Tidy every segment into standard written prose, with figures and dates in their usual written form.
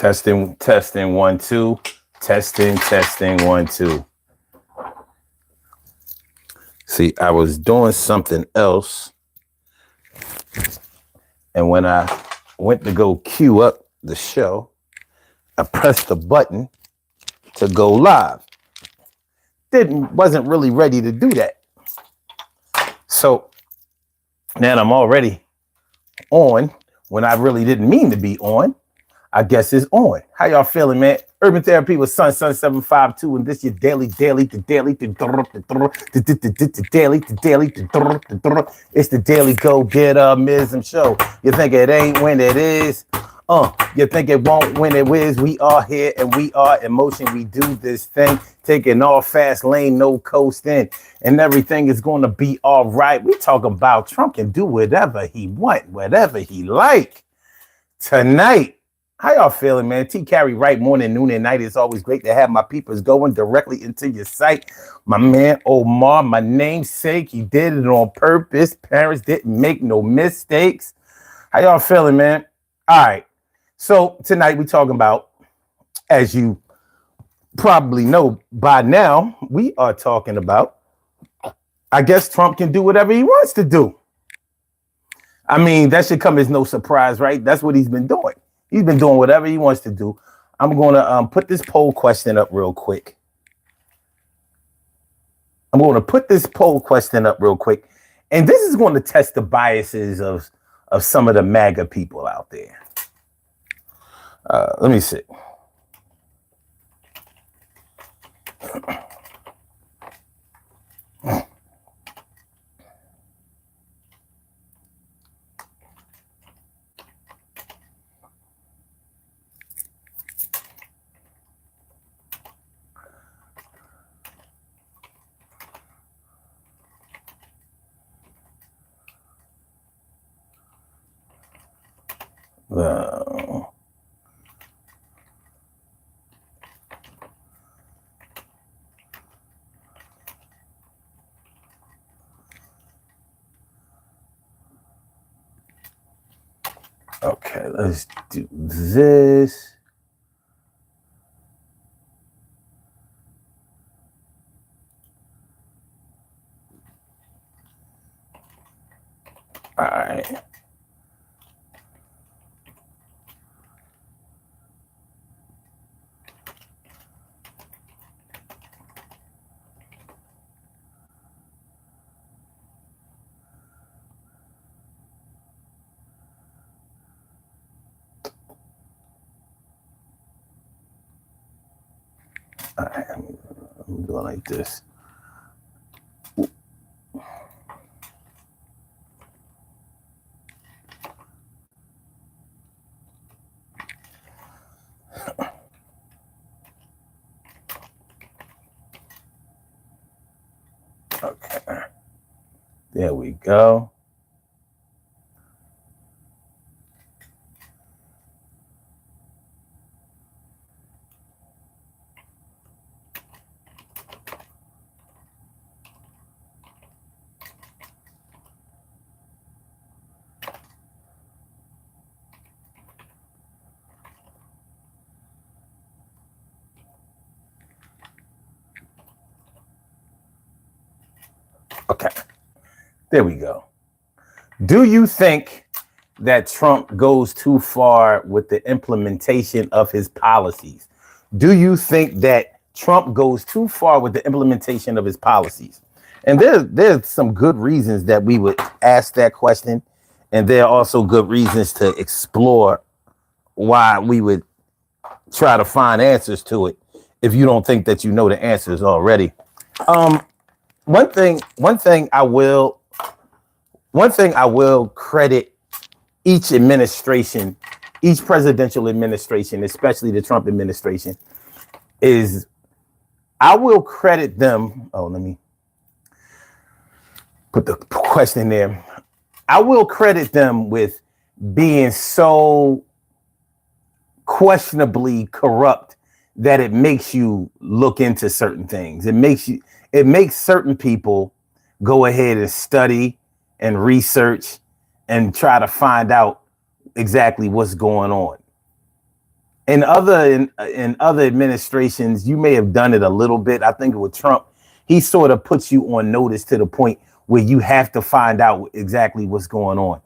Testing, testing, 1, 2. Testing, testing, 1, 2. See, I was doing something else. And when I went to go queue up the show, I pressed the button to go live. Wasn't really ready to do that. So now I'm already on when I really didn't mean to be on. I guess it's on. How y'all feeling, man? Urban Therapy with Sun 752, and this your daily. It's the daily go get mism show. You think it ain't when it is? You think it won't when it is? We are here and we are in motion. We do this thing, taking all fast lane, no coasting, and everything is going to be all right. We talk about Trump can do whatever he want, whatever he like tonight. How y'all feeling, man? T Carry right morning, noon, and night. It's always great to have my peepers going directly into your sight. My man Omar, my namesake, he did it on purpose. Parents didn't make no mistakes. How y'all feeling, man? All right. So tonight we talking about, as you probably know by now, we are talking about, I guess Trump can do whatever he wants to do. I mean, that should come as no surprise, right? That's what he's been doing. He's been doing whatever he wants to do. I'm going to put this poll question up real quick. And this is going to test the biases of some of the MAGA people out there. Let me see. Okay, let's do this. All right. All right, I'm doing like this. Okay, there we go. Okay, there we go. Do you think that Trump goes too far with the implementation of his policies? Do you think that Trump goes too far with the implementation of his policies? And there's some good reasons that we would ask that question. And there are also good reasons to explore why we would try to find answers to it if you don't think that you know the answers already. One thing I will credit each administration, each presidential administration, especially the Trump administration, is I will credit them. Oh, let me put the question there. I will credit them with being so questionably corrupt that it makes you look into certain things. It makes certain people go ahead and study and research and try to find out exactly what's going on. In other administrations, you may have done it a little bit. I think with Trump, he sort of puts you on notice to the point where you have to find out exactly what's going on,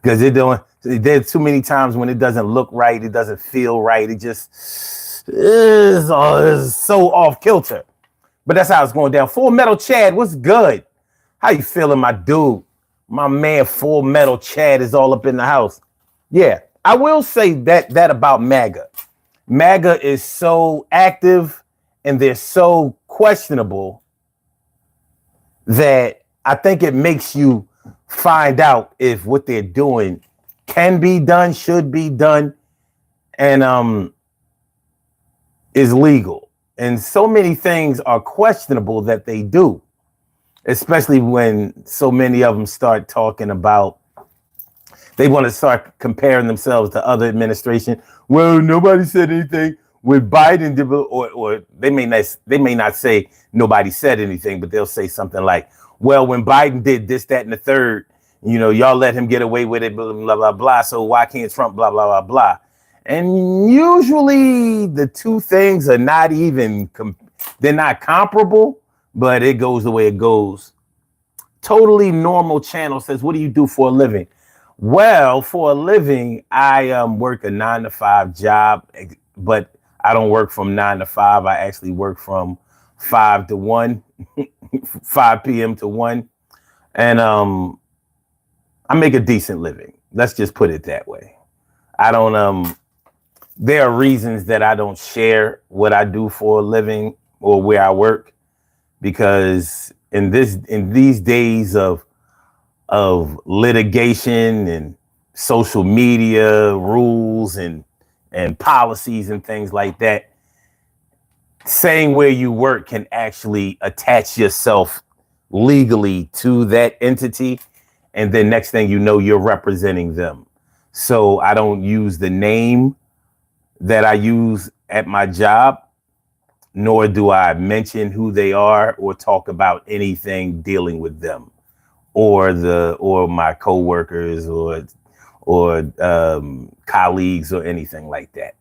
because there's too many times when it doesn't look right, it doesn't feel right, it just is so off kilter. But that's how it's going down. Full Metal Chad, what's good? How you feeling, my dude? My man, Full Metal Chad is all up in the house. Yeah, I will say that about MAGA. MAGA is so active and they're so questionable that I think it makes you find out if what they're doing can be done, should be done, and is legal. And so many things are questionable that they do, especially when so many of them start talking about, they want to start comparing themselves to other administration. Well, nobody said anything with Biden, or they may not say nobody said anything, but they'll say something like, well, when Biden did this, that, and the third, y'all let him get away with it, blah, blah, blah, blah. So why can't Trump, blah, blah, blah, blah. And usually the two things are not even, they're not comparable, but it goes the way it goes. Totally Normal Channel says, what do you do for a living? Well, for a living, I work a 9-to-5 job, but I don't work from 9 to 5. I actually work from 5 to 1, 5 p.m. to 1. And I make a decent living. Let's just put it that way. I don't, there are reasons that I don't share what I do for a living or where I work, because in these days of litigation and social media rules and policies and things like that, saying where you work can actually attach yourself legally to that entity. And then next thing you know, you're representing them. So I don't use the name that I use at my job, nor do I mention who they are or talk about anything dealing with them or my coworkers or colleagues or anything like that.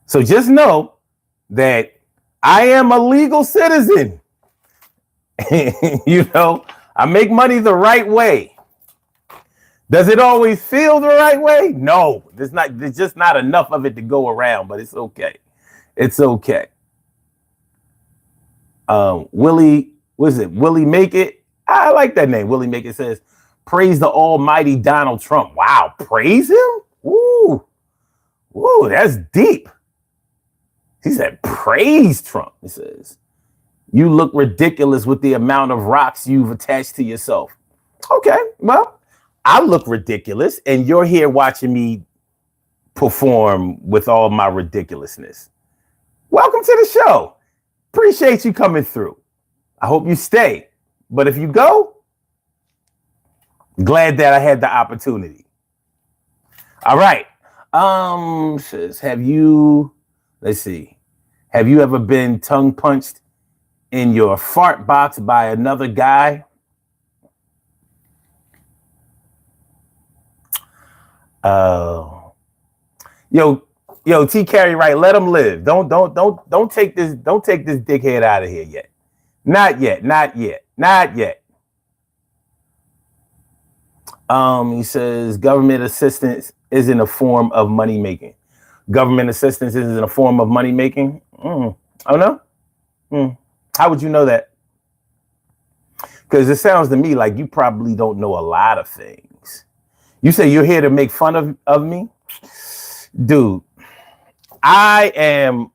So just know that I am a legal citizen. I make money the right way. Does it always feel the right way? No, there's just not enough of it to go around, but it's okay. It's okay. Willie Make It? I like that name. Willie Make It says, praise the almighty Donald Trump. Wow, praise him? Ooh, that's deep. He said, praise Trump. He says, you look ridiculous with the amount of rocks you've attached to yourself. Okay, well, I look ridiculous, and you're here watching me perform with all my ridiculousness. Welcome to the show. Appreciate you coming through. I hope you stay. But if you go, glad that I had the opportunity. All right. Says, have you ever been tongue punched in your fart box by another guy? Yo, T Carey, right? Let him live. Don't take this dickhead out of here yet. Not yet. He says government assistance isn't a form of money making. Government assistance isn't a form of money making. Oh no. How would you know that? Because it sounds to me like you probably don't know a lot of things. You say you're here to make fun of me? Dude, I am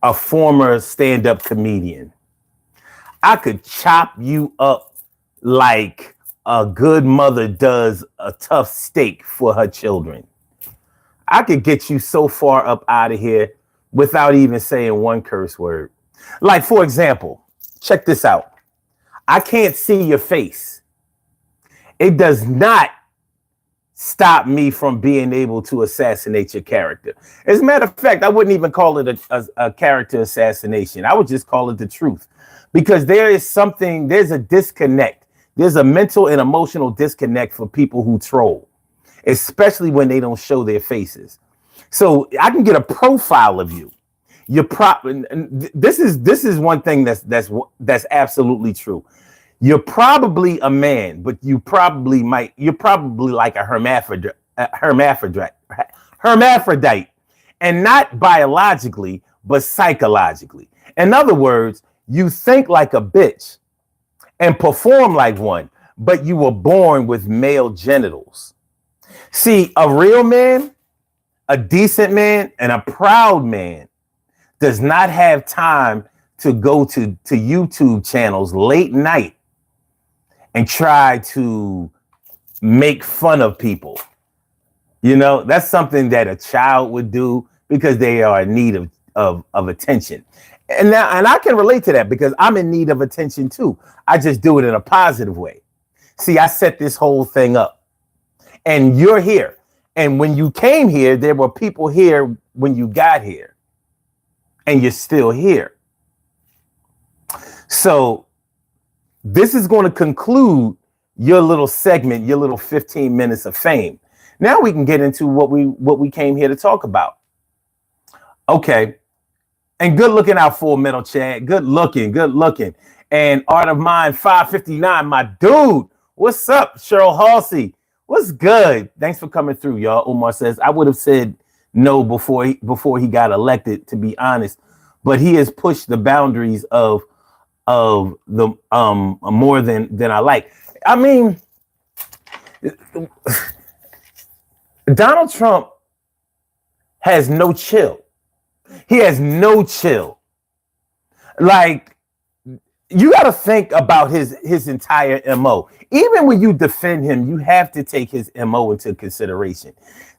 a former stand-up comedian. I could chop you up like a good mother does a tough steak for her children. I could get you so far up out of here without even saying one curse word. Like, for example, check this out. I can't see your face. It does not stop me from being able to assassinate your character. As a matter of fact, I wouldn't even call it a character assassination. I would just call it the truth, because there's a disconnect. There's a mental and emotional disconnect for people who troll, especially when they don't show their faces. So I can get a profile of you. This is one thing that's absolutely true. You're probably a man, but you're probably like a hermaphrodite, and not biologically, but psychologically. In other words, you think like a bitch and perform like one, but you were born with male genitals. See, a real man, a decent man, and a proud man does not have time to go to YouTube channels late night and try to make fun of people. You know, that's something that a child would do because they are in need of attention. And I can relate to that because I'm in need of attention too. I just do it in a positive way. See, I set this whole thing up and you're here. And when you came here, there were people here when you got here and you're still here. So this is going to conclude your little segment, your little 15 minutes of fame. Now we can get into what we came here to talk about. Okay. And good looking out, Full Metal Chad. Good looking. And Art of Mind 559, my dude. What's up, Cheryl Halsey? What's good? Thanks for coming through, y'all. Omar says, I would have said no before he got elected, to be honest. But he has pushed the boundaries of the more than I like. I mean, Donald Trump has no chill. He has no chill. Like, you got to think about his entire MO. Even when you defend him, you have to take his MO into consideration.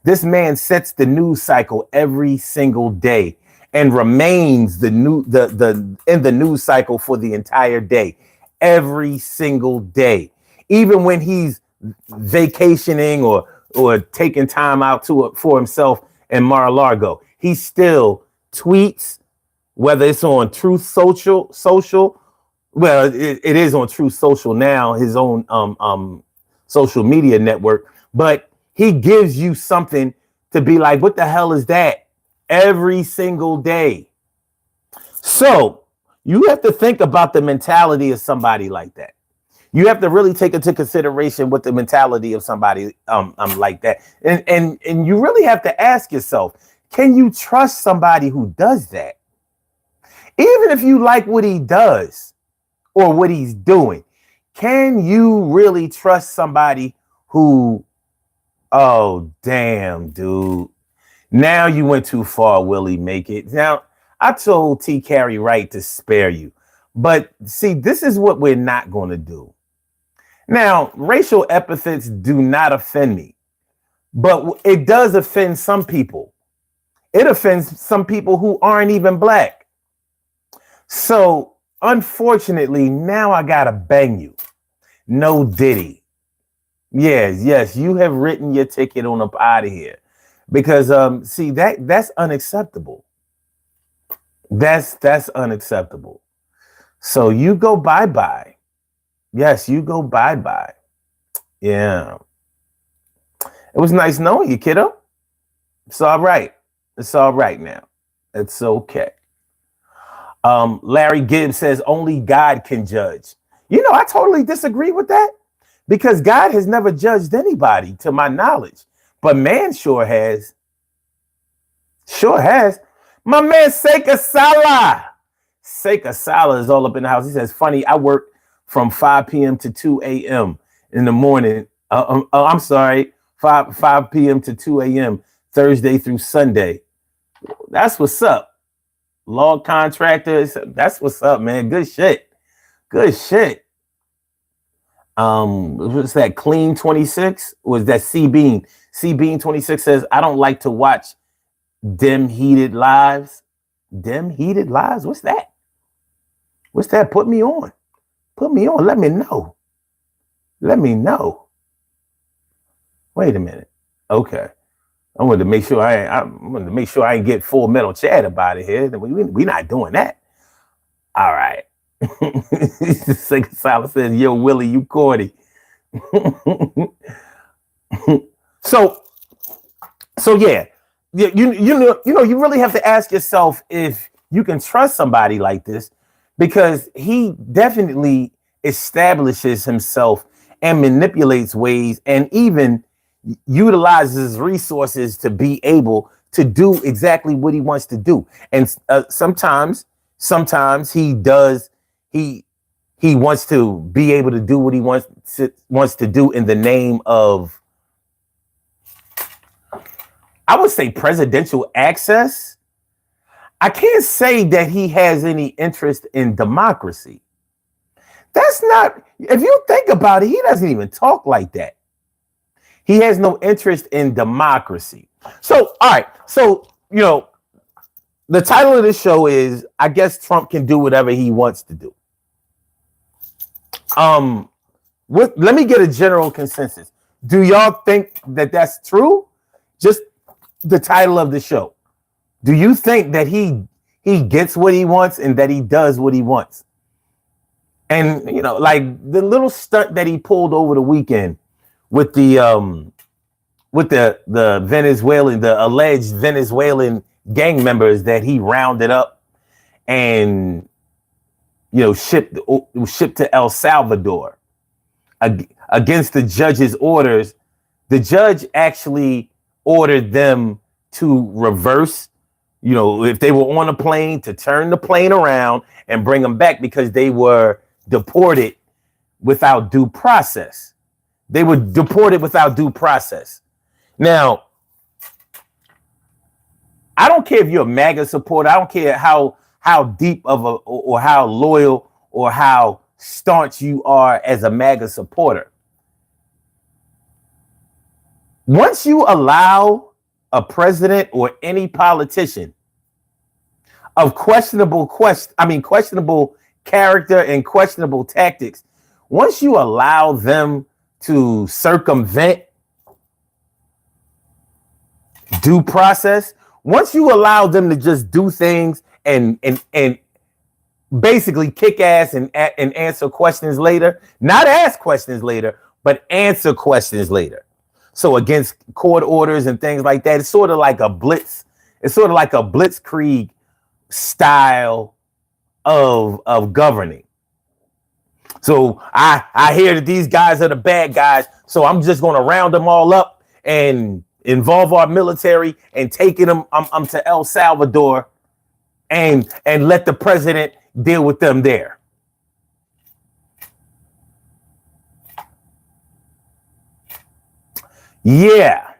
This man sets the news cycle every single day and remains in the news cycle for the entire day, every single day. Even when he's vacationing or taking time out for himself in Mar-a-Lago, he still tweets, whether it's on Truth Social. Well, it is on Truth Social now, his own social media network. But he gives you something to be like, what the hell is that? Every single day. So you have to think about the mentality of somebody like that. You have to really take into consideration what the mentality of somebody like that. And you really have to ask yourself, can you trust somebody who does that? Even if you like what he does or what he's doing, can you really trust somebody who, oh, damn, dude. Now you went too far, Willie, make it. Now, I told T. Carey Wright to spare you. But see, this is what we're not going to do. Now, racial epithets do not offend me, but it does offend some people. It offends some people who aren't even black. So, unfortunately, now I gotta bang you. No Diddy. Yes, you have written your ticket on up out of here. Because see, that's unacceptable. That's unacceptable. So you go bye-bye. Yes, you go bye-bye. Yeah. It was nice knowing you, kiddo. It's all right. It's all right now. It's okay. Larry Gibbs says only God can judge. You know, I totally disagree with that because God has never judged anybody to my knowledge, but man sure has. Sure has. My man Seika Salah. Seika Salah is all up in the house. He says, funny, I work from 5 p.m. to 2 a.m. in the morning. I'm sorry, 5 p.m. to 2 a.m. Thursday through Sunday. That's what's up. Log contractors. That's what's up, man. Good shit. Good shit. What's that? Clean 26? Or was that C Bean? C Bean 26 says, I don't like to watch dim heated lives. Dim heated lives? What's that? What's that? Put me on. Put me on. Let me know. Let me know. Wait a minute. Okay. I wanted to make sure I ain't get Full Metal Chad about it here. We're not doing that. All right. Silas says, yo, Willie, you corny. So yeah. you really have to ask yourself if you can trust somebody like this, because he definitely establishes himself and manipulates ways and even utilizes resources to be able to do exactly what he wants to do. And sometimes he does, he wants to be able to do what he wants to do in the name of, I would say, presidential access. I can't say that he has any interest in democracy. That's not, if you think about it, he doesn't even talk like that. He has no interest in democracy. So, all right. So, the title of this show is, I guess Trump can do whatever he wants to do. Let me get a general consensus. Do y'all think that that's true? Just the title of the show. Do you think that he gets what he wants and that he does what he wants? And like the little stunt that he pulled over the weekend with the Venezuelan, the alleged Venezuelan gang members that he rounded up and shipped to El Salvador against the judge's orders. The judge actually ordered them to reverse, if they were on a plane, to turn the plane around and bring them back because they were deported without due process. They were deported without due process. Now, I don't care if you're a MAGA supporter. I don't care how deep of or how loyal or how staunch you are as a MAGA supporter. Once you allow a president or any politician of questionable character and questionable tactics, once you allow them to circumvent due process, once you allow them to just do things and basically kick ass and answer questions later, not ask questions later, but answer questions later. So against court orders and things like that, it's sort of like a blitz. It's sort of like a blitzkrieg style of governing. So I hear that these guys are the bad guys, so I'm just going to round them all up and involve our military and taking them to El Salvador and let the president deal with them there. Yeah.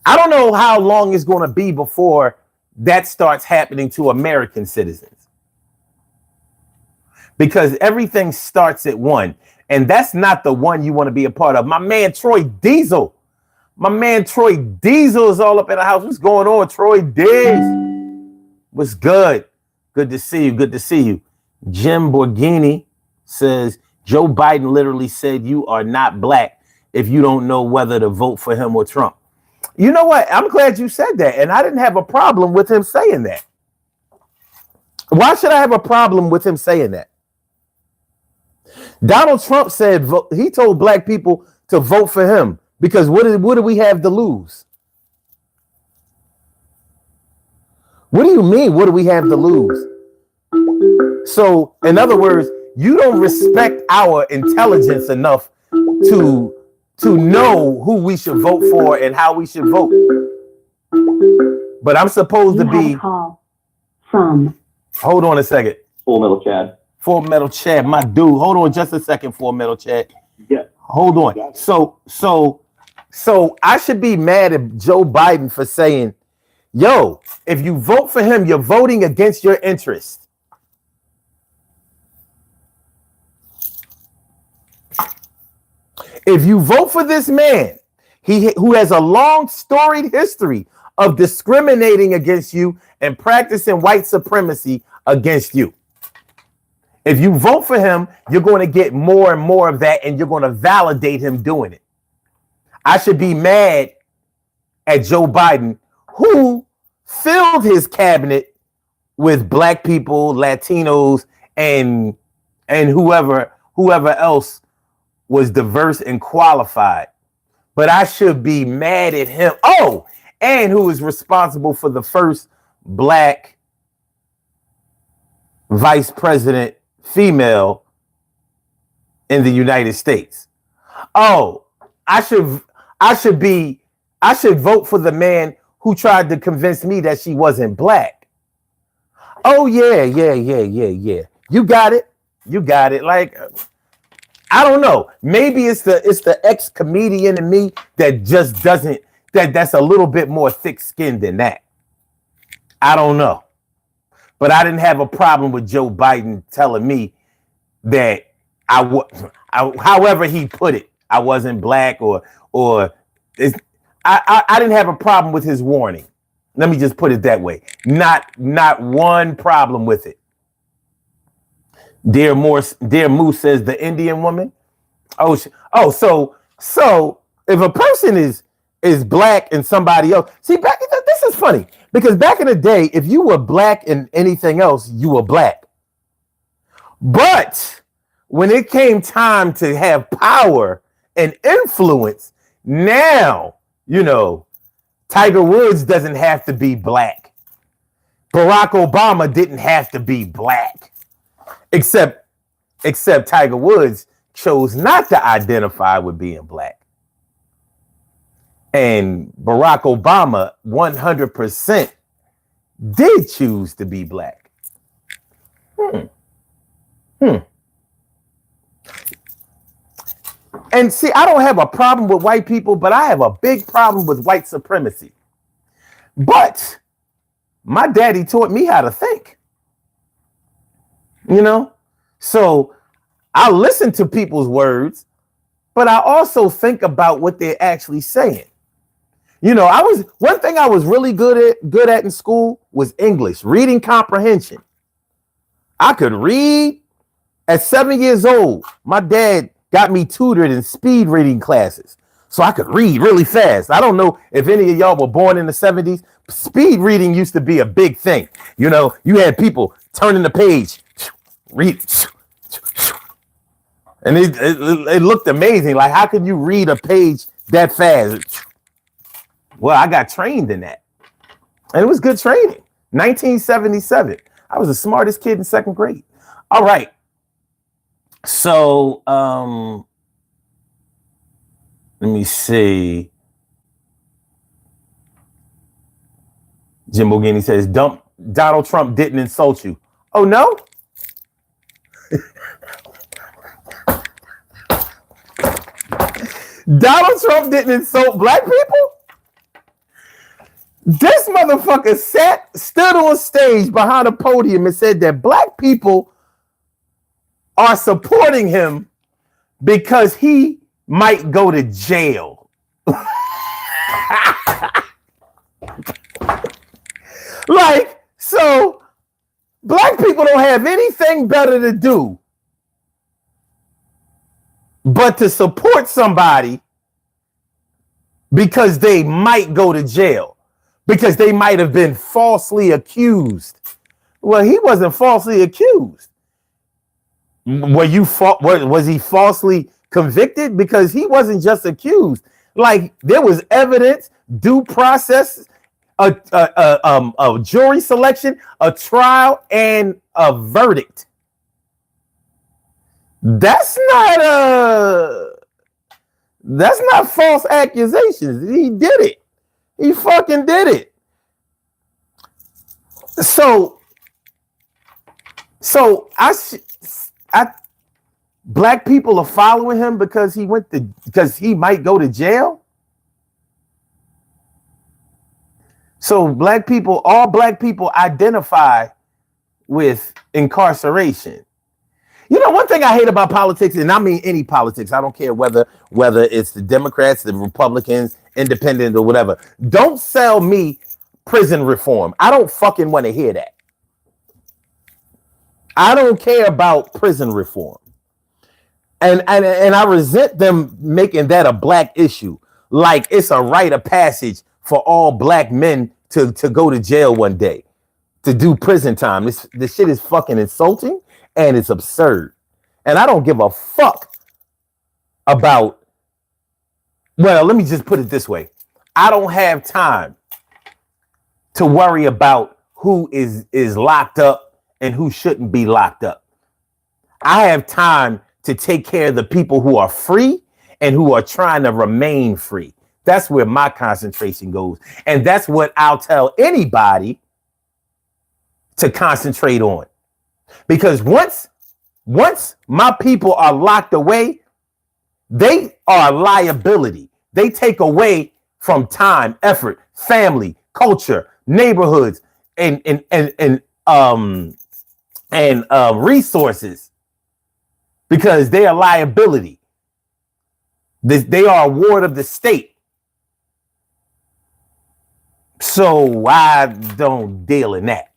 I don't know how long it's going to be before that starts happening to American citizens, because everything starts at one, and that's not the one you want to be a part of. My man Troy Diesel is all up in the house. What's going on, Troy Diz? What's good? Good to see you. Jim Borghini says Joe Biden literally said you are not black if you don't know whether to vote for him or Trump. You know what? I'm glad you said that. And I didn't have a problem with him saying that. Why should I have a problem with him saying that? Donald Trump said he told black people to vote for him because what do we have to lose? What do you mean? What do we have to lose? So, in other words, you don't respect our intelligence enough to know who we should vote for and how we should vote. But I'm supposed to be. From. Hold on a second. Full Metal Chad, my dude. Hold on just a second, Full Metal Chad. Yeah. Hold on. So I should be mad at Joe Biden for saying, yo, if you vote for him, you're voting against your interests. If you vote for this man, who has a long storied history of discriminating against you and practicing white supremacy against you. If you vote for him, you're going to get more and more of that, and you're going to validate him doing it. I should be mad at Joe Biden, who filled his cabinet with black people, Latinos, and whoever else was diverse and qualified but I should be mad at him. Oh, and who is responsible for the first black vice president female in the United States. Oh, I should vote for the man who tried to convince me that she wasn't black. Oh yeah. You got it. Like, I don't know. Maybe it's the ex-comedian in me that just doesn't, that's a little bit more thick-skinned than that. I don't know. But I didn't have a problem with Joe Biden telling me that however he put it, I wasn't black I didn't have a problem with his warning. Let me just put it that way. Not one problem with it. Dear Moose says the Indian woman. So if a person is black and somebody else, see, this is funny because back in the day, if you were black and anything else, you were black. But when it came time to have power and influence, now, Tiger Woods doesn't have to be black. Barack Obama didn't have to be black. Except Tiger Woods chose not to identify with being black. And Barack Obama 100% did choose to be black. And see, I don't have a problem with white people, but I have a big problem with white supremacy. But my daddy taught me how to think. So I listen to people's words, but I also think about what they're actually saying. One thing I was really good at in school was English, reading comprehension. I could read at 7 years old. My dad got me tutored in speed reading classes, so I could read really fast. I don't know if any of y'all were born in the 70s. Speed reading used to be a big thing. You had people turning the page, read, and it looked amazing. Like, how could you read a page that fast? Well, I got trained in that, and it was good training. 1977. I was the smartest kid in second grade. All right. So, let me see. Jim Bogini says, Donald Trump didn't insult you. Oh, no? Donald Trump didn't insult black people? This motherfucker stood on stage behind a podium and said that black people are supporting him because he might go to jail. Like, so black people don't have anything better to do but to support somebody because they might go to jail, because they might have been falsely accused. Well, he wasn't falsely accused. Was he falsely convicted? Because he wasn't just accused. Like, there was evidence, due process, a jury selection, a trial, and a verdict. That's not false accusations. He did it. He fucking did it. So black people are following him because he might go to jail. So all black people identify with incarceration. One thing I hate about politics, and I mean any politics, I don't care whether it's the Democrats, the Republicans, independent, or whatever. Don't sell me prison reform. I don't fucking want to hear that. I don't care about prison reform. And I resent them making that a black issue. Like it's a rite of passage for all black men to go to jail one day, to do prison time. This shit is fucking insulting and it's absurd. And I don't give a fuck about Well, let me just put it this way. I don't have time to worry about who is locked up and who shouldn't be locked up. I have time to take care of the people who are free and who are trying to remain free. That's where my concentration goes. And that's what I'll tell anybody to concentrate on. Because once my people are locked away, they are a liability. They take away from time, effort, family, culture, neighborhoods, and resources, because they are liability. They are a ward of the state. So I don't deal in that.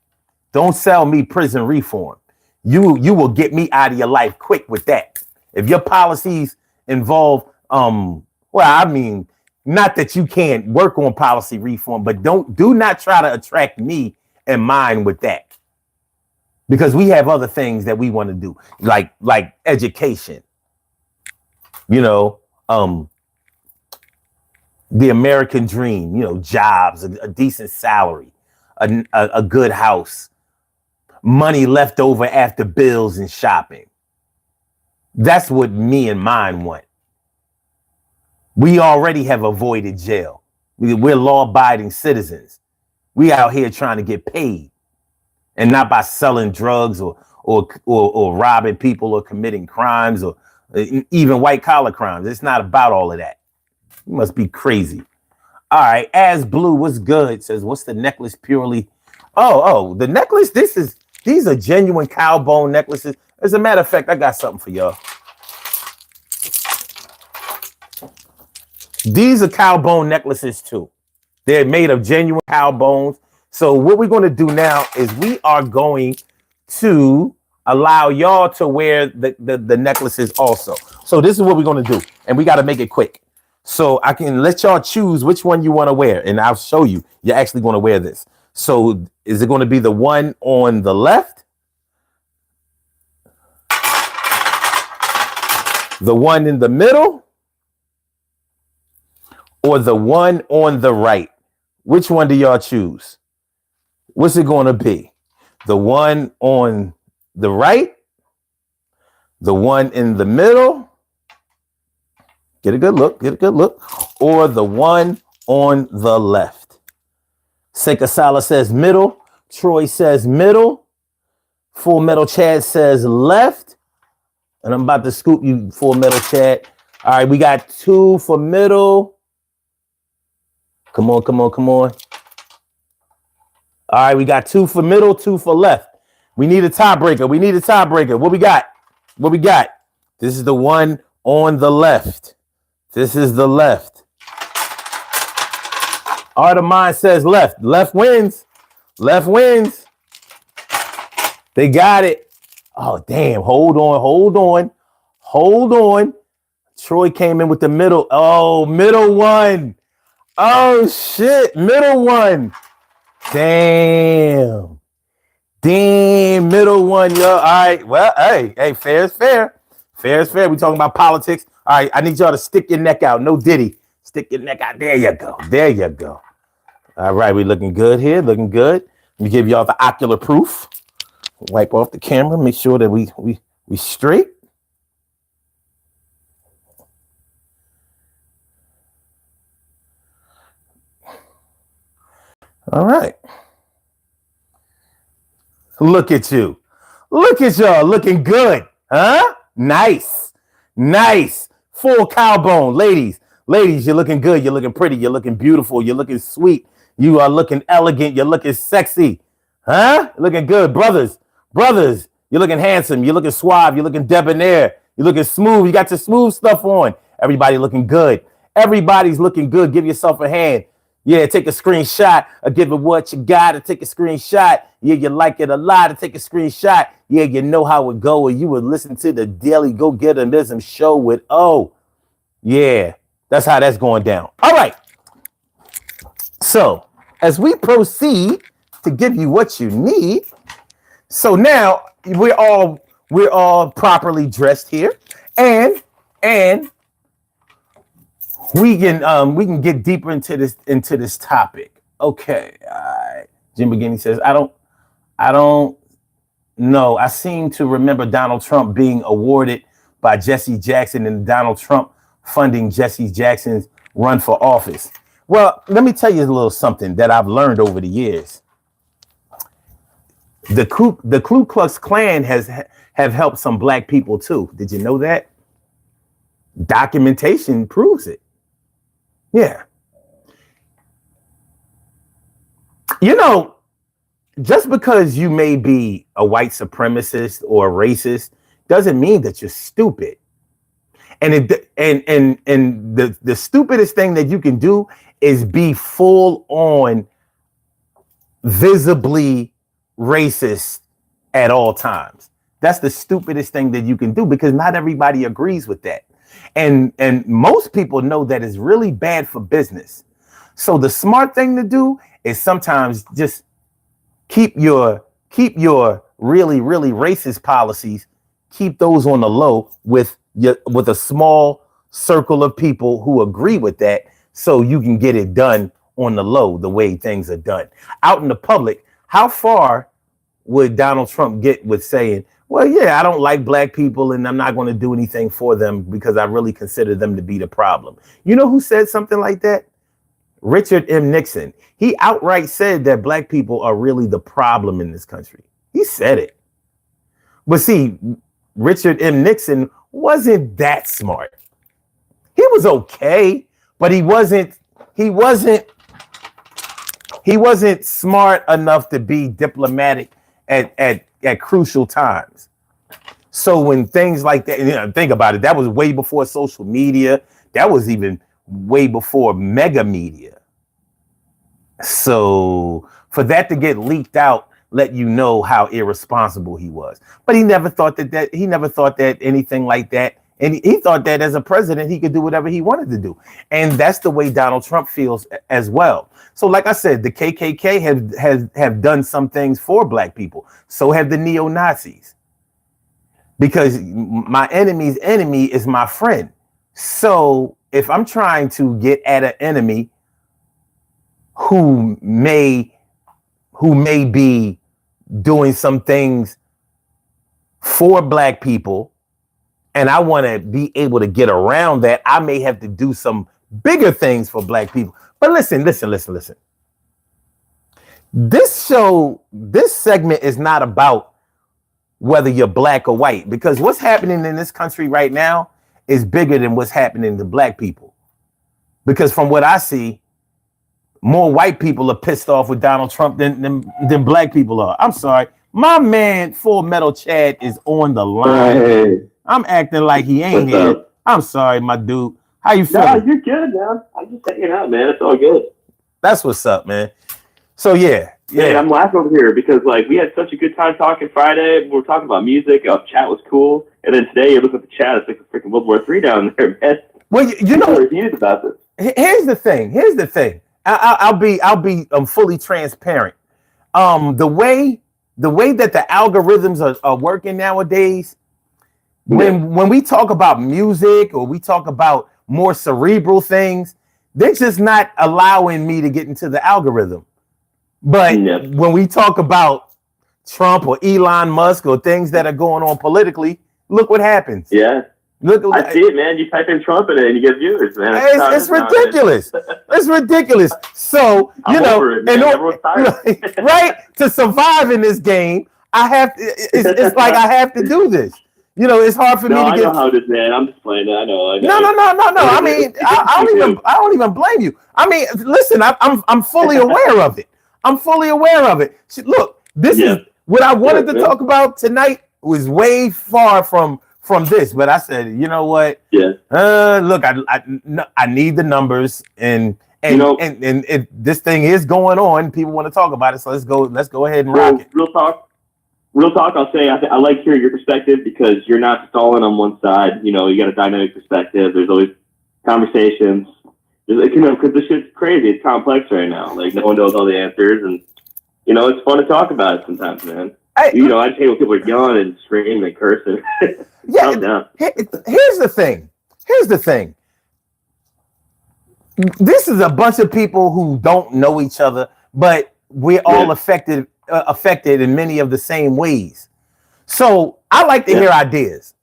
Don't sell me prison reform. You will get me out of your life quick with that. If your policies involve, well, I mean, not that you can't work on policy reform, but do not try to attract me and mine with that. Because we have other things that we want to do, like education, the American dream, jobs, a decent salary, a good house, money left over after bills and shopping. That's what me and mine want. We already have avoided jail. We're law-abiding citizens. We out here trying to get paid, and not by selling drugs or robbing people or committing crimes or even white-collar crimes. It's not about all of that. You must be crazy. All right, As Blue, what's good? Says, what's the necklace purely? Oh, the necklace. These are genuine cow bone necklaces. As a matter of fact, I got something for y'all. These are cow bone necklaces too. They're made of genuine cow bones. So what we're going to do now is we are going to allow y'all to wear the necklaces also. So this is what we're going to do. And we got to make it quick. So I can let y'all choose which one you want to wear. And I'll show you. You're actually going to wear this. So is it going to be the one on the left? The one in the middle? Or the one on the right? Which one do y'all choose? What's it going to be? The one on the right? The one in the middle? Get a good look. Or the one on the left? Sekasala says middle. Troy says middle. Full Metal Chad says left. And I'm about to scoop you, Full Metal Chad. All right, we got 2 for middle. Come on. All right, we got 2 for middle, 2 for left. We need a tiebreaker. What we got? This is the one on the left. This is the left. Art of Mine says left. Left wins. They got it. Oh, damn. Hold on. Troy came in with the middle. Oh, middle one. Oh, shit. Middle one. Damn, middle one, yo. All right. Well, hey, fair is fair. We talking about politics. All right, I need y'all to stick your neck out. No Diddy. Stick your neck out. There you go. All right, we looking good here. Let me give y'all the ocular proof. Wipe off the camera. Make sure that we straight. All right. Look at you. Look at y'all looking good. Huh? Nice. Full cow bone. Ladies, you're looking good. You're looking pretty. You're looking beautiful. You're looking sweet. You are looking elegant. You're looking sexy. Huh? Looking good. Brothers, you're looking handsome. You're looking suave. You're looking debonair. You're looking smooth. You got your smooth stuff on. Everybody looking good. Everybody's looking good. Give yourself a hand. Yeah, take a screenshot or give it what you got to take a screenshot. Yeah, you like it a lot to take a screenshot. Yeah, you know how it go. You would listen to the Daily Go-Getterism show with O. Yeah, that's how that's going down. All right. So as we proceed to give you what you need. So now we're all properly dressed here. And we can get deeper into this topic. Okay. All right. Jim Beginning says, I don't know. I seem to remember Donald Trump being awarded by Jesse Jackson and Donald Trump funding Jesse Jackson's run for office. Well, let me tell you a little something that I've learned over the years. The Ku Klux Klan have helped some black people too. Did you know that? Documentation proves it. Yeah. You know, just because you may be a white supremacist or a racist doesn't mean that you're stupid. And the stupidest thing that you can do is be full on visibly racist at all times. That's the stupidest thing that you can do, because not everybody agrees with that. And most people know that it's really bad for business. So the smart thing to do is sometimes just keep your really, really racist policies, keep those on the low with a small circle of people who agree with that, so you can get it done on the low the way things are done. Out in the public, how far would Donald Trump get with saying, well, yeah, I don't like black people and I'm not going to do anything for them because I really consider them to be the problem? You know who said something like that? Richard M. Nixon. He outright said that black people are really the problem in this country. He said it. But see, Richard M. Nixon wasn't that smart. He was okay, but he wasn't smart enough to be diplomatic at crucial times. So when things like that, you know, think about it, that was way before social media. That was even way before mega media. So for that to get leaked out, let you know how irresponsible he was. But he never thought that anything like that. And he thought that as a president, he could do whatever he wanted to do. And that's the way Donald Trump feels as well. So like I said, the KKK have done some things for black people. So have the neo-Nazis. Because my enemy's enemy is my friend. So if I'm trying to get at an enemy who may be doing some things for black people, and I want to be able to get around that, I may have to do some bigger things for black people. But listen. This segment is not about whether you're black or white, because what's happening in this country right now is bigger than what's happening to black people. Because from what I see, more white people are pissed off with Donald Trump than black people are. I'm sorry. My man, Full Metal Chad, is on the line. Hey. I'm acting like he ain't What's here. up? I'm sorry, my dude. How you feeling? No, you're good, man. I'm just hanging out, man. It's all good. That's what's up, man. So yeah. Man, I'm laughing over here because we had such a good time talking Friday. We were talking about music. Chat was cool, and then today you look at the chat. It's like a freaking World War III down there, man. Well, you know, reviews about this. Here's the thing. I'll be fully transparent. The way that the algorithms are working nowadays, when we talk about music or we talk about more cerebral things, they're just not allowing me to get into the algorithm. But when we talk about Trump or Elon Musk or things that are going on politically, look what happens. Yeah. Look, I see it, man. You type in Trump in it and you get viewers, man. It's ridiculous. It's ridiculous. So, you know, right, to survive in this game, I have to, it's like I have to do this. You know, it's hard for me to get. I know how it is, man. I'm just playing it. I know. No. I mean, I don't even blame you. I mean, listen, I'm fully aware of it. Look, this is what I wanted to talk about tonight. Was way far from this, but I said, you know what? Yeah. Look, I need the numbers, and if this thing is going on, people want to talk about it. So let's go ahead and rock it. Real talk. I'll say I like hearing your perspective because you're not stalling on one side. You know, you got a dynamic perspective. There's always conversations. Because this shit's crazy. It's complex right now. Like no one knows all the answers, and it's fun to talk about it sometimes, man. I just hate when people are yelling and screaming and cursing. Yeah. Here's the thing. this is a bunch of people who don't know each other, but we're all affected in many of the same ways. So I like to hear ideas,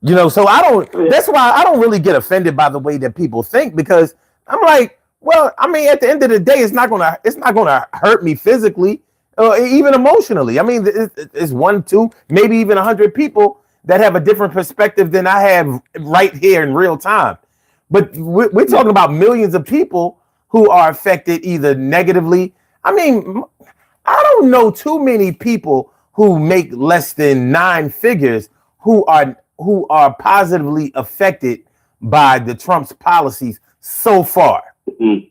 so I don't, that's why I don't really get offended by the way that people think, because I'm like, well, I mean, at the end of the day, it's not gonna hurt me physically, even emotionally. I mean, it's 1, 2, maybe even 100 people that have a different perspective than I have right here in real time. But we're talking about millions of people who are affected either negatively. I mean, I don't know too many people who make less than 9 figures who are positively affected by the Trump's policies so far. Mm-hmm.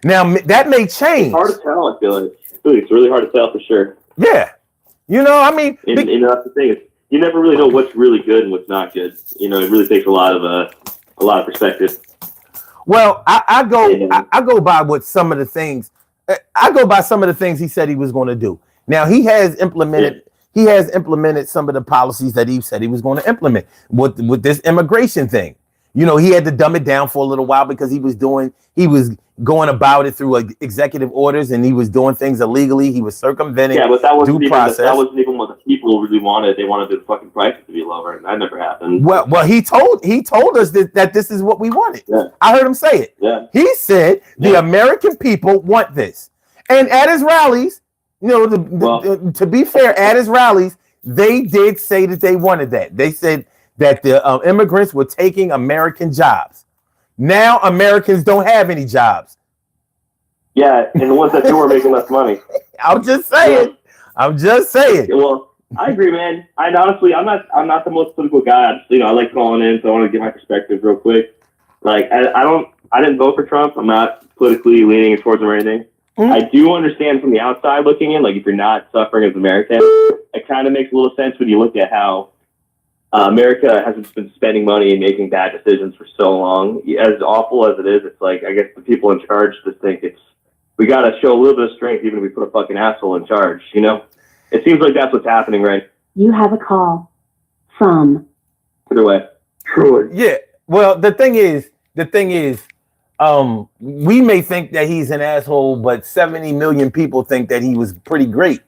Now that may change. It's hard to tell. I feel like it's really hard to tell for sure. Yeah, I mean, and that's the thing. You never really know what's really good and what's not good. It really takes a lot of perspective. Well, I go by what some of the things he said he was going to do. Now he has implemented some of the policies that he said he was going to implement with this immigration thing. He had to dumb it down for a little while because he was going about it through executive orders, and he was doing things illegally. He was circumventing but that wasn't due process. That wasn't even what the people really wanted. They wanted the fucking prices to be lower, and that never happened. Well, he told us that this is what we wanted. Yeah. I heard him say it. Yeah. He said the American people want this, and at his rallies, to be fair, at his rallies, they did say that they wanted that. They said that the immigrants were taking American jobs. Now Americans don't have any jobs. Yeah, and the ones that do are making less money. I'm just saying. Well, I agree, man. Honestly, I'm not the most political guy. I like calling in, so I want to get my perspective real quick. Like, I didn't vote for Trump. I'm not politically leaning towards him or anything. Mm-hmm. I do understand from the outside looking in, like if you're not suffering as an American, it kind of makes a little sense when you look at how America has been spending money and making bad decisions for so long. As awful as it is, it's like, I guess the people in charge just think we got to show a little bit of strength even if we put a fucking asshole in charge, It seems like that's what's happening, right? You have a call from... Put it away. Truly. Yeah. Well, the thing is, we may think that he's an asshole, but 70 million people think that he was pretty great.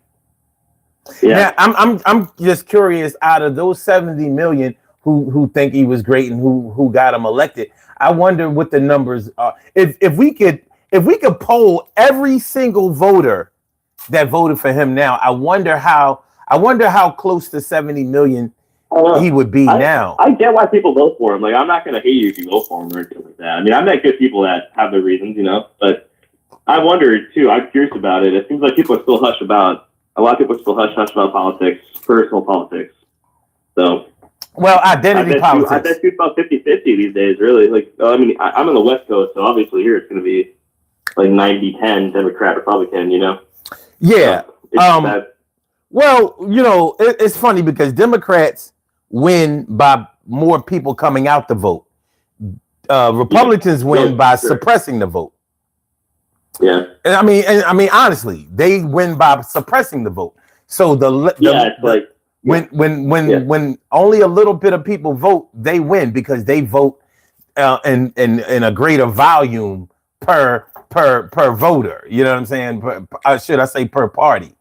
Yeah. Now, I'm just curious, out of those 70 million who think he was great and who got him elected, I wonder what the numbers are. If we could poll every single voter that voted for him now, I wonder how close to 70 million he would be now. I get why people vote for him. Like, I'm not going to hate you if you vote for him or anything like that. I mean, I've met good people that have their reasons, but I wonder too, I'm curious about it. It seems like people are still a lot of people still hush about politics, personal politics. So, well, identity politics. I bet it's about 50-50 these days, really. Like, I mean, I'm on the West Coast, so obviously here it's going to be like 90-10 Democrat, Republican, Yeah. Well, it's funny because Democrats win by more people coming out to vote. Republicans win by suppressing the vote. Yeah, I mean, honestly, they win by suppressing the vote. So when only a little bit of people vote, they win because they vote in a greater volume per voter. You know what I'm saying? Should I say per party?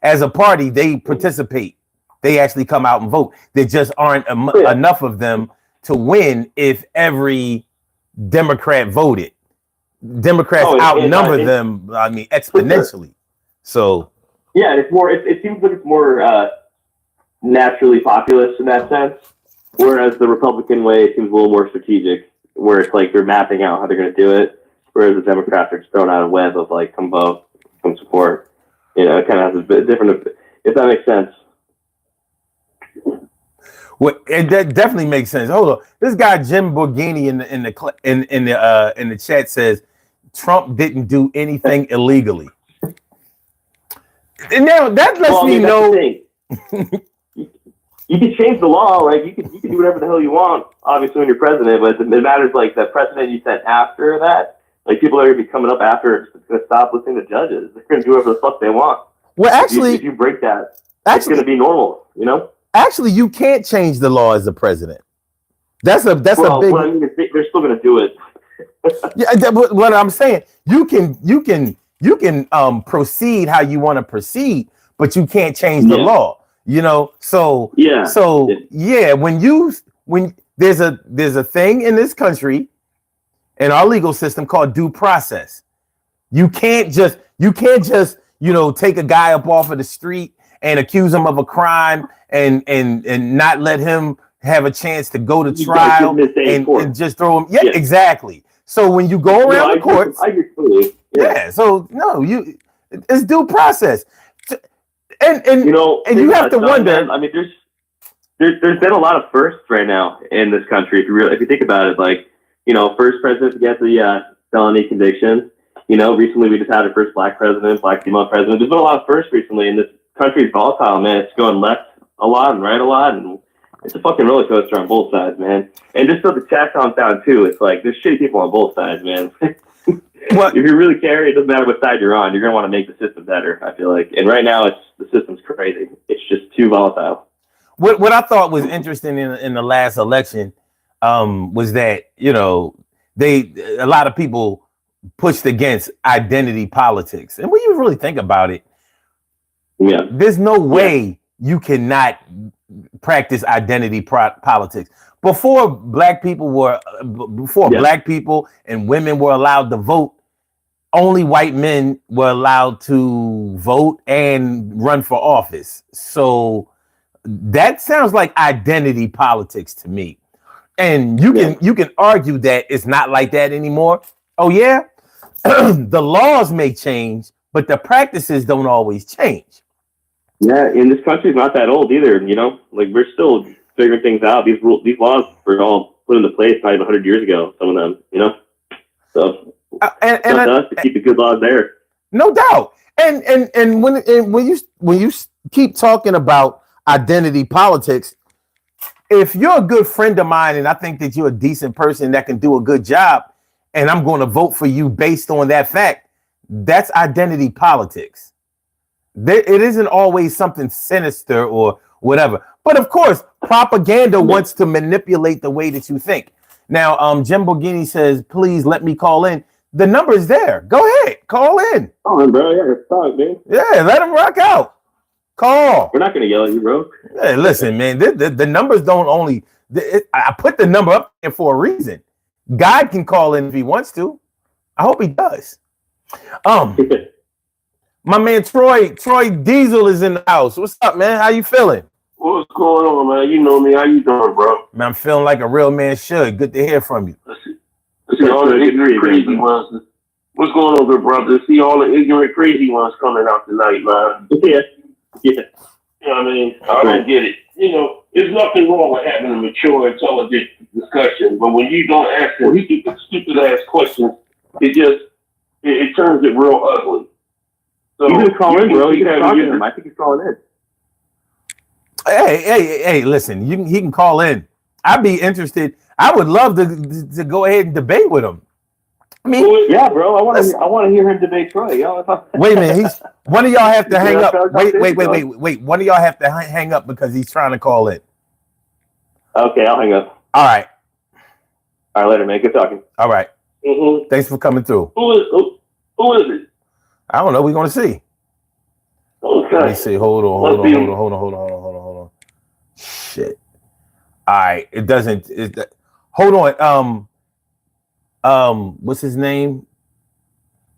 As a party, they participate. They actually come out and vote. There just aren't enough of them to win if every Democrat voted. Democrats outnumber them, exponentially. So yeah, it seems like it's more naturally populist in that sense. Whereas the Republican way seems a little more strategic, where it's like they're mapping out how they're going to do it. Whereas the Democrats are just throwing out a web of like, come vote, come support. It kind of has a bit different, if that makes sense. Well, that definitely makes sense. Hold on, this guy Jim Borghini in the chat says Trump didn't do anything illegally. And now that lets me know. You can change the law, like you can do whatever the hell you want, obviously when you're president, but it matters like the precedent you set after that. Like people are gonna be coming up after, it's gonna stop listening to judges. They're gonna do whatever the fuck they want. Well, actually, if you break that, it's gonna be normal, Actually, you can't change the law as a president. That's a big. Well, I mean, they're still gonna do it. Yeah, what I'm saying, you can proceed how you want to proceed, but you can't change the law. So yeah, when there's a thing in this country in our legal system called due process. You can't just take a guy up off of the street and accuse him of a crime and not let him have a chance to go to trial and just throw him. Yeah, exactly. So when you go around the courts, I agree. Yeah. So no, it's due process, and you have to wonder. Man, I mean, there's been a lot of firsts right now in this country. If you think about it, like first president to get the felony convictions. Recently we just had our first black president, black female president. There's been a lot of firsts recently, and this country's volatile, man. It's going left a lot and right a lot, and it's a fucking roller coaster on both sides, man. And just so the chat calms down too, it's like there's shitty people on both sides, man. If you really care, it doesn't matter what side you're on. You're gonna want to make the system better, I feel like. And right now, the system's crazy. It's just too volatile. What I thought was interesting in the last election was that a lot of people pushed against identity politics, and when you really think about it, there's no way you cannot practice identity politics. Before black people and women were allowed to vote, only white men were allowed to vote and run for office. So that sounds like identity politics to me. And you can argue that it's not like that anymore. Oh yeah, the laws may change, but the practices don't always change. Yeah, and this country's not that old either. Like we're still figuring things out. These laws were all put into place not even 100 years ago. Some of them, So and us to keep the good laws there. No doubt. And when you keep talking about identity politics, if you're a good friend of mine and I think that you're a decent person that can do a good job, and I'm going to vote for you based on that fact, that's identity politics. It isn't always something sinister or whatever. But of course, propaganda wants to manipulate the way that you think. Now, Jim Borghini says, please let me call in. The number is there. Go ahead. Call in. Oh, bro. Yeah, talk, man. Yeah, let him rock out. Call. We're not going to yell at you, bro. Hey, listen, man, the numbers don't only... I put the number up there for a reason. God can call in if he wants to. I hope he does. My man Troy Diesel is in the house. What's up, man? How you feeling? What's going on, man? You know me. How you doing, bro? Man, I'm feeling like a real man should. Good to hear from you. See all the ignorant, crazy ones. What's going on, good brother? See all the ignorant, crazy ones coming out tonight, man. Yeah. You know what I mean? I don't get it. There's nothing wrong with having a mature, intelligent discussion, but when you don't ask them stupid ass questions, it turns it real ugly. So you can call in, bro. You can talk to him. I think he's calling in. Hey, listen, he can call in. I'd be interested. I would love to go ahead and debate with him. I mean, yeah, bro. I want to hear him debate Troy. Wait a minute. One of y'all have to hang up. Wait. One of y'all have to hang up because he's trying to call in. Okay, I'll hang up. All right, later, man. Good talking. All right. Mm-hmm. Thanks for coming through. Who is it? I don't know. We're gonna see. Okay. Let me see. Hold on. Shit. All right. It doesn't. Hold on. What's his name?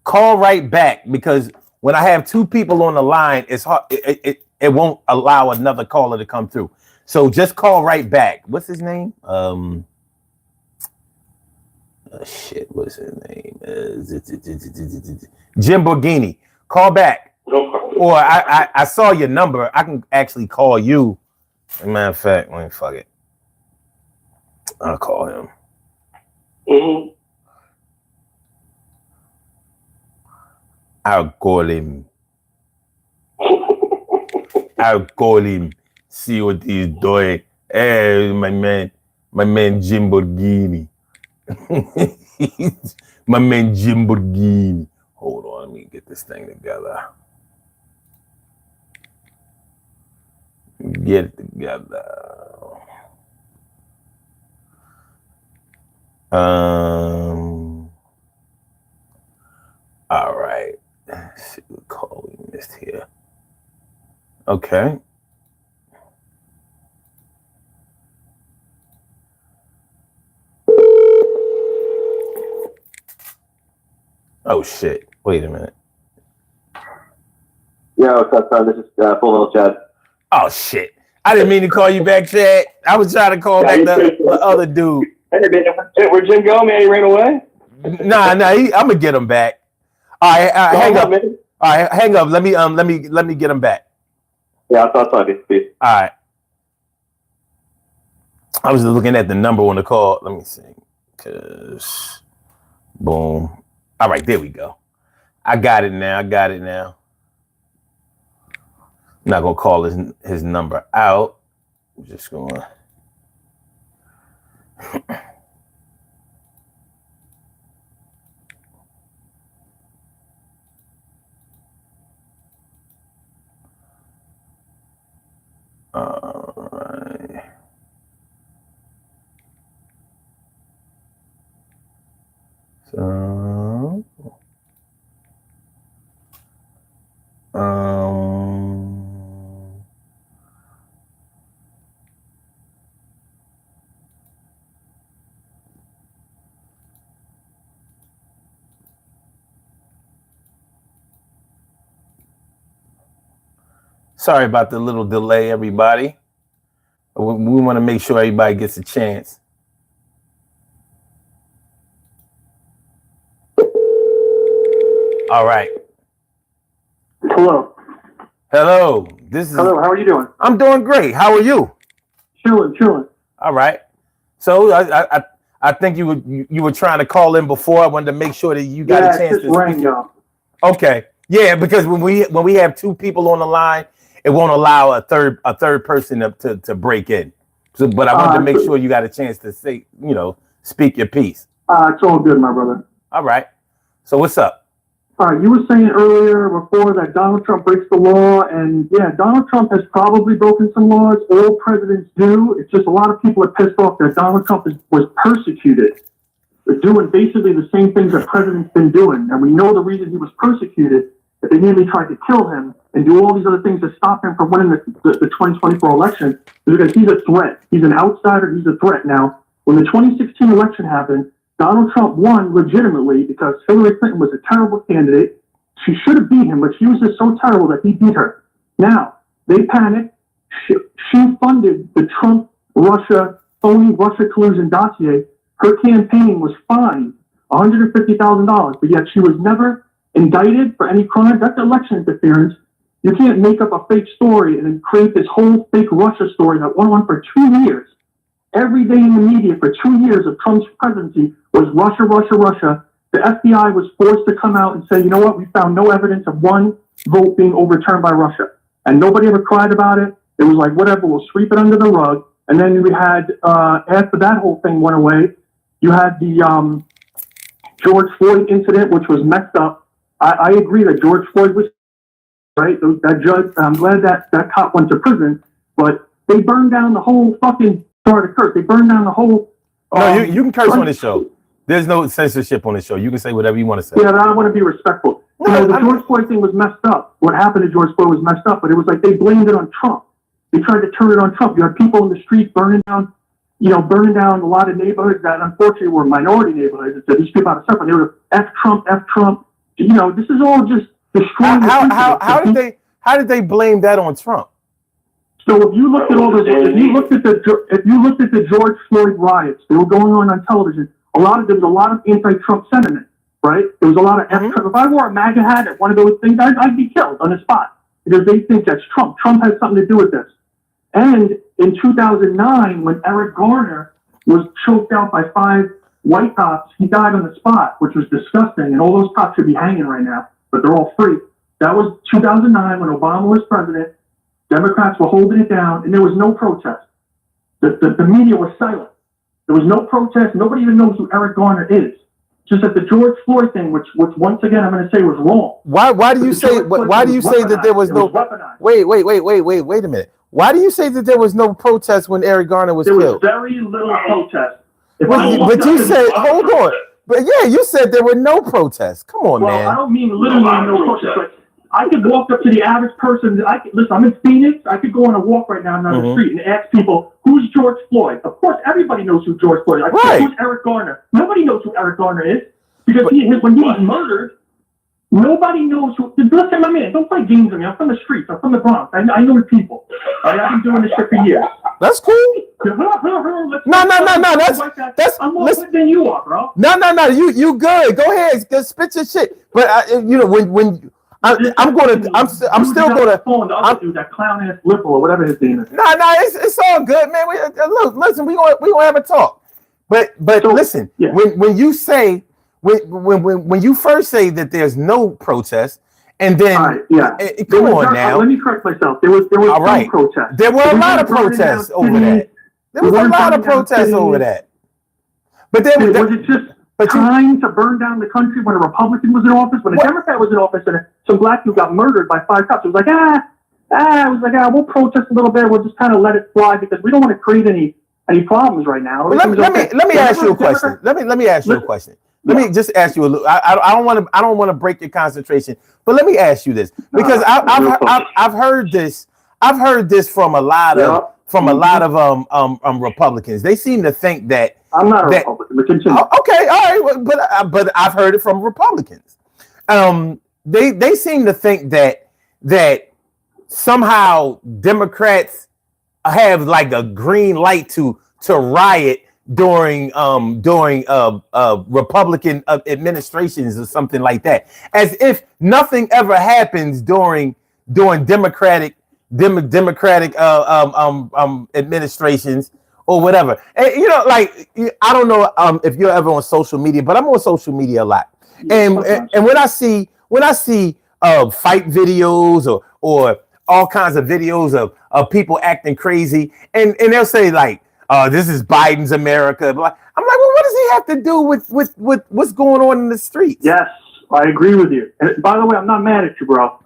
Call right back because when I have two people on the line, it's hard. It won't allow another caller to come through. So just call right back. What's his name? Shit. What's his name? Jim Borghini. Call back. Or I saw your number. I can actually call you. As a matter of fact, fuck it. I'll call him. Mm-hmm. I'll call him. See what he's doing. Hey, my man Jim Borghini. My man Jim Borghini. Hold on, let me get this thing together. Get it together. All right. Let's see what call we missed here. Okay. Oh shit! Wait a minute. Yo, what's up, son? This is Full Metal Chad. Oh shit! I didn't mean to call you back, Chad. I was trying to call back the other dude. Hey, where'd Jim go, man? He ran away? Nah, I'm gonna get him back. All right, hang up. Man. All right, hang up. Let me get him back. Yeah, I'll talk to you. Peace. All right. I was looking at the number on the call. Let me see. Cause boom. All right, there we go. I got it now. I'm not gonna call his number out. I'm just gonna. All right. So, sorry about the little delay, everybody. We want to make sure everybody gets a chance. All right. Hello. Hello. This is. Hello. How are you doing? I'm doing great. How are you? Chilling. All right. So I think you were trying to call in before. I wanted to make sure that you got a chance to rang, y'all. Okay. Yeah, because when we have two people on the line, it won't allow a third person to break in. So, but I wanted to make sure you got a chance to say, speak your piece. It's all good, my brother. All right. So what's up? All right. You were saying earlier before that Donald Trump breaks the law, and yeah, Donald Trump has probably broken some laws. All presidents do. It's just a lot of people are pissed off that Donald Trump was persecuted. They're doing basically the same things that presidents been doing, and we know the reason he was persecuted. That they nearly tried to kill him and do all these other things to stop him from winning the 2024 election because he's a threat. He's an outsider. He's a threat. Now, when the 2016 election happened, Donald Trump won legitimately because Hillary Clinton was a terrible candidate. She should have beat him, but she was just so terrible that he beat her. Now, they panicked. She funded the Trump-Russia, phony Russia collusion dossier. Her campaign was fined $150,000, but yet she was never indicted for any crime. That's election interference. You can't make up a fake story and then create this whole fake Russia story that went on for 2 years. Every day in the media for 2 years of Trump's presidency was Russia, Russia, Russia. The FBI was forced to come out and say, you know what, we found no evidence of one vote being overturned by Russia. And nobody ever cried about it. It was like, whatever, we'll sweep it under the rug. And then we had, after that whole thing went away, you had the George Floyd incident, which was messed up. I agree that George Floyd was right. That judge, I'm glad that cop went to prison, but they burned down the whole fucking, sorry to curse, they burned down the whole. No, you can curse on the show. There's no censorship on the show. You can say whatever you want to say. Yeah, but I want to be respectful. No, the George Floyd thing was messed up. What happened to George Floyd was messed up, but it was like they blamed it on Trump. They tried to turn it on Trump. You had people in the streets burning down a lot of neighborhoods that unfortunately were minority neighborhoods. So these people had to suffer. They were F Trump. This is all just destroying. How did they blame that on Trump? So if you looked at the George Floyd riots, they were going on television. There was a lot of anti-Trump sentiment, right? There was a lot of F Trump. If I wore a MAGA hat at one of those things, I'd be killed on the spot because they think that's Trump. Trump has something to do with this. And in 2009, when Eric Garner was choked out by 5 white cops, he died on the spot, which was disgusting. And all those cops should be hanging right now, but they're all free. That was 2009 when Obama was president. Democrats were holding it down, and there was no protest. The media was silent. There was no protest. Nobody even knows who Eric Garner is. Just that the George Floyd thing, which once again I'm going to say was wrong. Why do you say that there was no? Wait a minute. Why do you say that there was no protest when Eric Garner was killed? There was very little protest. But you said, hold on. But yeah, you said there were no protests. Come on, Well, I man. don't mean literally no protest, but I could walk up to the average person. Listen, I'm in Phoenix. I could go on a walk right now down the street and ask people, who's George Floyd? Of course, everybody knows who George Floyd is. Right. Who's Eric Garner? Nobody knows who Eric Garner is because when he was murdered, nobody knows who. Listen, my man, don't play games with me. I'm from the streets. I'm from the Bronx. I know the people. I've been doing this shit for years. That's cool. No. That's I'm more listen. good than you are, bro. No. You good. Go ahead. Just spit your shit. But when I'm still gonna. The other dude, that clown ass Lipple or whatever his name is. No, it's all good, man. Listen, we gonna have a talk. But So, listen, yeah. when you say when you first say that there's no protest, and then All right, yeah. Come on now. Let me correct myself. There was All right. some protests. There were a lot of burning down protests over cities. that. There was a lot of protests over that. But there Was it just time to burn down the country when a Republican was in office? When a Democrat was in office and some black dude got murdered by 5 cops, it was like, we'll protest a little bit. We'll just kind of let it fly because we don't want to create any problems right now. Well, let me ask you a question. Let me ask you a question. Let me just ask you a little. I don't want to break your concentration, but let me ask you this because I've heard this. I've heard this from a lot of Republicans. They seem to think that I'm not a Republican. But continue. Okay, all right, but I've heard it from Republicans. They seem to think that somehow Democrats have like a green light to riot during Republican administrations or something like that, as if nothing ever happens during Democratic administrations or whatever. And like I don't know if you're ever on social media, but I'm on social media a lot, and when I see fight videos or all kinds of videos of people acting crazy, and they'll say like, this is Biden's America. I'm like, well, what does he have to do with what's going on in the streets? Yes, I agree with you. And by the way, I'm not mad at you, bro.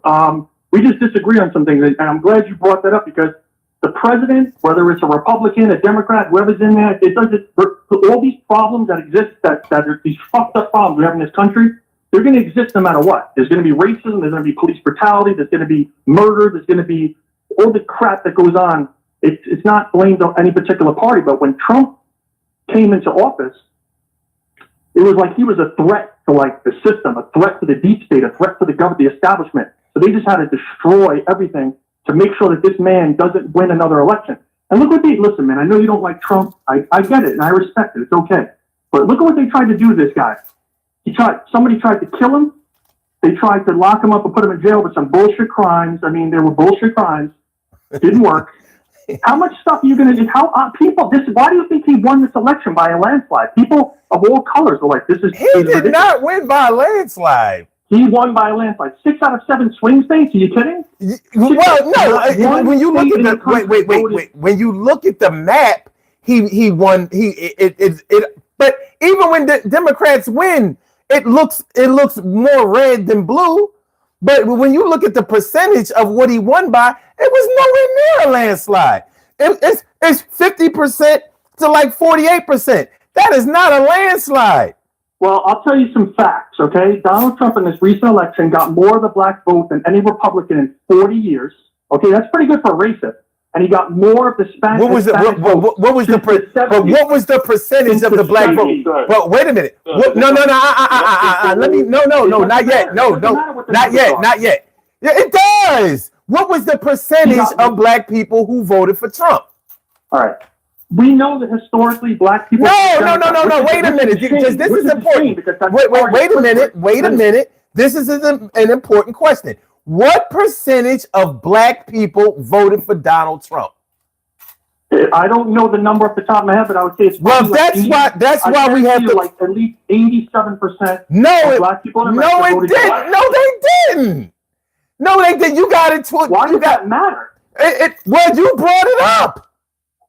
We just disagree on some things, and I'm glad you brought that up because the president, whether it's a Republican, a Democrat, whoever's in there, it doesn't. All these problems that exist, that are these fucked up problems we have in this country, they're going to exist no matter what. There's going to be racism. There's going to be police brutality. There's going to be murder. There's going to be all the crap that goes on. It's not blamed on any particular party, but when Trump came into office, it was like he was a threat to like the system, a threat to the deep state, a threat to the government, the establishment. So they just had to destroy everything to make sure that this man doesn't win another election. And look what listen, man, I know you don't like Trump. I get it and I respect it. It's okay. But look at what they tried to do to this guy. Somebody tried to kill him. They tried to lock him up and put him in jail with some bullshit crimes. I mean, they were bullshit crimes. It didn't work. How much stuff are you going to do? Why do you think he won this election by a landslide? People of all colors are like, this is. He did not win by a landslide. He won by a landslide. 6 out of 7 swing states. Are you kidding? Well, no. When you look at wait. When you look at the map, he won. But even when the Democrats win, it looks more red than blue. But when you look at the percentage of what he won by, it was nowhere near a landslide. It's 50% to like 48%. That is not a landslide. Well, I'll tell you some facts, okay? Donald Trump in this recent election got more of the black vote than any Republican in 40 years. Okay, that's pretty good for a racist. And he got more of the Spanish. What was the percentage of the black vote? Well, wait a minute. Let me not yet. Not yet. Yeah, it does. What was the percentage of black people who voted for Trump? All right. We know that historically black people. No. Wait a minute. This is important. Wait a minute. This is an important question. What percentage of black people voted for Donald Trump? I don't know the number off the top of my head, but I would say it's well. That's why we have to like at least 87%. No, black people in America voted. No, they didn't. No, they didn't. You got it. Why does that matter? Well, you brought it up.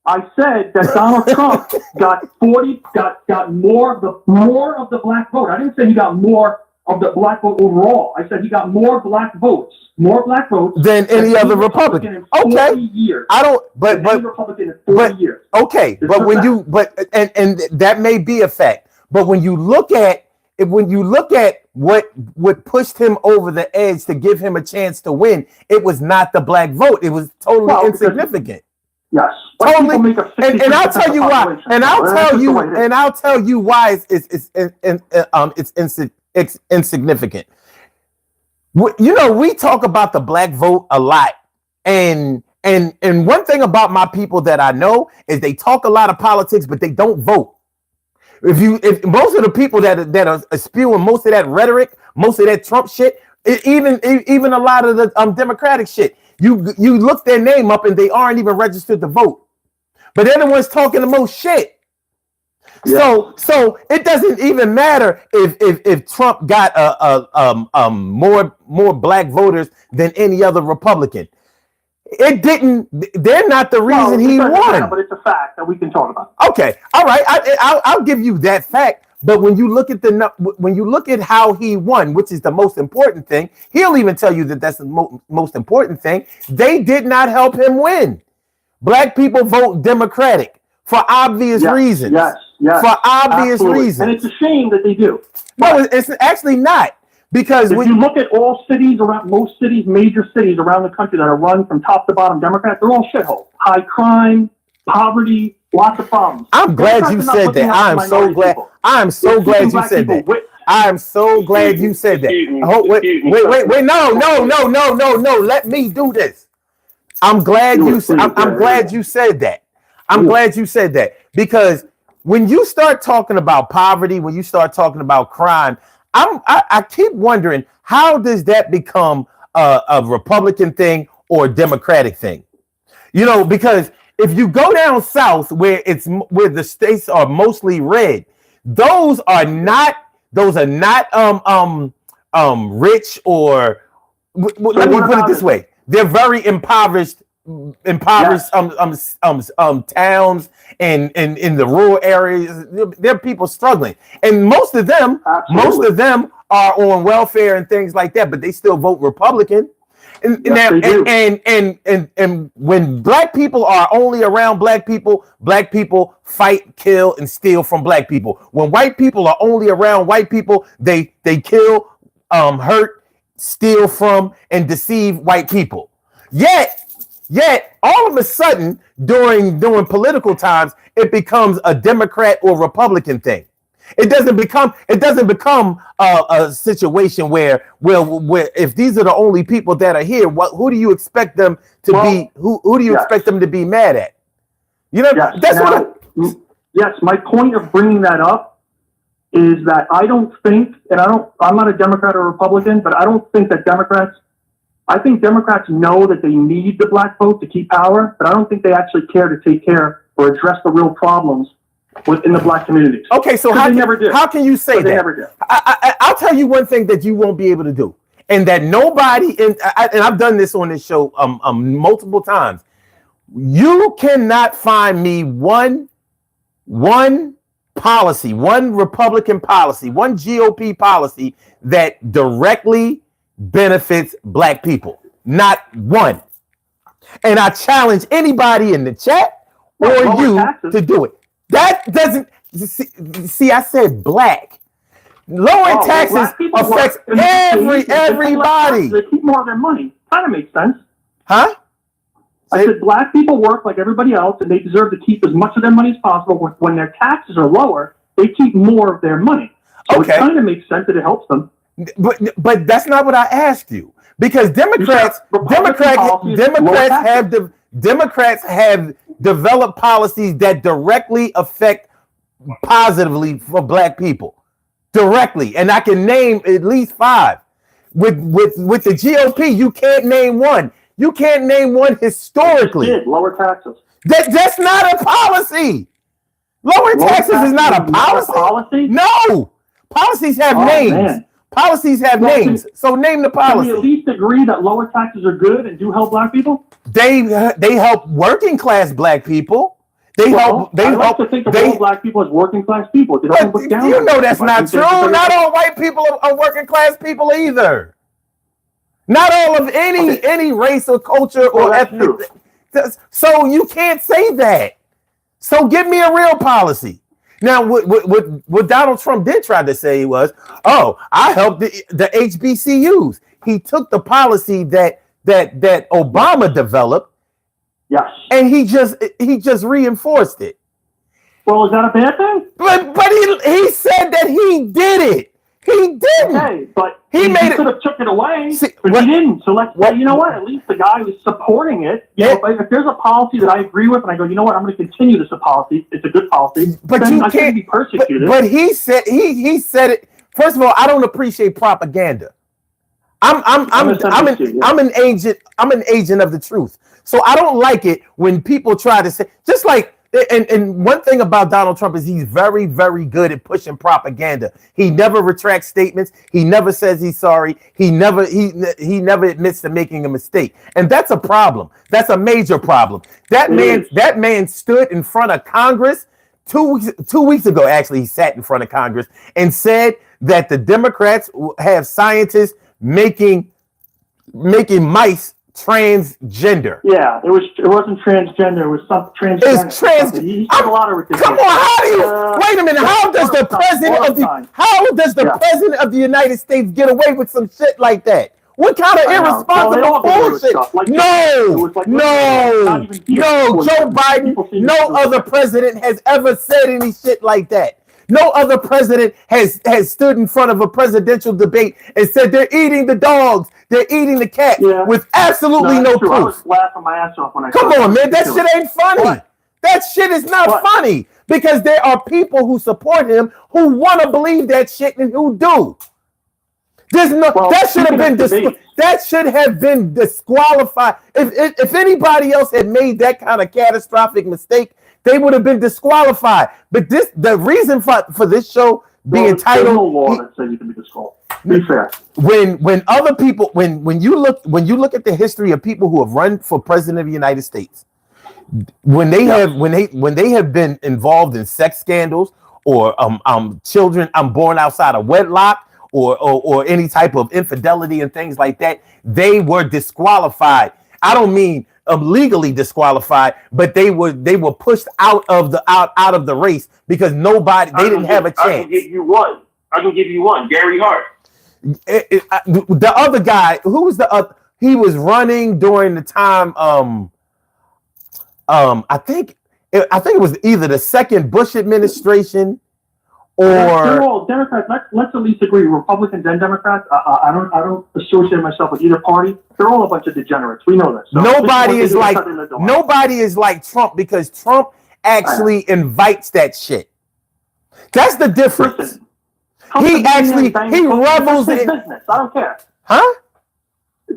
I said that Donald Trump got more of the black vote. I didn't say he got more of the black vote overall. I said he got more black votes than any other Republican. Okay, years. I don't. Republican in 40 years. Okay, but when you and that may be a fact. But when you look at what pushed him over the edge to give him a chance to win, it was not the black vote. It was totally insignificant. Yes. Totally. And I'll tell you why. And I'll tell you why it's insignificant. You know, we talk about the black vote a lot, and one thing about my people that I know is they talk a lot of politics, but they don't vote. If most of the people that are spewing most of that rhetoric, most of that Trump shit, even a lot of the Democratic shit, you look their name up and they aren't even registered to vote, but they're the ones talking the most shit. Yeah. So it doesn't even matter if Trump got more black voters than any other Republican. It didn't. They're not the reason he won. But it's a fact that we can talk about. Okay, all right. I'll give you that fact. But when you look at how he won, which is the most important thing, he'll even tell you that that's the most important thing. They did not help him win. Black people vote Democratic for obvious reasons. Yes, for obvious reasons. And it's a shame that they do. No, it's actually not. Because if you look at all cities around, most cities, major cities around the country that are run from top to bottom Democrats, they're all shitholes. High crime, poverty, lots of problems. I'm glad you said that. I'm so glad. I'm so glad you said that. I'm so glad you said that. Wait. No. Let me do this. I'm glad you said that. I'm glad you said that, because when you start talking about poverty, when you start talking about crime, I keep wondering, how does that become a Republican thing or a Democratic thing? You know, because if you go down south where the states are mostly red, those are not rich, or let me put it this way. They're very impoverished towns and in the rural areas. There are people struggling, and most of them are on welfare and things like that, but they still vote Republican. And when black people are only around black people fight, kill, and steal from black people. When white people are only around white people, they kill, hurt, steal from, and deceive white people. Yet, all of a sudden, during political times, it becomes a Democrat or Republican thing. It doesn't become a situation where if these are the only people that are here, who do you expect them to be? Who do you expect them to be mad at? You know, yes. My point of bringing that up is that I don't think, and I'm not a Democrat or Republican, but I don't think that I think Democrats know that they need the black vote to keep power, but I don't think they actually care to take care or address the real problems within the black communities. Okay, so how can you say that? They never do. I'll tell you one thing that you won't be able to do, and that nobody, and I've done this on this show multiple times. You cannot find me one policy, one Republican policy, one GOP policy that directly benefits black people. Not one. And I challenge anybody in the chat or you to do it. That doesn't see. I said black. Lowering taxes affects everybody. They keep more of their money. Kind of makes sense. Huh? I said black people work like everybody else, and they deserve to keep as much of their money as possible. When their taxes are lower, they keep more of their money. So it kind of makes sense that it helps them. But that's not what I asked you, because Democrats have developed policies that directly affect positively for black people directly, and I can name at least 5. With the GOP, you can't name one. You can't name one historically. Lower taxes. That's not a policy. Lowering taxes is not a policy. No, policies have names. Man. Policies have names. So name the policy. Can we at least agree that lower taxes are good and do help black people? They help working class black people. They help to think of all black people as working class people. You know that's not true. Not all white people are working class people either. Not all of any race or culture or ethnic. So you can't say that. So give me a real policy. Now, what Donald Trump did try to say was, "Oh, I helped the HBCUs." He took the policy that Obama developed, Yes. and he just reinforced it. Well, is that a bad thing? But he said that he did it. He didn't. Okay, but He made it. could have took it away, See, but what- he didn't. So let's say, you know what? At least the guy was supporting it. You know, if there's a policy that I agree with, and I go, you know what? I'm going to continue this policy. It's a good policy. But then you I shouldn't can't be persecuted. But he said he said it. First of all, I don't appreciate propaganda. I'm an agent of the truth. So I don't like it when people try to say, just like, and one thing about Donald Trump is he's very, very good at pushing propaganda. He never retracts statements. He never says he's sorry. He never admits to making a mistake. And that's a problem. That's a major problem. That man stood in front of Congress 2 weeks ago. Actually, he sat in front of Congress and said that the Democrats have scientists making mice transgender. Yeah, it wasn't transgender. It was some transgender. It's trans. He said a lot of ridiculous. Come on, how do you? Wait a minute. How does the president of the United States get away with some shit like that? What kind of irresponsible bullshit? No, Joe Biden, no other president has ever said any shit like that. No other president has stood in front of a presidential debate and said they're eating the dogs, they're eating the cat with absolutely no proof. I was laughing my ass off when I Come on, man, that shit ain't funny. What? That shit is not funny because there are people who support him who want to believe that shit and who do. There's no that should have been disqualified. If anybody else had made that kind of catastrophic mistake, they would have been disqualified. But the reason for this show being titled, there's no law that says you can be disqualified. Be fair. When other people, when you look at the history of people who have run for president of the United States, when they have been involved in sex scandals or children born outside of wedlock or any type of infidelity and things like that, they were disqualified. I don't mean legally disqualified, but they were pushed out of the race because they didn't have a chance. I can give you one. Gary Hart. The other guy, who was the other? He was running during the time. I think it was either the second Bush administration or. They're all Democrats. Let's at least agree. Republicans and Democrats. I don't associate myself with either party. They're all a bunch of degenerates. We know this. So nobody is like Trump because Trump actually invites that shit. That's the difference. Listen, he revels in business. I don't care. Huh?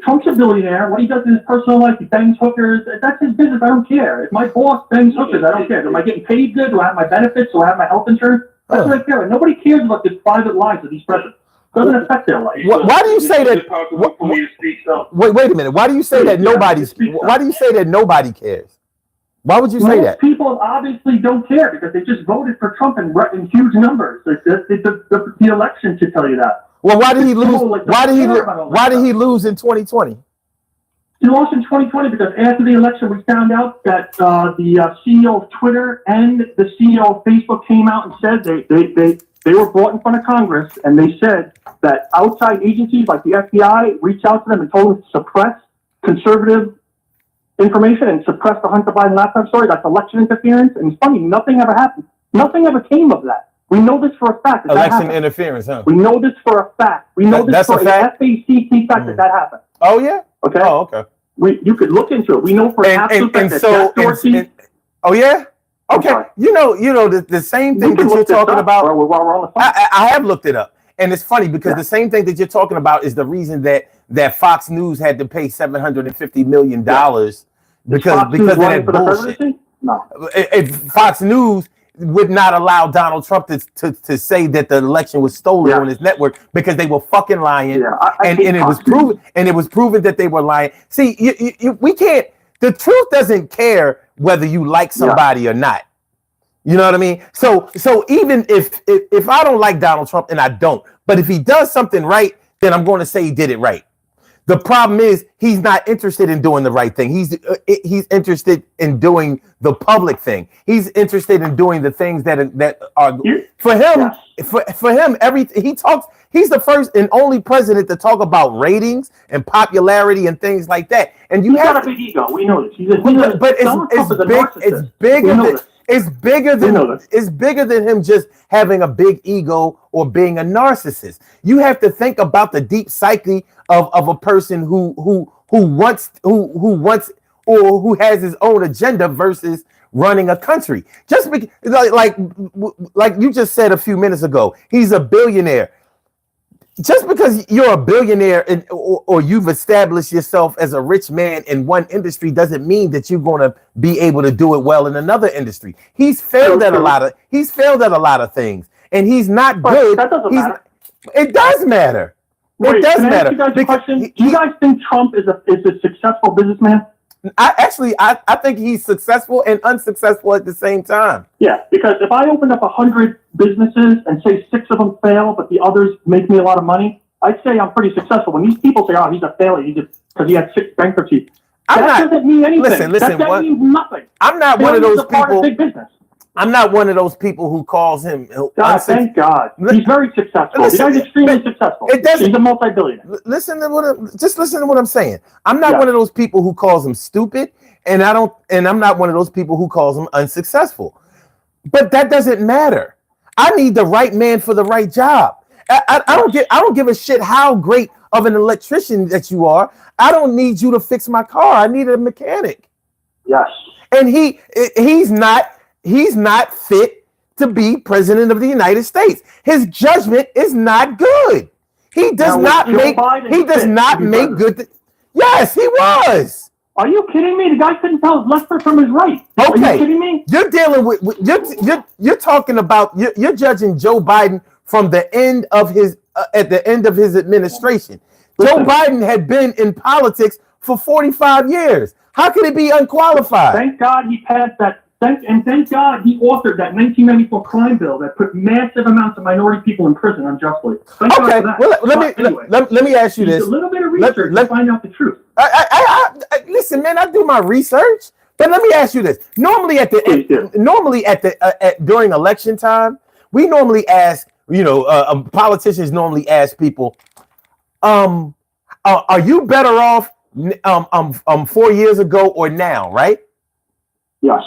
Trump's a billionaire. What he does in his personal life, he bangs hookers. That's his business. I don't care. If my boss bangs hookers, I don't care. Am I getting paid good? Do I have my benefits? Do I have my health insurance? That's what I care. Nobody cares about the private lives of these presidents. It doesn't affect their life. Why do you say that? Wait a minute. Why do you say that Why do you say that nobody cares? Why would you say that? People obviously don't care because they just voted for Trump in huge numbers. The election should tell you that. Well, why did he lose? Why did he lose in 2020? He lost in 2020 because after the election, we found out that the CEO of Twitter and the CEO of Facebook came out and said they were brought in front of Congress and they said that outside agencies like the FBI reached out to them and told them to suppress conservative information and suppress the Hunter Biden laptop story. That's election interference. And it's funny, nothing ever happened. Nothing ever came of that. We know this for a fact. Election interference, huh? We know this for a fact. We know this for a FACT fact that happened. Oh, yeah? Okay. Oh, okay. You could look into it. We know for absolute fact that Jack Dorsey. Oh, yeah? Okay. You know the same thing that you're talking about. I have looked it up. And it's funny because the same thing that you're talking about is the reason that Fox News had to pay $750 million because of that bullshit. No. Fox News would not allow Donald Trump to say that the election was stolen on his network because they were fucking lying, and it was proven that they were lying. See, we can't. The truth doesn't care whether you like somebody or not. You know what I mean? So even if I don't like Donald Trump, and I don't, but if he does something right, then I'm going to say he did it right. The problem is he's not interested in doing the right thing. He's interested in doing the public thing. He's interested in doing the things that are for him. Yes. For him, he's the first and only president to talk about ratings and popularity and things like that. And you He's have got a big ego. We know this. but Donald Trump is a narcissist. it's bigger than him just having a big ego or being a narcissist. You have to think about the deep psyche of a person who wants or who has his own agenda versus running a country. Just like you just said a few minutes ago, he's a billionaire. Just because you're a billionaire or you've established yourself as a rich man in one industry doesn't mean that you're going to be able to do it well in another industry. He's failed at a lot of things, and he's not good. That doesn't matter. It does matter. Wait, it does can I matter. ask you guys a question? Do you guys think Trump is a successful businessman? I think he's successful and unsuccessful at the same time. Yeah, because if I opened up 100 businesses and say 6 of them fail, but the others make me a lot of money, I'd say I'm pretty successful. When these people say, "Oh, he's a failure," because he had 6 bankruptcies, doesn't mean anything. Listen, that means nothing. I'm not one of those people. Big business. I'm not one of those people who calls him. Thank God. He's very successful. The guy's extremely successful. He's a multi-billionaire. Listen to what I'm saying. I'm not one of those people who calls him stupid, and I'm not one of those people who calls him unsuccessful. But that doesn't matter. I need the right man for the right job. I don't give a shit how great of an electrician that you are. I don't need you to fix my car. I need a mechanic. Yes. And he's not fit to be president of the United States. His judgment is not good. He does not make good. Yes, he was. Are you kidding me? The guy couldn't tell his left foot from his right. Okay. Are you kidding me? You're dealing with you're talking about you're judging Joe Biden from the end of his at the end of his administration. Listen. Joe Biden had been in politics for 45 years. How could he be unqualified? Thank God he passed that. Thank God he authored that 1994 crime bill that put massive amounts of minority people in prison unjustly. Thank God for that. Well, let me ask you this. A little bit of research to find out the truth. Listen, man, I do my research, but let me ask you this. Normally during election time, we normally ask, politicians normally ask people, are you better off 4 years ago or now, right? Yes.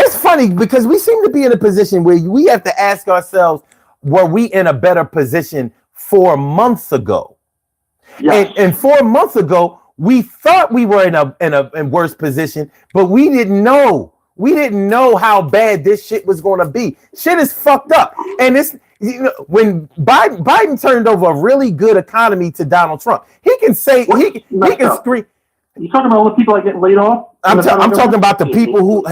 It's funny because we seem to be in a position where we have to ask ourselves, were we in a better position 4 months ago? Yes. And 4 months ago, we thought we were in a worse position, but we didn't know. We didn't know how bad this shit was going to be. Shit is fucked up. And it's when Biden turned over a really good economy to Donald Trump, he can say he can scream. You talking about all the people that get laid off? I'm talking about the people who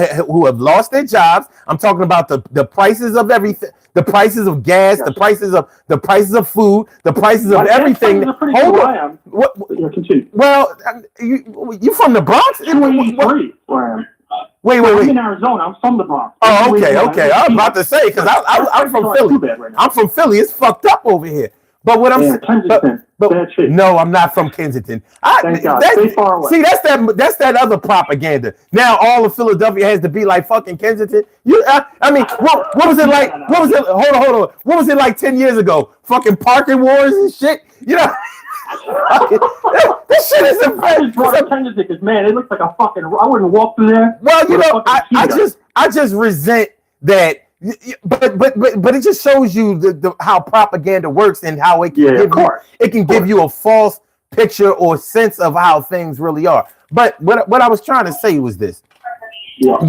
have lost their jobs. I'm talking about the prices of everything, the prices of gas, the prices of food, the prices of everything. Hold on. Continue. Well, you from the Bronx? 283. Wait. I'm in Arizona. I'm from the Bronx. Oh, okay. I was about to say because I'm from Philly. I'm from Philly. It's fucked up over here. But what I'm saying, no, I'm not from Kensington. Thank God. Stay far away. See, that's that other propaganda. Now all of Philadelphia has to be like fucking Kensington. What was it like? What was it? Hold on. What was it like 10 years ago? Fucking parking wars and shit. This shit is Kensington because man, it looks like a fucking. I wouldn't walk through there. Well, I just resent that. But it just shows you how propaganda works and how it can give you a false picture or sense of how things really are. But what I was trying to say was this. Yeah. When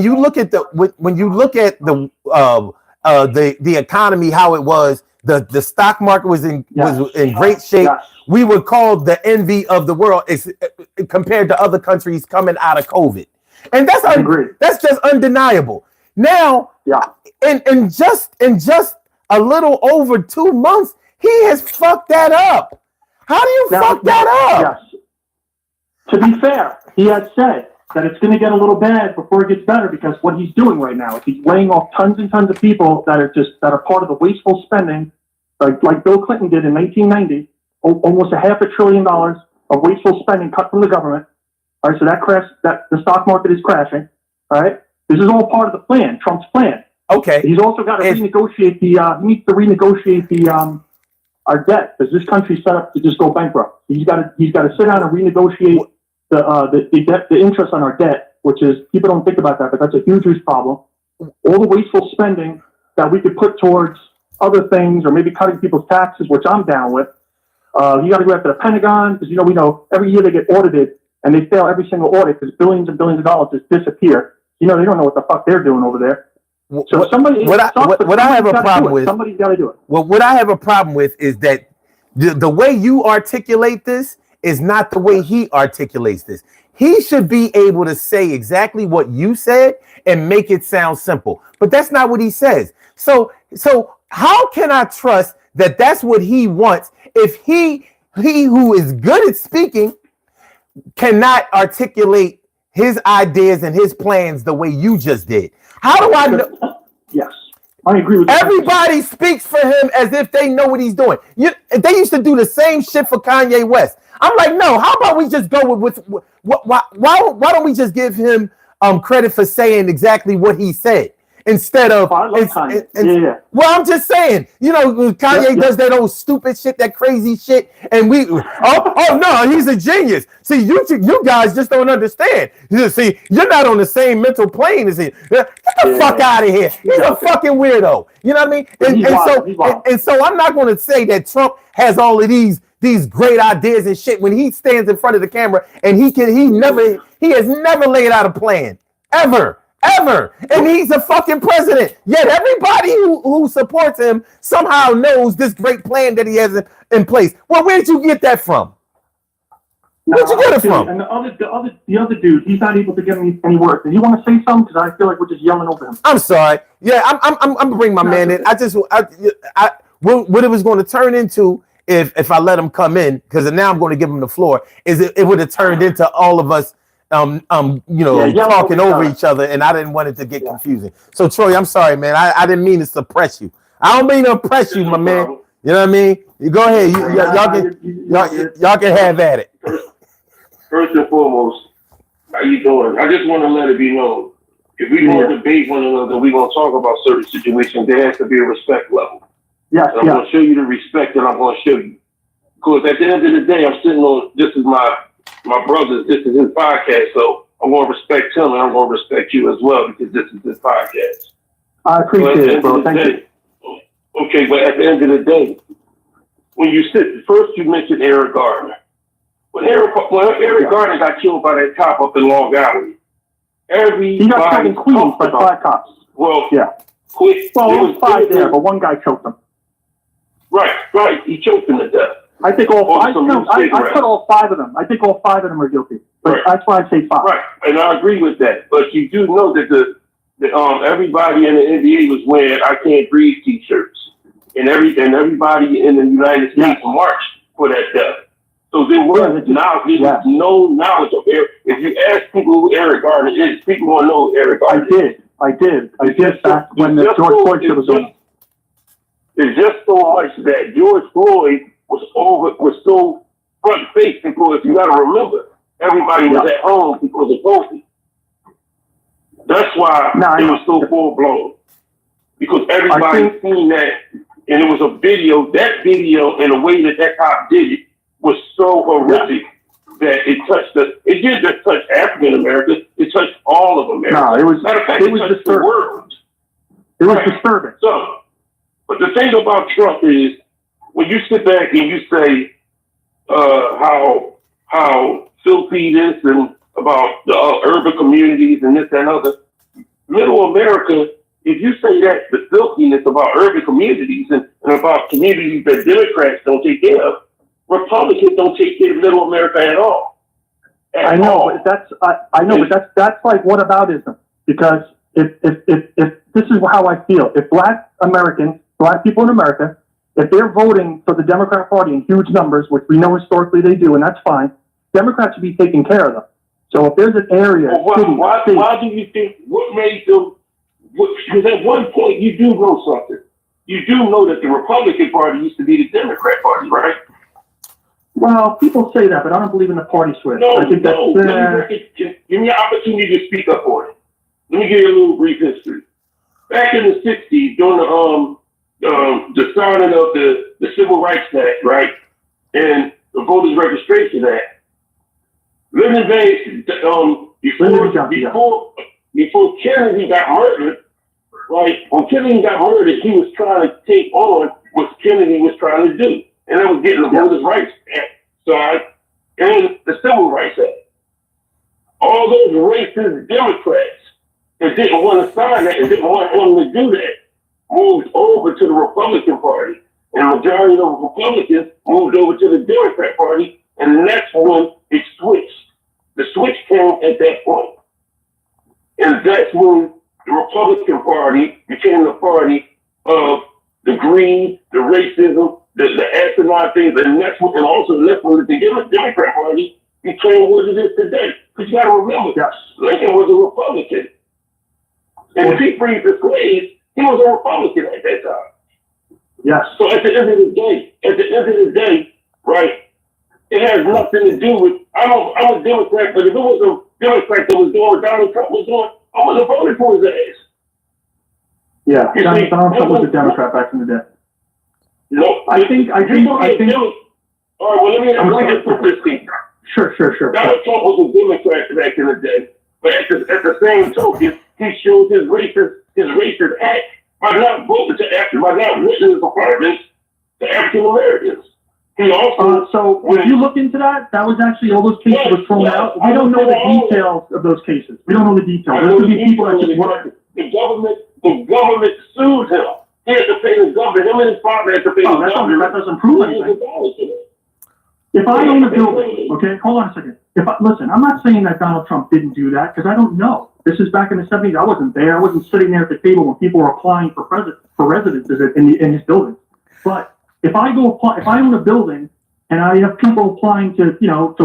you look at the economy, how it was, the stock market was in great shape. Yes. We were called the envy of the world compared to other countries coming out of COVID. And that's just undeniable. Now, in just a little over 2 months, he has fucked that up. How do you fuck that up? Yes. To be fair, he has said that it's going to get a little bad before it gets better because what he's doing right now is he's laying off tons and tons of people that are part of the wasteful spending like Bill Clinton did in 1990, almost $500 billion of wasteful spending cut from the government. All right, so that the stock market is crashing. All right, this is all part of the plan, Trump's plan. Okay. He's also got to renegotiate he needs to renegotiate our debt, because this country's set up to just go bankrupt. He's got to sit down and renegotiate the debt, the interest on our debt, which is, people don't think about that, but that's a huge problem. All the wasteful spending that we could put towards other things, or maybe cutting people's taxes, which I'm down with. You got to go after the Pentagon, because we know every year they get audited and they fail every single audit because billions and billions of dollars just disappear. They don't know what the fuck they're doing over there. So what I have a problem with, somebody's got to do it. Well, what I have a problem with is that the way you articulate this is not the way he articulates this. He should be able to say exactly what you said and make it sound simple, but that's not what he says. So how can I trust that that's what he wants if he who is good at speaking cannot articulate his ideas and his plans the way you just did? How do I know? Yes, I agree with you. Everybody speaks for him as if they know what he's doing. They used to do the same shit for Kanye West. I'm like, no, how about we just go with why don't we just give him credit for saying exactly what he said instead of Kanye. Well, I'm just saying, Kanye does that old stupid shit, that crazy shit, and oh no, he's a genius. See, you guys just don't understand. See, you're not on the same mental plane as him. Get the fuck out of here. He's a fucking weirdo. You know what I mean? And so I'm not going to say that Trump has all of these great ideas and shit when he stands in front of the camera and he has never laid out a plan ever. And he's a fucking president. Yet everybody who supports him somehow knows this great plan that he has in place. Well, where'd you get that from? Where'd you get it from? And the other dude, he's not able to get any work. Do you want to say something? Because I feel like we're just yelling over him. I'm sorry. Yeah, I'm gonna bring my man in. What it was going to turn into if I let him come in, because now I'm going to give him the floor, is it would have turned into all of us talking over each other, and I didn't want it to get confusing. So Troy, I'm sorry, man. I didn't mean to suppress you. I don't mean to oppress you, my man. You know what I mean? You go ahead. Y'all can have at it. First and foremost, how you doing? I just want to let it be known. If we want to debate one another, we're going to talk about certain situations. There has to be a respect level. Yes, I'm going to show you the respect that I'm going to show you. Because at the end of the day, I'm sitting on, this is my brother's, this is his podcast, so I'm going to respect him and I'm going to respect you as well, because this is his podcast. I appreciate it, bro. Thank you. Okay, but at the end of the day, when you first you mentioned Eric Gardner. When Eric Gardner got killed by that cop up in Long Island, he got killed in Queens by 5 cops. Well, yeah. It was 5 there, but one guy choked him. Right. He choked him to death. I think I put all 5 of them. I think all 5 of them are guilty. But that's why I say 5. Right, and I agree with that. But you do know that everybody in the NBA was wearing "I Can't Breathe" T-shirts, and everybody in the United States marched for that death. So there was no knowledge of Eric. If you ask people who Eric Gardner is, people won't know who Eric Gardner is. I did back when the George Floyd shit was on. It's just so much that George Floyd was so front faced, because you got to remember, everybody was at home because of COVID. That's why it was so full blown, because everybody seen that, and it was a video. That video and the way that cop did it was so horrific that it touched us. It didn't just touch African Americans; it touched all of America. No, it was. Matter of fact, it was disturbing. The world. It was disturbing. So, but the thing about Trump is, when you sit back and you say how filthy it is, and about the urban communities and this and other, middle America, if you say that the filthiness about urban communities and about communities that Democrats don't take care of, Republicans don't take care of middle America at all. I know, but that's like whataboutism. Because if this is how I feel, if black people in America, if they're voting for the Democratic Party in huge numbers, which we know historically they do, and that's fine, Democrats should be taking care of them. So if there's an area, why do you think, what made them? Because at one point you do know something. you do know that the Republican Party used to be the Democrat Party, right? Well, people say that, but I don't believe in the party switch. No, I think no. Give me an opportunity to speak up on it. Let me give you a little brief history. Back in the 60s, during the signing of the Civil Rights Act, right, and the Voters Registration Act, Lyndon Baines, before Kennedy got murdered, right, when Kennedy got murdered, he was trying to take on what Kennedy was trying to do. And that was getting the Voters' Rights Act side and the Civil Rights Act. All those racist Democrats that didn't want to sign that and didn't want them to do that moved over to the Republican Party. And the majority of the Republicans moved over to the Democrat Party, and that's when it switched. The switch came at that point. And that's when the Republican Party became the party of the greed, the racism, the asinine things, and also that's when the Democrat Party became what it is today. Because you got to remember, Lincoln was a Republican. And Pete freed the slaves, he was a Republican at that time. Yes. So at the end of the day, right, it has nothing to do with, I'm a Democrat, but if it was a Democrat that was doing what Donald Trump was doing, I wasn't voting for his ass. Yeah, Donald Trump was a Democrat back in the day. No, I think. All right, well, let me just put this thing. Sure. Donald Trump was a Democrat back in the day, but at the same token, he showed his racist act by not voting by not voting his apartments to African Americans. He also. So if you look into that, that was actually all those cases were thrown out. We don't know the details of those cases. We don't know the details. There could be people that just work. The government sued him. He had to pay the government. Him and his father had to pay the government. That doesn't prove anything. If I own a building, okay, hold on a second. Listen, I'm not saying that Donald Trump didn't do that because I don't know. This is back in the 70s. I wasn't there. I wasn't sitting there at the table when people were applying for residences in his building. But if I own a building and I have people applying to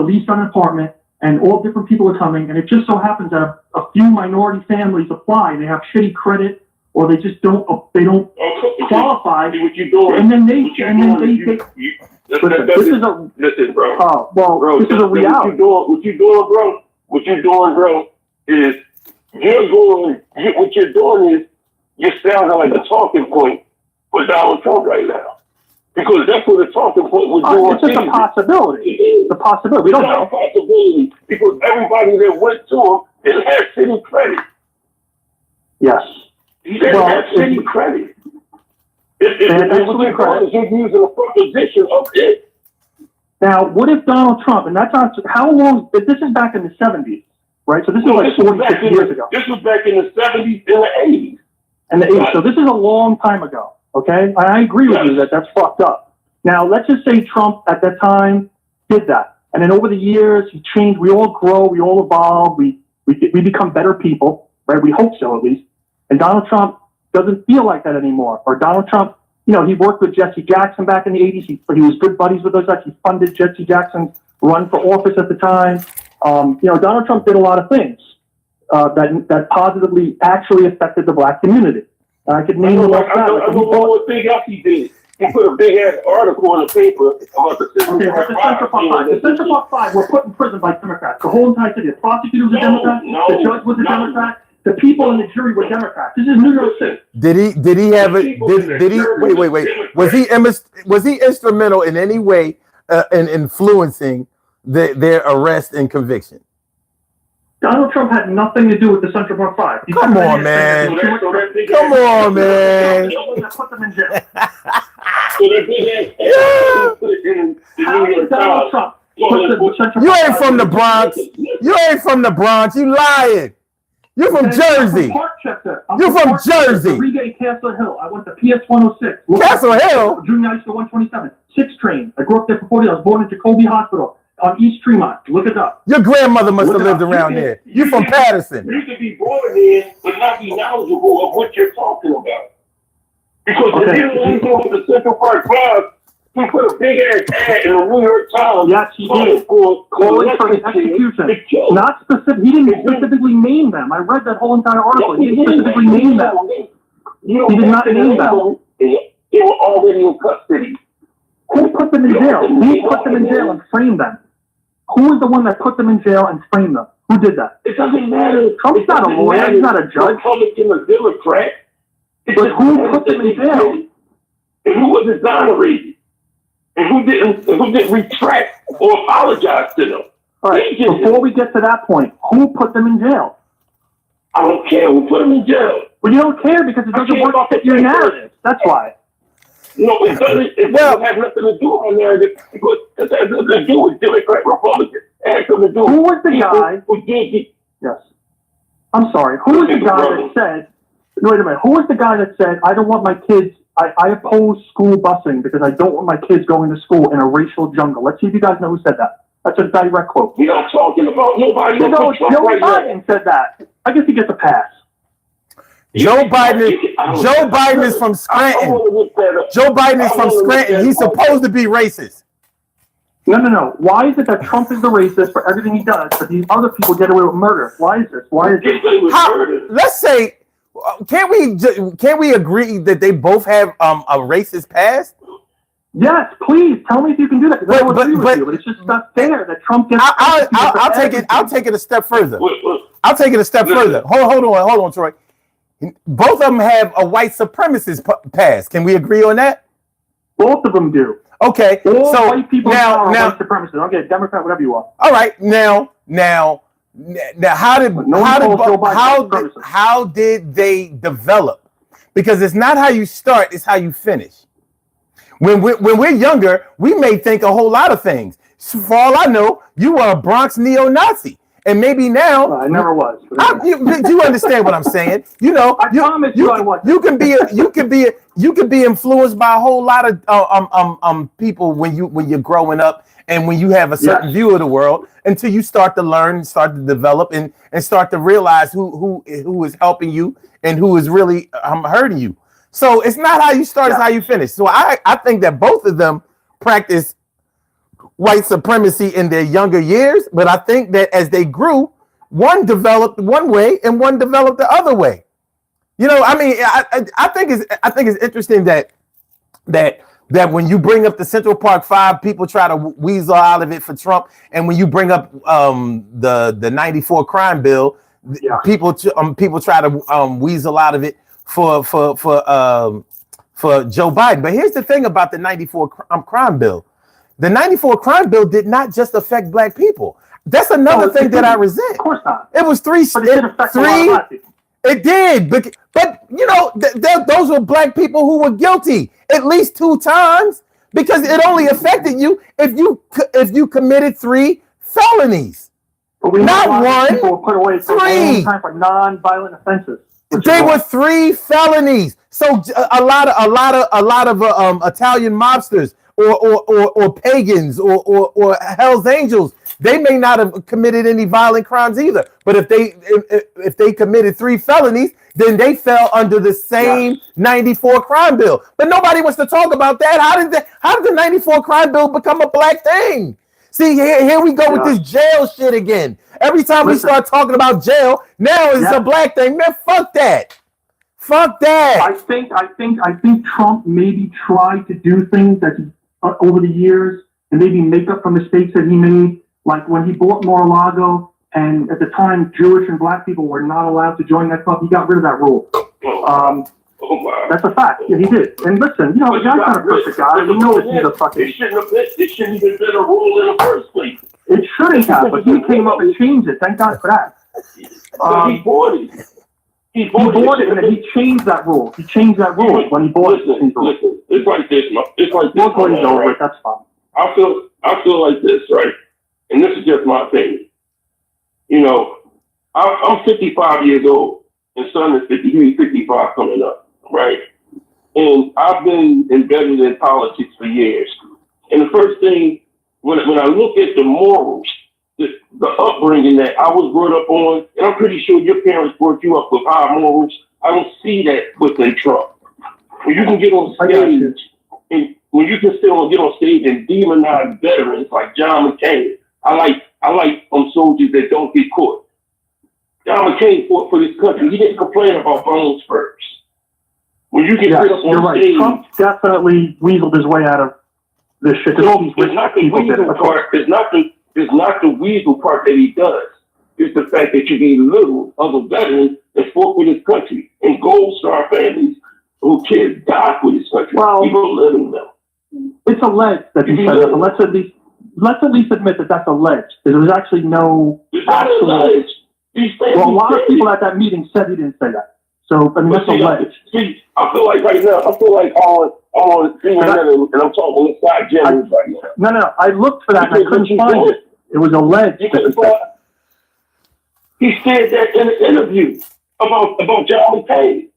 lease an apartment and all different people are coming, and it just so happens that a few minority families apply and they have shitty credit or they just don't qualify, and then they Listen, bro. Oh, well, bro, this is a reality. What you're doing, bro, is you're sounding like a talking point for Donald Trump right now. Because that's what the talking point was doing. It's just a possibility. It's a possibility. We don't know. It's not a possibility because everybody that went to him didn't have city credit. Yes. He didn't have city credit. He's using a proposition of it. Now, what if Donald Trump, and that's not, how long, this is back in the 70s, right? So this is like 46 years ago. This was back in the 70s and the 80s. And the 80s. So this is a long time ago, okay? I agree with you that that's fucked up. Now, let's just say Trump at that time did that. And then over the years, he changed. We all grow. We all evolve. We become better people, right? We hope so, at least. And Donald Trump doesn't feel like that anymore. Or Donald Trump, he worked with Jesse Jackson back in the 80s. He was good buddies with those guys. He funded Jesse Jackson's run for office at the time. Donald Trump did a lot of things that positively actually affected the black community. And I could name them like that. I know what thing else he did. He put a big ass article in the paper about the Central Park 5. The Central Park 5 were put in prison by Democrats. The whole entire city. The prosecutor was a Democrat. The judge was a Democrat. The people in the jury were Democrats. This is New York City. Did he have it? Did he? Wait. Was he instrumental in any way in influencing their arrest and conviction? Donald Trump had nothing to do with the Central Park 5. Come on, man. Come on, man. Put them in jail. How did Donald Trump? You ain't from the Bronx. You lying. You're from Jersey. You're from Jersey. Every Castle Hill. I went to PS 106. Castle Hill? Junior High School 127. 6 train. I grew up there for 40 years. I was born in Jacoby Hospital on East Tremont. Look it up. Your grandmother must have lived around there. You're from Patterson. You could be born there, but not be knowledgeable of what you're talking about. Because if you don't know what the Central Park 5, he put a big ass ad in the New York Times. Yes, he did. Calling for his execution. Not specific. He didn't specifically name them. I read that whole entire article. He didn't specifically name them. He did not name them. and they were already in custody. Who put them in jail? Who put them in jail and framed them? Who was the one that put them in jail and framed them? Who did that? It doesn't matter. Trump's not a lawyer. He's not a judge. Republican or Democrat. But who put them in jail? And who was exonerated? And who didn't retract or apologize to them? All right, before we get to that point, who put them in jail? I don't care who put them in jail. Well, you don't care because it doesn't work with your narrative. That's why. No, it doesn't. It doesn't have nothing to do with my narrative. It has nothing to do with Democrat, Republican. It has something to do with who was the guy? Who did yes. I'm sorry. Who was the guy that said? Wait a minute. Who was the guy that said, "I don't want my kids. I oppose school busing because I don't want my kids going to school in a racial jungle." Let's see if you guys know who said that. That's a direct quote. We're not talking about nobody. You know, Joe Biden said that. I guess he gets a pass. Joe Biden is from Scranton. Joe Biden is from Scranton. He's supposed to be racist. No. Why is it that Trump is the racist for everything he does, but these other people get away with murder? Why is this? Why is this? Let's say, can't we agree that they both have a racist past? Yes, please tell me if you can do that. I don't agree with you, but it's just not fair that Trump gets. I'll take it a step further. I'll take it a step further. Hold on, Troy. Both of them have a white supremacist past. Can we agree on that? Both of them do. Okay, all so white people now white supremacists. Okay, Democrat, whatever you want. All right, now, how did they develop? Because it's not how you start; it's how you finish. When we're younger, we may think a whole lot of things. So for all I know, you were a Bronx neo-Nazi. And maybe now I never was. You understand what I'm saying? You know, I promise you I was. You can be influenced by a whole lot of people when you're growing up and when you have a certain view of the world until you start to learn, start to develop, and start to realize who is helping you and who is really hurting you. So it's not how you start, it's how you finish. So I think that both of them practice white supremacy in their younger years, but I think that as they grew, one developed one way and one developed the other way. You know, I mean, I think it's interesting that when you bring up the Central Park 5, people try to weasel out of it for Trump, and when you bring up the 94 crime bill, people try to weasel out of it for Joe Biden. But here's the thing about the 94 crime bill. The 94 crime bill did not just affect black people. That's another thing that I resent. Of course not. It was three. It did, but you know, those were black people who were guilty at least 2 times because it only affected you if you committed 3 felonies. But we not one. People were put away for 3 time for non-violent offenses. They were 3 felonies. So a lot of Italian mobsters or pagans or Hell's Angels, they may not have committed any violent crimes either. But if they committed 3 felonies, then they fell under the same 94 crime bill. But nobody wants to talk about that. How did the 94 crime bill become a black thing? See, here we go with this jail shit again. Every time we start talking about jail, now it's a black thing. Man, fuck that. Fuck that. I think Trump maybe tried to do things that over the years and maybe make up for mistakes that he made, like when he bought Mar-a-Lago, and at the time Jewish and black people were not allowed to join that club. He got rid of that rule. That's a fact. Yeah, he did. And listen, you know, the guy's not a perfect guy. We know that he's a fucking... It shouldn't have been a rule in the first place. It shouldn't have, but he came up and changed it. Thank God for that. He bought it. He bought it, and then he changed that rule. He changed that rule when he bought it. Listen, it's like this. Right? That's fine. I feel like this, right? And this is just my opinion. You know, I'm 55 years old, and son is 50. He's 55 coming up, right? And I've been embedded in politics for years. And the first thing, when I look at the morals, the upbringing that I was brought up on, and I'm pretty sure your parents brought you up with high morals, I don't see that within Trump. When you can get on stage, and when you can still get on stage and demonize veterans like John McCain, I like soldiers that don't get caught. John McCain fought for this country. He didn't complain about bone spurs. When you get rid of you're on right. stage, Trump definitely weaseled his way out of this shit. Because all these it's not the people did it. weasel part. It's not the weasel part that he does. It's the fact that you belittle other veterans that fought for this country and Gold Star families who kids died for this country. Well, you belittle them. It's alleged that he said that, but let's at least admit that that's alleged. There was actually no actual. Alleged. Well, a lot of people at that meeting said he didn't say that. So I mean, that's alleged. See, I feel like right now, on CNN, and I'm talking inside generals right now. No. I looked for that and I couldn't find it. It was alleged. He said that in an interview about John McCain.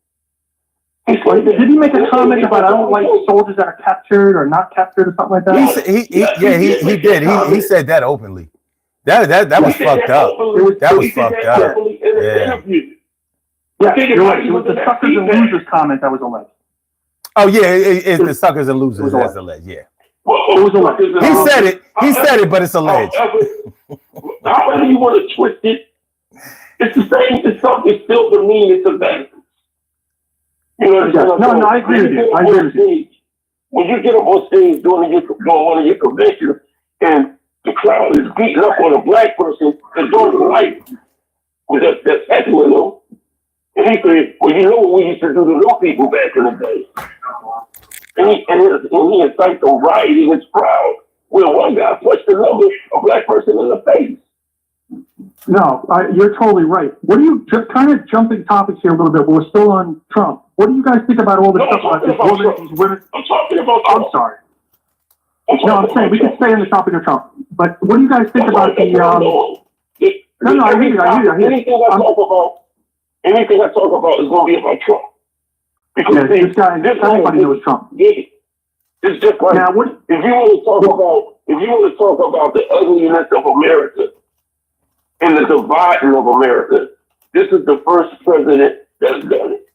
Did he make a comment about I don't like soldiers that are captured or not captured or something like that? He did. He said that openly. That was fucked up. That was fucked up. Yeah, you're right. It was the suckers and losers comment that was alleged. Oh yeah, it's the suckers and losers that's alleged. Yeah. It was alleged. He said it, but it's alleged. However you want to twist it, it's the same. It's still the mean. It's a bad. You know, no, I agree with you. I agree with you. When you get up on stage doing one of your conventions and the crowd is beating up on a black person that's doing the light, that's heckling them, and he said, well, you know what we used to do to those people back in the day? And he incites them rioting his crowd where one guy punched another a black person in the face. No, you're totally right. What are you kind of jumping topics here a little bit? We're still on Trump. What do you guys think about all this stuff about these women? I'm talking about Trump. I'm sorry. I'm saying we can stay on the topic of Trump. But what do you guys think about the? No, I hear you. Anything I talk about is going to be about Trump. Because this guy, everybody knows Trump. It's just like now, if you want to talk about the ugliness of America and the dividing of America, this is the first president that's done it.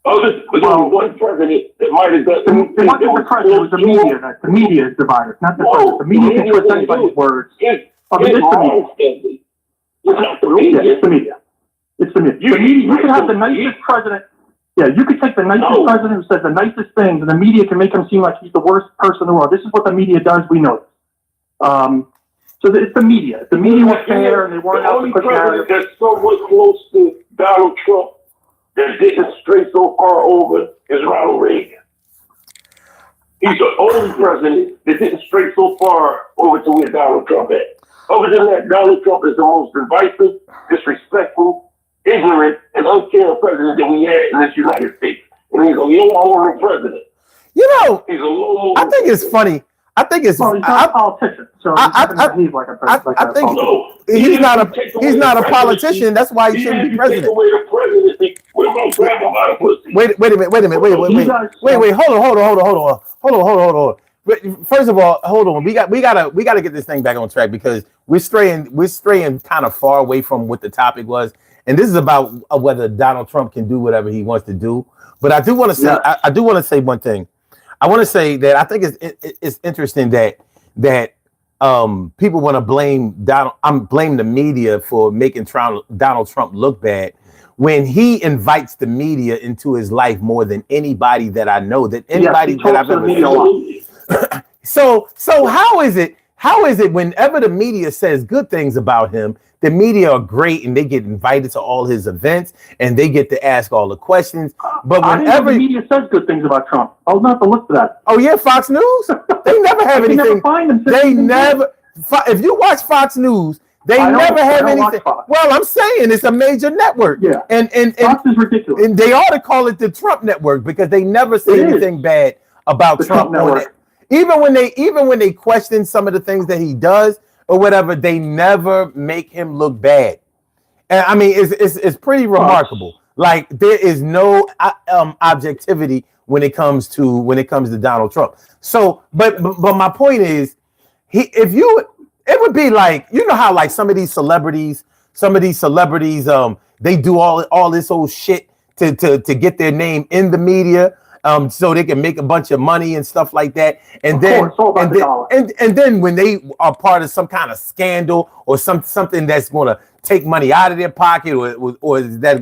There's only one president that might have done it. It wasn't the president, it was the media. The media is divided, not the president. The media can twist anybody's words. It's the media. It's not the media. It's the media. It's the media. You can have the nicest president. Yeah, you could take the nicest president who says the nicest things, and the media can make him seem like he's the worst person in the world. This is what the media does. We know this. So it's the media. If the media was fair and they weren't out to push narrative. That's somewhat close to Donald Trump that didn't stray so far over is Ronald Reagan. He's the only president that didn't stray so far over to where Donald Trump is. Other than that, Donald Trump is the most divisive, disrespectful, ignorant, and uncaring president that we had in this United States. And he's a low-order president. You know, he's a low. I think it's funny. I think it's. Well, he's not a politician, so he's like a president. I think he's not a politician. That's why he shouldn't be president. Wait a minute. Hold on. First of all, hold on. We gotta get this thing back on track because we're straying kind of far away from what the topic was, and this is about whether Donald Trump can do whatever he wants to do. But I do want to say, I do want to say one thing. I want to say that I think it's interesting that people want to blame blame the media for making Donald Trump look bad when he invites the media into his life more than anybody that I know, that anybody that I've ever known. So how is it whenever the media says good things about him, the media are great and they get invited to all his events and they get to ask all the questions. But whenever the media says good things about Trump, I'll have to look for that. Oh yeah, Fox News. They never have anything. Never find them. They never. If you watch Fox News, they never have anything. Well, I'm saying it's a major network. Yeah. And Fox is ridiculous. And they ought to call it the Trump Network because they never say anything bad about Trump. Even when they question some of the things that he does or whatever, they never make him look bad. And I mean, it's pretty remarkable. Like there is no objectivity when it comes to Donald Trump. So, but my point is, it would be like, you know how like some of these celebrities, they do all this old shit to get their name in the media. So they can make a bunch of money and stuff like that, and then when they are part of some kind of scandal or something that's going to take money out of their pocket, or is that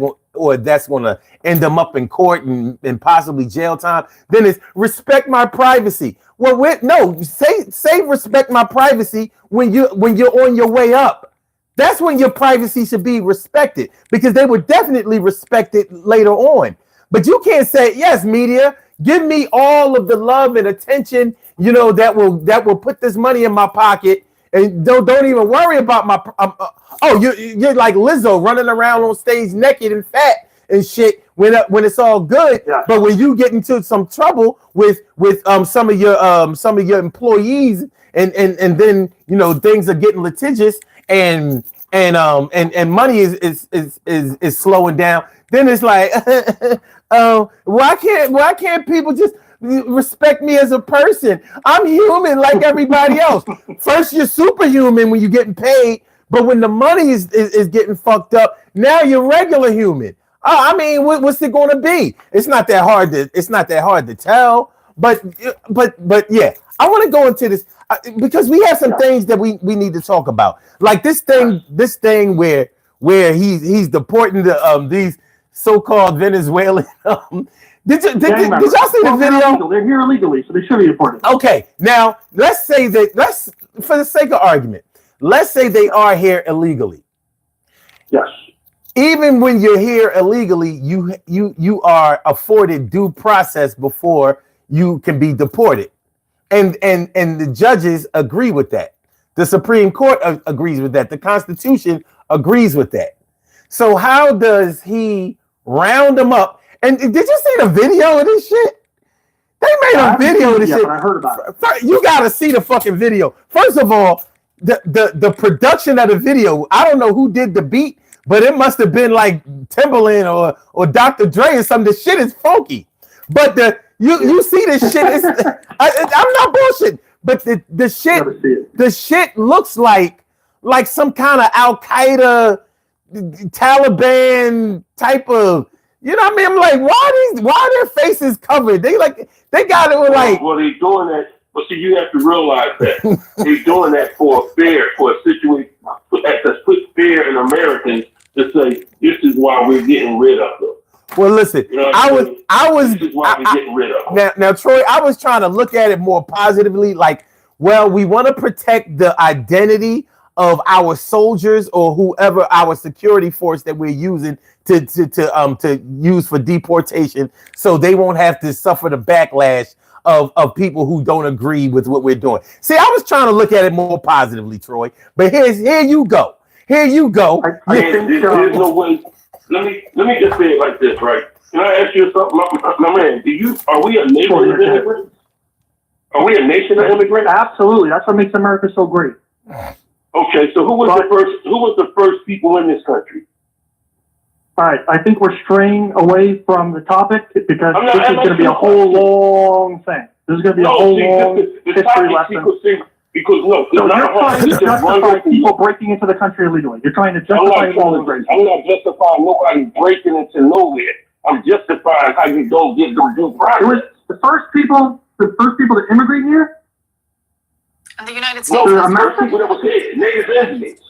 that's going to end them up in court and possibly jail time, then it's respect my privacy. Well, no, say respect my privacy when you're on your way up. That's when your privacy should be respected, because they would definitely respect it later on. But you can't say, yes, media, give me all of the love and attention, that will put this money in my pocket, and don't even worry about my. You're like Lizzo running around on stage naked and fat and shit when it's all good. Yeah. But when you get into some trouble with some of your employees and then things are getting litigious and money is slowing down, then it's like, why can't people just respect me as a person? I'm human like everybody else. First, you're superhuman when you're getting paid, but when the money is getting fucked up, now you're regular human. I mean, what's it going to be? It's not that hard to tell. But yeah, I want to go into this because we have some things that we need to talk about, like this thing where he's deporting these so-called Venezuelan. Did y'all see the video? They're here illegally, so they should be deported. Okay, now let's say that, for the sake of argument, let's say they are here illegally. Yes. Even when you're here illegally, you are afforded due process before you can be deported, and the judges agree with that. The Supreme Court agrees with that. The Constitution agrees with that. So how does he round them up? And did you see the video of this shit? They made a video of this shit. I heard about it. You gotta see the fucking video. First of all, the production of the video, I don't know who did the beat, but it must have been like Timberland or Dr. Dre or something. The shit is funky. But you see this shit. I'm not bullshit. But the shit looks like some kind of Al Qaeda, Taliban type of. You know what I mean? I'm like, why are their faces covered? They got it with like. Well, they're doing that. But see, you have to realize that they're doing that for a situation that's put fear in Americans to say this is why we're getting rid of them. Well, listen, you know this is why we're getting rid of them. Now, Troy, I was trying to look at it more positively. Like, well, we want to protect the identity of our soldiers or whoever our security force that we're using to use for deportation, so they won't have to suffer the backlash of people who don't agree with what we're doing. See, I was trying to look at it more positively, Troy. But here you go. Here you go. There's no way. Let me just say it like this, right? Can I ask you something, my man? Are we a nation of immigrants? Are we a nation of immigrants? Absolutely. That's what makes America so great. Okay, so who was the first people in this country? All right, I think we're straying away from the topic because this is going to be a whole long thing. This is going to be a whole long history lesson. Because you're trying to justify people breaking into the country illegally. You're trying to justify immigration. I'm not justifying nobody breaking into nowhere. I'm justifying how you don't get the due process. It was the first people to immigrate here. In the United States. No, the first people that was here, native Indians.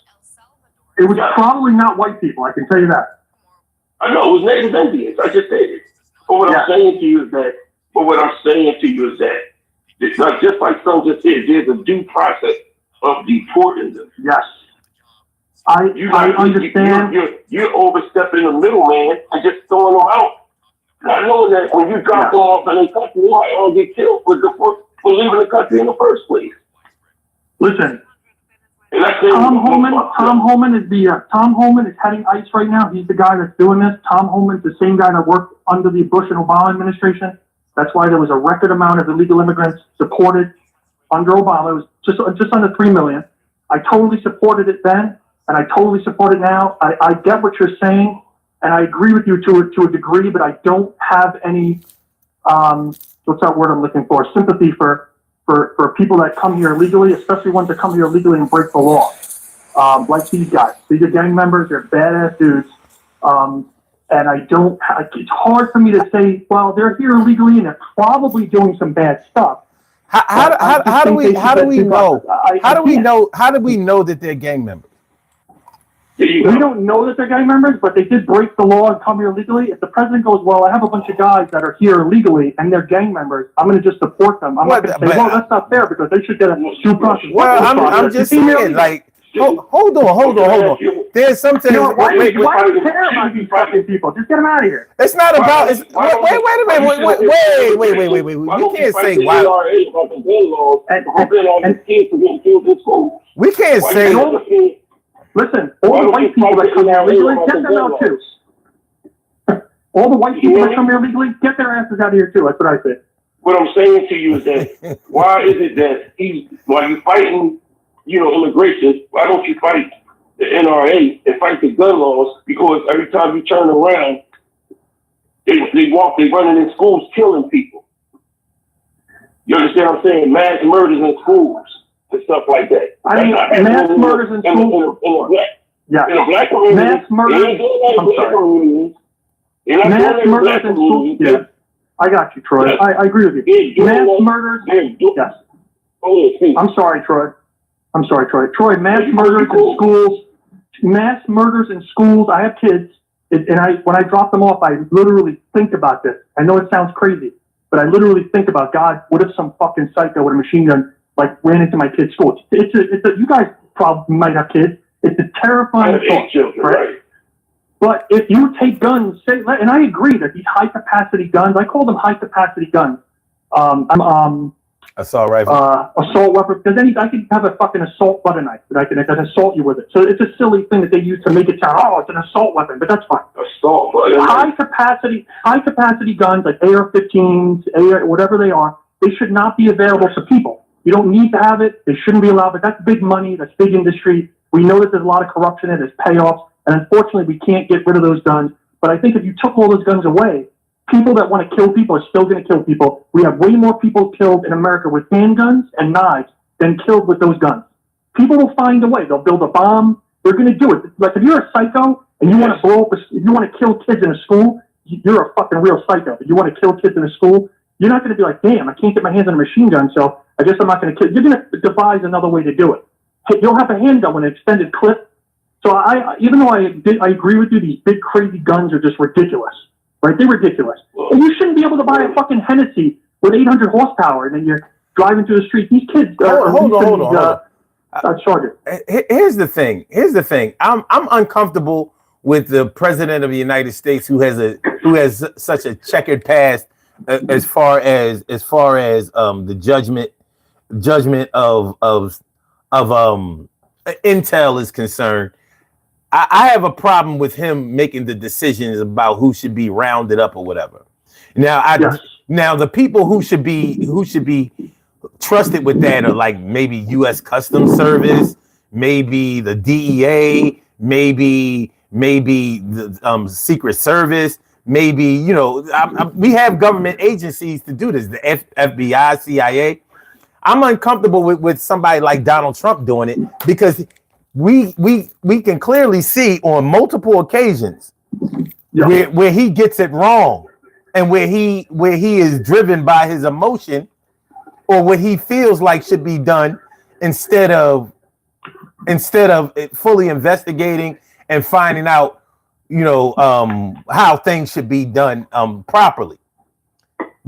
It was probably not white people. I can tell you that. I know it was native Indians. I just said it. But what I'm saying to you is that it's not just like some just said. There's a due process of deporting them. Yes, I understand. You're overstepping the middleman and just throwing them out. Not knowing that when you drop them off in a country, they might all get killed for leaving the country in the first place. Listen, Tom Homan is heading ICE right now. He's the guy that's doing this. Tom Homan's the same guy that worked under the Bush and Obama administration. That's why there was a record amount of illegal immigrants deported under Obama. It was just under 3 million. I totally supported it then, and I totally support it now. I get what you're saying, and I agree with you to a degree, but I don't have any, what's that word I'm looking for? Sympathy for people that come here illegally, especially ones that come here illegally and break the law. Like these guys. These are gang members. They're badass dudes. And it's hard for me to say, well, they're here illegally and they're probably doing some bad stuff. How do we know that they're gang members? We don't know that they're gang members, but they did break the law and come here legally. If the president goes, well, I have a bunch of guys that are here illegally and they're gang members, I'm going to just deport them. I'm not going to say, well, that's not fair because they should get a due process. Well, I'm just saying, like, hold on. There's something. Why do you care about these fucking people? Just get them out of here. It's not about. Wait a minute. Wait. We can't say why. We can't say. Listen, all the white people that come here legally, get them out too. All the white people that come here legally, get their asses out of here too. That's what I said. What I'm saying to you is that why is it that while you're fighting, immigration, why don't you fight the NRA and fight the gun laws? Because every time you turn around, they running in schools killing people. You understand what I'm saying? Mass murders in schools and stuff like that. I mean, mass murders in schools. In a black community. Mass murders. I'm sorry. Mass murders in schools. Yeah. I got you, Troy. Yes. I agree with you. Mass murders. Yes. I'm sorry, Troy. Troy, mass murders in schools. Mass murders in schools. I have kids, and when I drop them off, I literally think about this. I know it sounds crazy, but I literally think about, God, what if some fucking psycho with a machine gun ran into my kid's school? You guys probably might have kids. It's a terrifying thought, right? But if you take guns, and I agree that these high capacity guns, I call them high capacity guns. Assault rifle. Assault weapon, because then I can have a fucking assault butter knife that I can assault you with it. So it's a silly thing that they use to make it sound, it's an assault weapon, but that's fine. Assault butter knife. High capacity guns like AR-15s, whatever they are, they should not be available to people. You don't need to have it. They shouldn't be allowed, but that's big money. That's big industry. We know that there's a lot of corruption and there's payoffs, and unfortunately we can't get rid of those guns. But I think if you took all those guns away, people that want to kill people are still going to kill people. We have way more people killed in America with handguns and knives than killed with those guns. People will find a way. They'll build a bomb. They're going to do it. Like if you're a psycho and you want to blow up, if you want to kill kids in a school, you're a fucking real psycho. If you want to kill kids in a school, you're not going to be like, damn, I can't get my hands on a machine gun, so I guess I'm not going to kill. You're going to devise another way to do it. Hey, you'll have a handgun with an extended clip. So even though I agree with you, these big crazy guns are just ridiculous. Right? They're ridiculous. And you shouldn't be able to buy a fucking Hennessy with 800 horsepower and then you're driving through the street. These kids hold on. Charger. Here's the thing. I'm uncomfortable with the president of the United States who has such a checkered past as far as the judgment of intel is concerned. I have a problem with him making the decisions about who should be rounded up or whatever. Now the people who should be trusted with that are like maybe U.S. Customs Service, maybe the DEA, maybe the Secret Service, maybe we have government agencies to do this. The FBI, CIA. I'm uncomfortable with somebody like Donald Trump doing it because we can clearly see on multiple occasions where he gets it wrong and where he is driven by his emotion or what he feels like should be done instead of fully investigating and finding out how things should be done properly.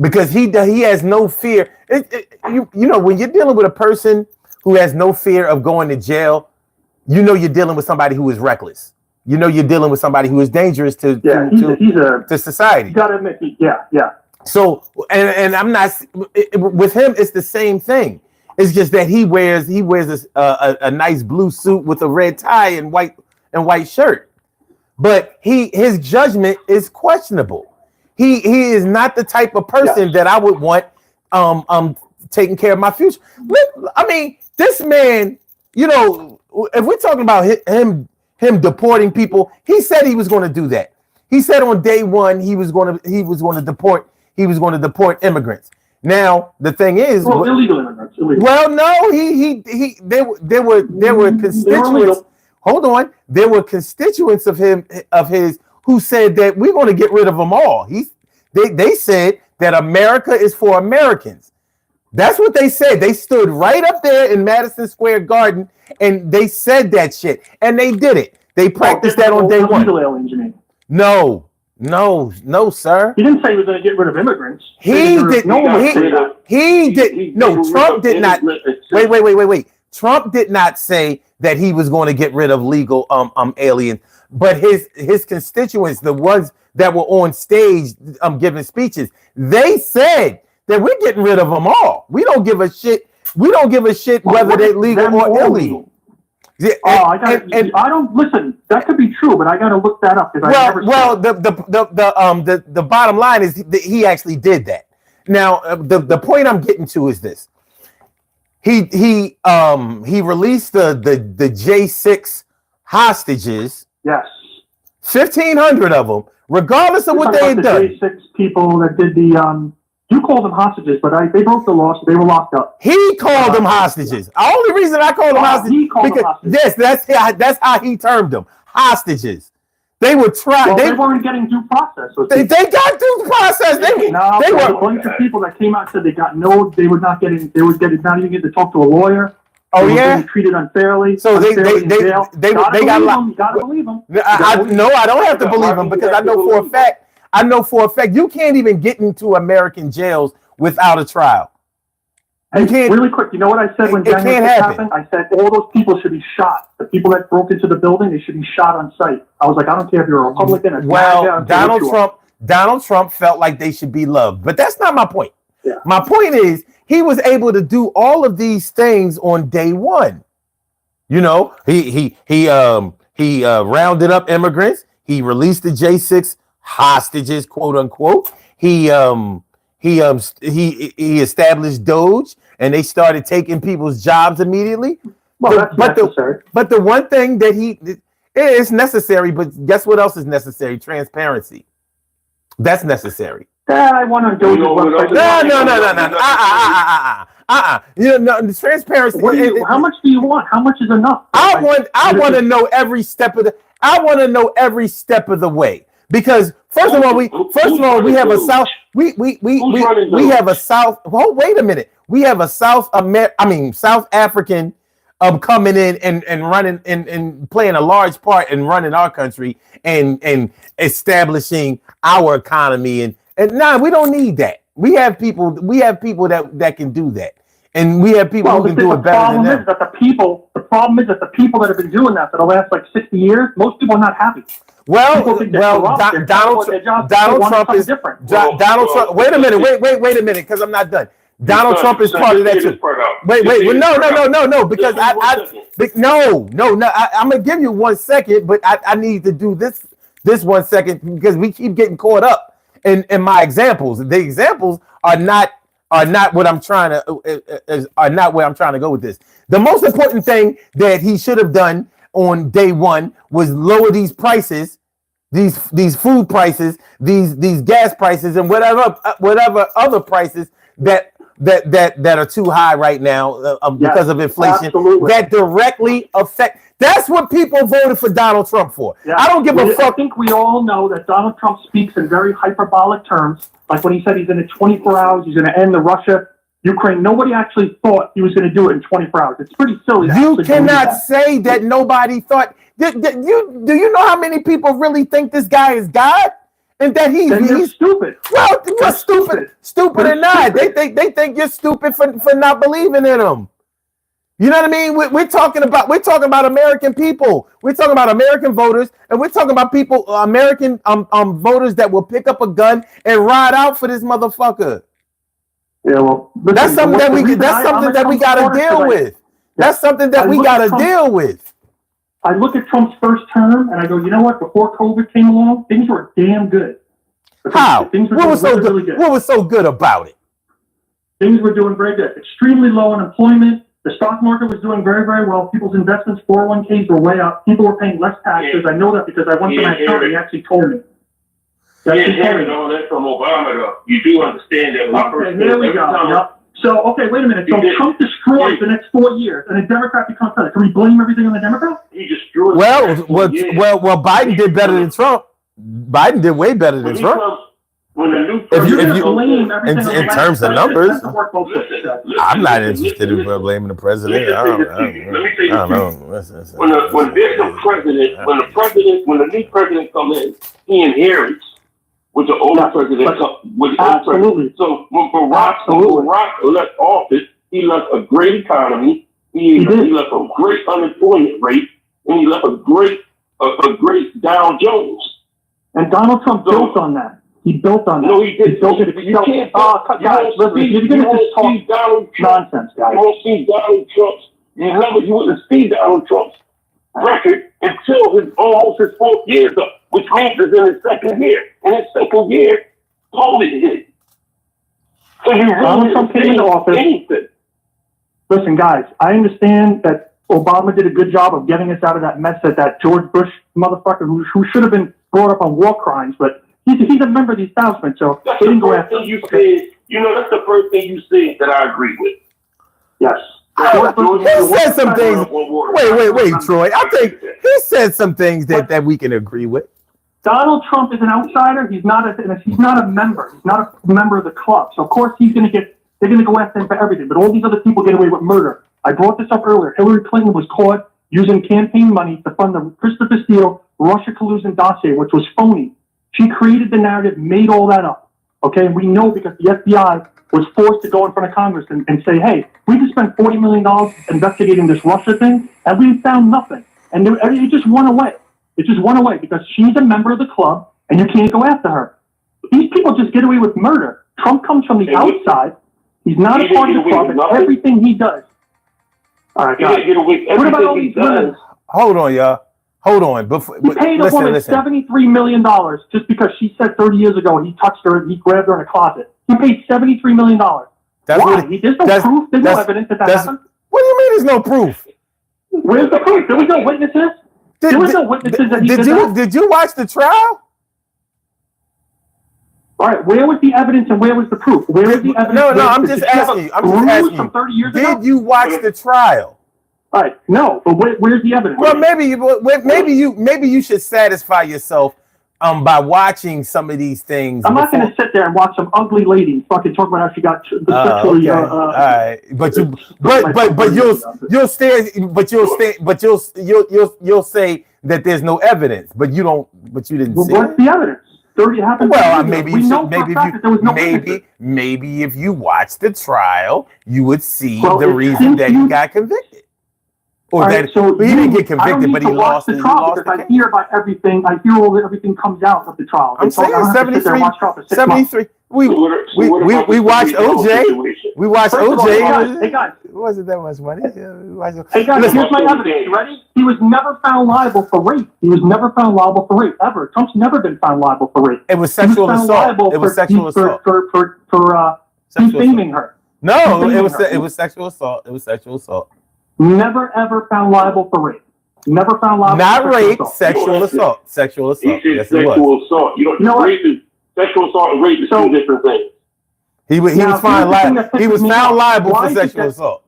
Because he has no fear. When you're dealing with a person who has no fear of going to jail, you're dealing with somebody who is reckless. You're dealing with somebody who is dangerous to society. You gotta admit, yeah. So, and I'm not with him. It's the same thing. It's just that he wears a nice blue suit with a red tie and white shirt, but his judgment is questionable. He is not the type of person that I would want taking care of my future. I mean, this man, if we're talking about him deporting people, he said he was going to do that. He said on day one he was going to deport immigrants. Now the thing is, illegal immigrants. Illegal. Well, no, there were constituents. Hold on, there were constituents of his who said that we're going to get rid of them all. They said that America is for Americans. That's what they said. They stood right up there in Madison Square Garden and they said that shit. And they did it. They practiced that on day one. Illegal aliens, you mean? No, sir. He didn't say he was going to get rid of immigrants. He did. No, Trump did not. Wait. Trump did not say that he was going to get rid of legal aliens, but his constituents, the ones that were on stage giving speeches, they said that we're getting rid of them all. We don't give a shit. We don't give a shit whether they're legal or illegal. Yeah, I don't listen. That could be true, but I got to look that up because the bottom line is that he actually did that. Now, the point I'm getting to is this: he released the J6 hostages. Yes, 1,500 of them, regardless of what they had done. J6 people that did the you called them hostages, but they broke the law, so they were locked up. He called them hostages. The only reason I called them hostages, he called them hostages. Yes, that's how he termed them, hostages. They were trying. Well, they weren't getting due process. They got due process. They were a bunch of people that came out and said they were not even getting to talk to a lawyer. Oh, they were yeah, being treated unfairly. So they got you gotta believe them. I don't have to believe them because I know for a fact you can't even get into American jails without a trial. Hey, really quick, you know what I said when January 6th happened? I said all those people should be shot. The people that broke into the building, they should be shot on sight. I was like, I don't care if you're a Republican. Donald Trump felt like they should be loved, but that's not my point. Yeah. My point is he was able to do all of these things on day one. You know, he rounded up immigrants. He released the J6 hostages, quote unquote. He established Doge, and they started taking people's jobs immediately. Well, that's necessary. But the one thing that it is necessary, but guess what else is necessary? Transparency. That's necessary. I want to do No. The transparency. How much do you want? How much is enough? I want to know every step of the. I want to know every step of the way because first of all we have a South. We have a South. Oh, wait a minute. We have a South African coming in and running and playing a large part in running our country and establishing our economy and we don't need that. We have people that can do that. And we have people who can do it better than them. The problem is that the people that have been doing that for the last 60 years, most people are not happy. Donald Trump is different. Donald Trump. Wait a minute, because I'm not done. Donald Trump is part of that too. Wait. No. Because I'm gonna give you 1 second, but I need to do this 1 second because we keep getting caught up in my examples. The examples are not what I'm trying to are not where I'm trying to go with this. The most important thing that he should have done on day one was lower these prices, these food prices, these gas prices, and whatever other prices that are too high right now because of inflation. Absolutely. That directly affect. That's what people voted for Donald Trump for. Yeah. I don't give a fuck. I think we all know that Donald Trump speaks in very hyperbolic terms, like when he said he's in it 24 hours, he's going to end the Russia-Ukraine. Nobody actually thought he was going to do it in 24 hours. It's pretty silly. You cannot say that nobody thought. Do you know how many people really think this guy is God? And that he's stupid. Well, what's stupid or not? They think you're stupid for not believing in him. You know what I mean? We're talking about American people. We're talking about American voters, and we're talking about people, American voters that will pick up a gun and ride out for this motherfucker. Yeah, well, that's something that we gotta deal with. That's something that we gotta deal with. I look at Trump's first term and I go, you know what? Before COVID came along, things were damn good. How? What was so good? What was so good about it? Things were doing very good. Extremely low unemployment. The stock market was doing very, very well. People's investments, 401ks were way up. People were paying less taxes. I know that because I went to my accountant. He actually told me. All that from Obama, though. You do understand that. Okay, there we go. Yep. So, okay, wait a minute. So Trump destroys the next 4 years, and a Democrat becomes president. Can we blame everything on the Democrat? He destroyed. Well, Biden did better than Trump. Biden did way better than Trump. when the new If you- president blame comes everything on the in last terms of president, numbers, that's what both sides said. I'm not interested in blaming the president. I don't know. when there's a president, when the new president comes in, he inherits with the old president. With the old president. So when Barack left office, he left a great economy. He left a great unemployment rate, and he left a great Dow Jones. And Donald Trump built on that. He built on that. No, he didn't. He built it. You can't. Guys, listen, you're going to just talk Donald Trump. nonsense, guys. You won't see Donald Trump's. You wouldn't see Donald Trump's record until almost his 4th year up, which means it's in his 2nd year. In his 2nd year, COVID hit. So you Donald Trump came into office. Anything. Listen, guys, I understand that Obama did a good job of getting us out of that mess that George Bush motherfucker who should have been brought up on war crimes, but he's a member of the establishment, so That's they the didn't go first after thing him. you said. You know, that's the first thing you said that I agree with. Yes. He said some things. Wait, Troy. I think he said some things that we can agree with. Donald Trump is an outsider. He's not a member. He's not a member of the club. So of course they're going to go after him for everything. But all these other people get away with murder. I brought this up earlier. Hillary Clinton was caught using campaign money to fund the Christopher Steele Russia collusion dossier, which was phony. She created the narrative, made all that up. Okay, and we know because the FBI was forced to go in front of Congress and say, hey, we just spent $40 million investigating this Russia thing, and we found nothing. And it just went away. It just went away because she's a member of the club, and you can't go after her. These people just get away with murder. Trump comes from the outside. He's not a part of the club, and everything he does. All right, guys. What about all these women? Hold on, y'all. Hold on. He paid a woman $73 million just because she said 30 years ago he touched her and he grabbed her in a closet. He paid $73 million. Why? There's no proof. There's no evidence that happened. What do you mean there's no proof? Where's the proof? There was no witnesses. There was no witnesses that he did that. Did you watch the trial? All right, where was the evidence and where was the proof? Where was the evidence? No, I'm just asking you. From 30 years ago? Did you watch the trial? All right, no, but where's the evidence? Well, maybe you should satisfy yourself by watching some of these things. I'm not going to sit there and watch some ugly lady fucking talk about how she got sexually. Okay. All right, you'll say that there's no evidence, but you didn't see what's it. the evidence? 30 happened. Well, maybe if you watch the trial, you would see the reason that he got convicted. Or all that right, so he didn't get convicted, but he lost the trial because I hear about everything. I hear everything comes out of the trial. I'm saying 73. We watched OJ. We watched OJ. Hey guys, it wasn't that much money. Hey guys, here's my evidence. You ready? He was never found liable for rape. Ever. Trump's never been found liable for rape. It was sexual assault. It was sexual assault. For defaming her. No, it was sexual assault. It was sexual assault. Never ever found liable for rape. Never found liable. Not rape, sexual assault. Sexual assault. Yes, sexual assault. You know what? Sexual assault and rape is two different things. He was found liable. He was found liable for sexual assault.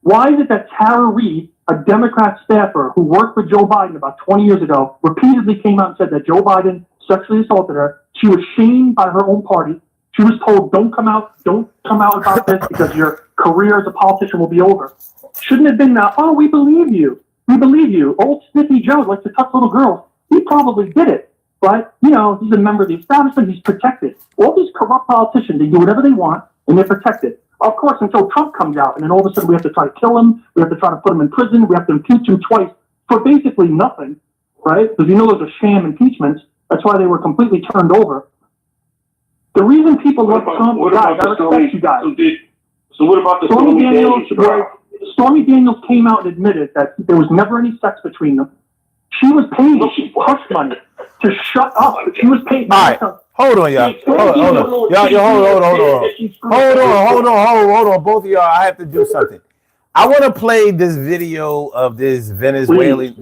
Why is it that Tara Reid, a Democrat staffer who worked with Joe Biden about 20 years ago, repeatedly came out and said that Joe Biden sexually assaulted her? She was shamed by her own party. She was told, don't come out about this because your career as a politician will be over. Shouldn't have been that, oh, we believe you. Old Sniffy Joe likes to touch little girls. He probably did it. But, he's a member of the establishment. He's protected. All these corrupt politicians, they do whatever they want, and they're protected. Of course, until Trump comes out, and then all of a sudden we have to try to kill him. We have to try to put him in prison. We have to impeach him twice for basically nothing, right? Because those are sham impeachments. That's why they were completely turned over. The reason people love Trump, guys, I respect you guys. So what about the Stormy Daniels? Stormy Daniels came out and admitted that there was never any sex between them. She was paid hush money to shut up. She was paid. All right, hold on, y'all. Hold on, both of y'all. I have to do something. I want to play this video of this Venezuelan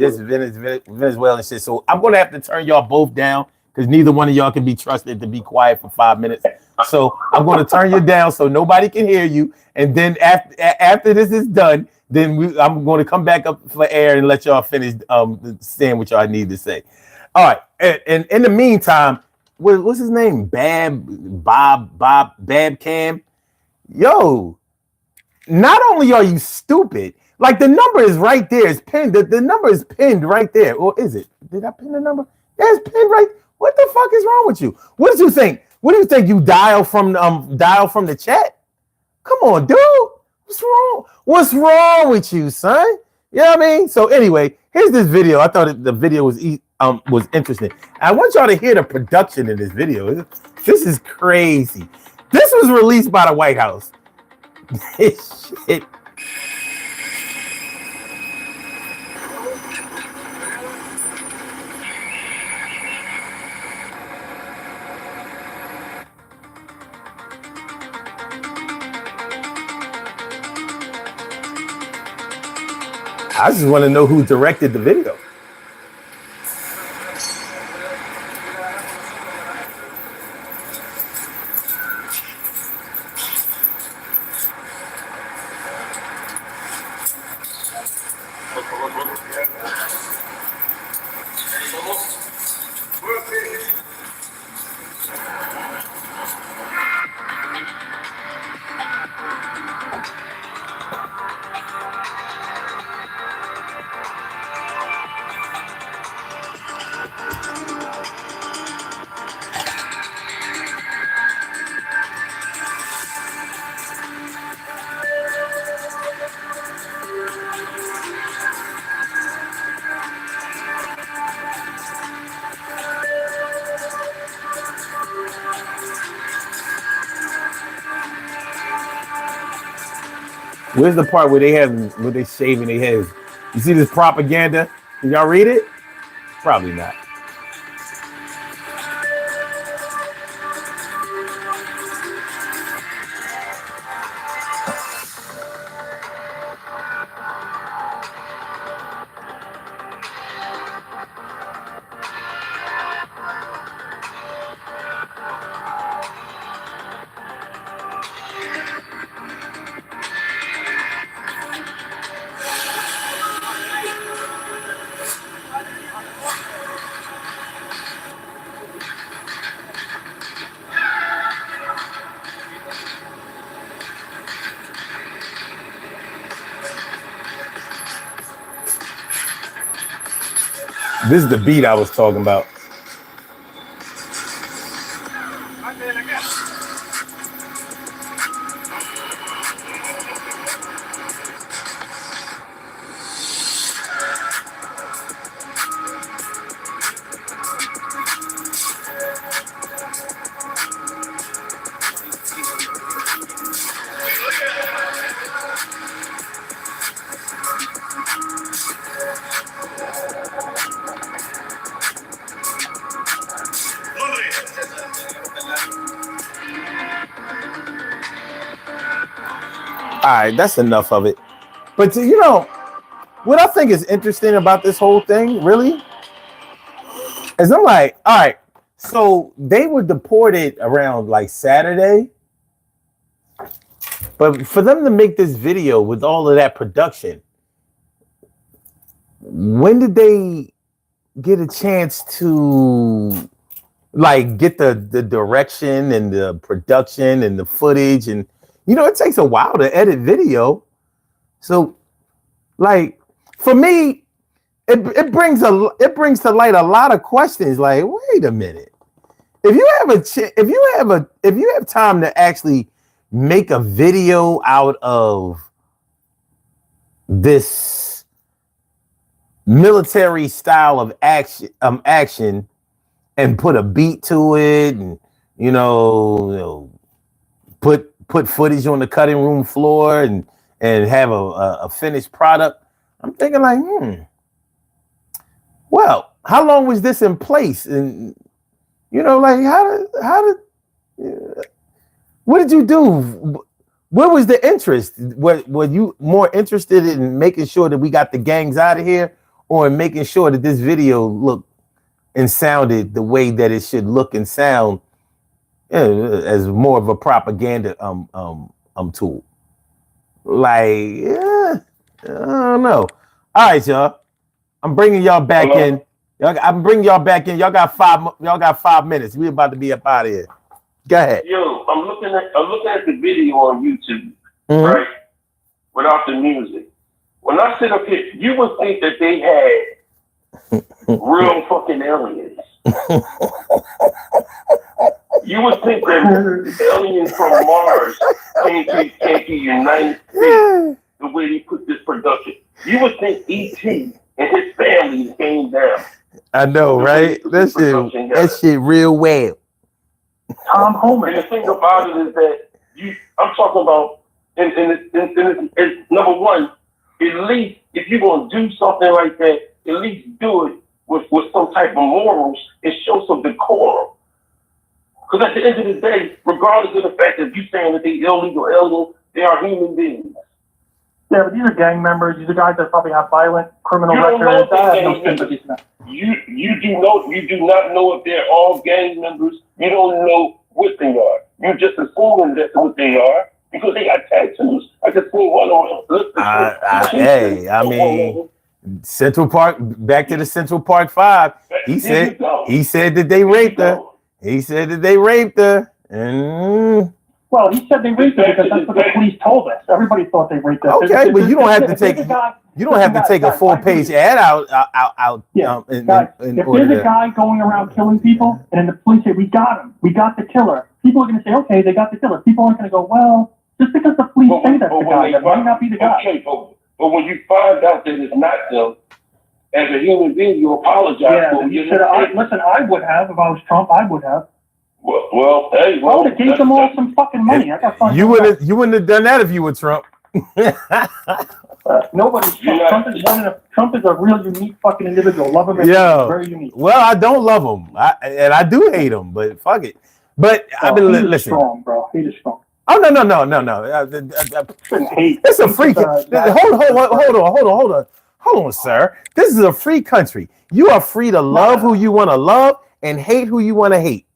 shit. So I'm gonna have to turn y'all both down because neither one of y'all can be trusted to be quiet for 5 minutes. So I'm going to turn you down so nobody can hear you. And then after this is done, then I'm going to come back up for air and let y'all finish saying what y'all need to say. All right. And in the meantime, what's his name? Bob Cam. Yo, not only are you stupid, like the number is right there. It's pinned. The number is pinned right there. Or is it? Did I pin the number? Yeah, it's pinned right. What the fuck is wrong with you? What did you think? What do you think you dial from the chat? Come on, dude. What's wrong? What's wrong with you, son? You know what I mean? So anyway, here's this video. I thought the video was interesting. I want y'all to hear the production in this video. This is crazy. This was released by the White House. This shit. I just want to know who directed the video. Where's the part where they shaving their heads? You see this propaganda? Can y'all read it? Probably not. This is the beat I was talking about. All right, that's enough of it. But you know, what I think is interesting about this whole thing, really, is I'm like, all right, so they were deported around like Saturday, but for them to make this video with all of that production, when did they get a chance to like get the direction and the production and the footage? And you know, it takes a while to edit video. So like for me, it brings to light a lot of questions. Like, wait a minute. If you have time to actually make a video out of this military style of action and put a beat to it, and you know put footage on the cutting room floor and have a finished product, I'm thinking like, well, how long was this in place? And you know, like what did you do? What was the interest? Were you more interested in making sure that we got the gangs out of here, or in making sure that this video looked and sounded the way that it should look and sound, as more of a propaganda tool? Like, I don't know. All right, y'all. I'm bringing y'all back in. I'm bringing y'all back in. Y'all got 5 minutes. We about to be up out of here. Go ahead. Yo, I'm looking at the video on YouTube, Mhm. right? Without the music. When I sit up here, you would think that they had real fucking aliens. You would think that aliens from Mars came to the United States the way they put this production. You would think E.T. and his family came down. I know, right? That shit real well. Tom Homan. And the thing about it is that I'm talking about, and it's number one, at least if you're going to do something like that, at least do it with some type of morals and show some decorum. Because at the end of the day, regardless of the fact that you're saying that they're illegal aliens, they are human beings. Yeah, but these are gang members. These are guys that probably have violent criminal records. I have no sympathy for them. You do not know if they're all gang members. You don't know what they are. You're just assuming that's what they are because they got tattoos. I just seen one on. Hey, I mean, Central Park. Back to the Central Park 5. He said that they raped her. He said that they raped her. Well, he said they raped her because that's what the police told us. Everybody thought they raped her. Okay, but you don't have to take a full-page ad out. Yeah, guys, if there's a guy going around killing people, and then the police say, we got him, we got the killer, people are going to say, okay, they got the killer. People aren't going to go, well, just because the police say that's the guy, that might not be the guy. Okay, but when you find out that it's not them, as a human being, you apologize. Yeah, you should have. Listen, I would have if I was Trump. I would have. Well, hey, I would have gave them all some fucking money. I got fun. You wouldn't have done that if you were Trump. Nobody's Trump. Trump is a real unique fucking individual. Love him. Yo, very unique. Well, I don't love him, and I do hate him, but fuck it. But I've been listening. Strong, bro. He is strong. Oh no. It's a free. Hold on, sir. This is a free country. You are free to love who you want to love and hate who you want to hate.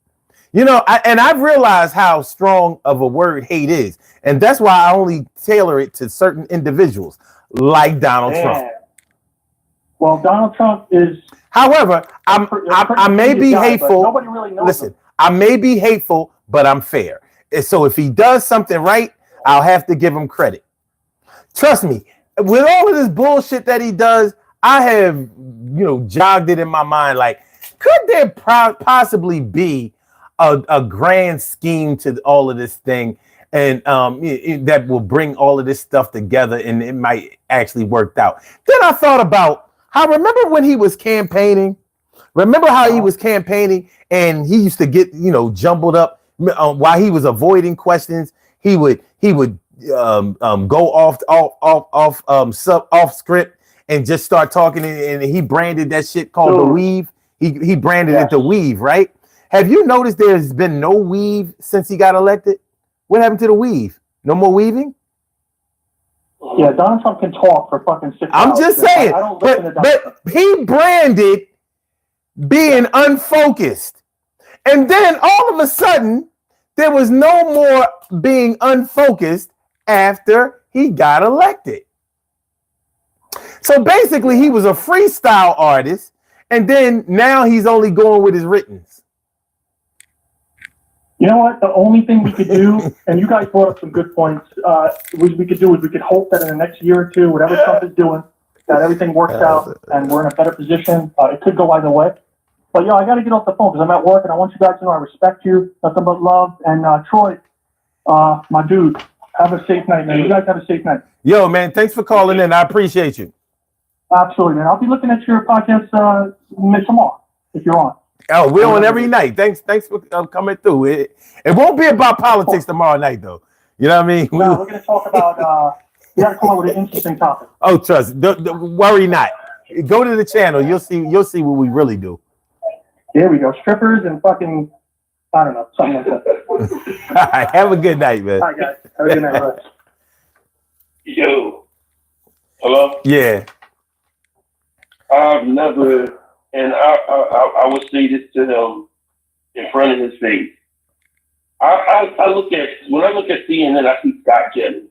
You know, I've realized how strong of a word hate is, and that's why I only tailor it to certain individuals, like Donald Trump. Well, Donald Trump is. However, I may be hateful. Nobody really knows. Listen, I may be hateful, but I'm fair. And so if he does something right, I'll have to give him credit. Trust me, with all of this bullshit that he does, I have, jogged it in my mind. Like, could there possibly be a grand scheme to all of this thing, and that will bring all of this stuff together, and it might actually work out? Then I thought about how, remember when he was campaigning? Remember how he was campaigning, and he used to get jumbled up while he was avoiding questions. He would go off script and just start talking, and he branded that shit called the weave. He branded it the weave, right? Have you noticed there's been no weave since he got elected? What happened to the weave? No more weaving? Yeah, Donald Trump can talk for fucking 6 hours. I'm just saying, I don't listen to but he branded being unfocused. And then all of a sudden, there was no more being unfocused after he got elected. So basically, he was a freestyle artist, and then now he's only going with his writtens. You know what? The only thing we could do, and you guys brought up some good points, we could hope that in the next year or two, whatever Trump is doing, that everything works out and we're in a better position. It could go either way. But I got to get off the phone because I'm at work, and I want you guys to know I respect you. Nothing but love. And Troy, my dude, have a safe night, man. You guys have a safe night. Yo, man, thanks for calling in. I appreciate you. Absolutely, man. I'll be looking at your podcast tomorrow if you're on. Oh, we're on every night. Thanks for coming through. It won't be about politics tomorrow night, though. You know what I mean? No, we're going to talk about. We got to come up with an interesting topic. Oh, trust. Worry not. Go to the channel. You'll see what we really do. There we go. Strippers and fucking, I don't know, something like that. All right. Have a good night, man. All right, guys. Have a good night. Bye. Yo. Hello? Yeah. I've never, and I would say this to him in front of his face. I look at, when I look at CNN, I see Scott Jennings.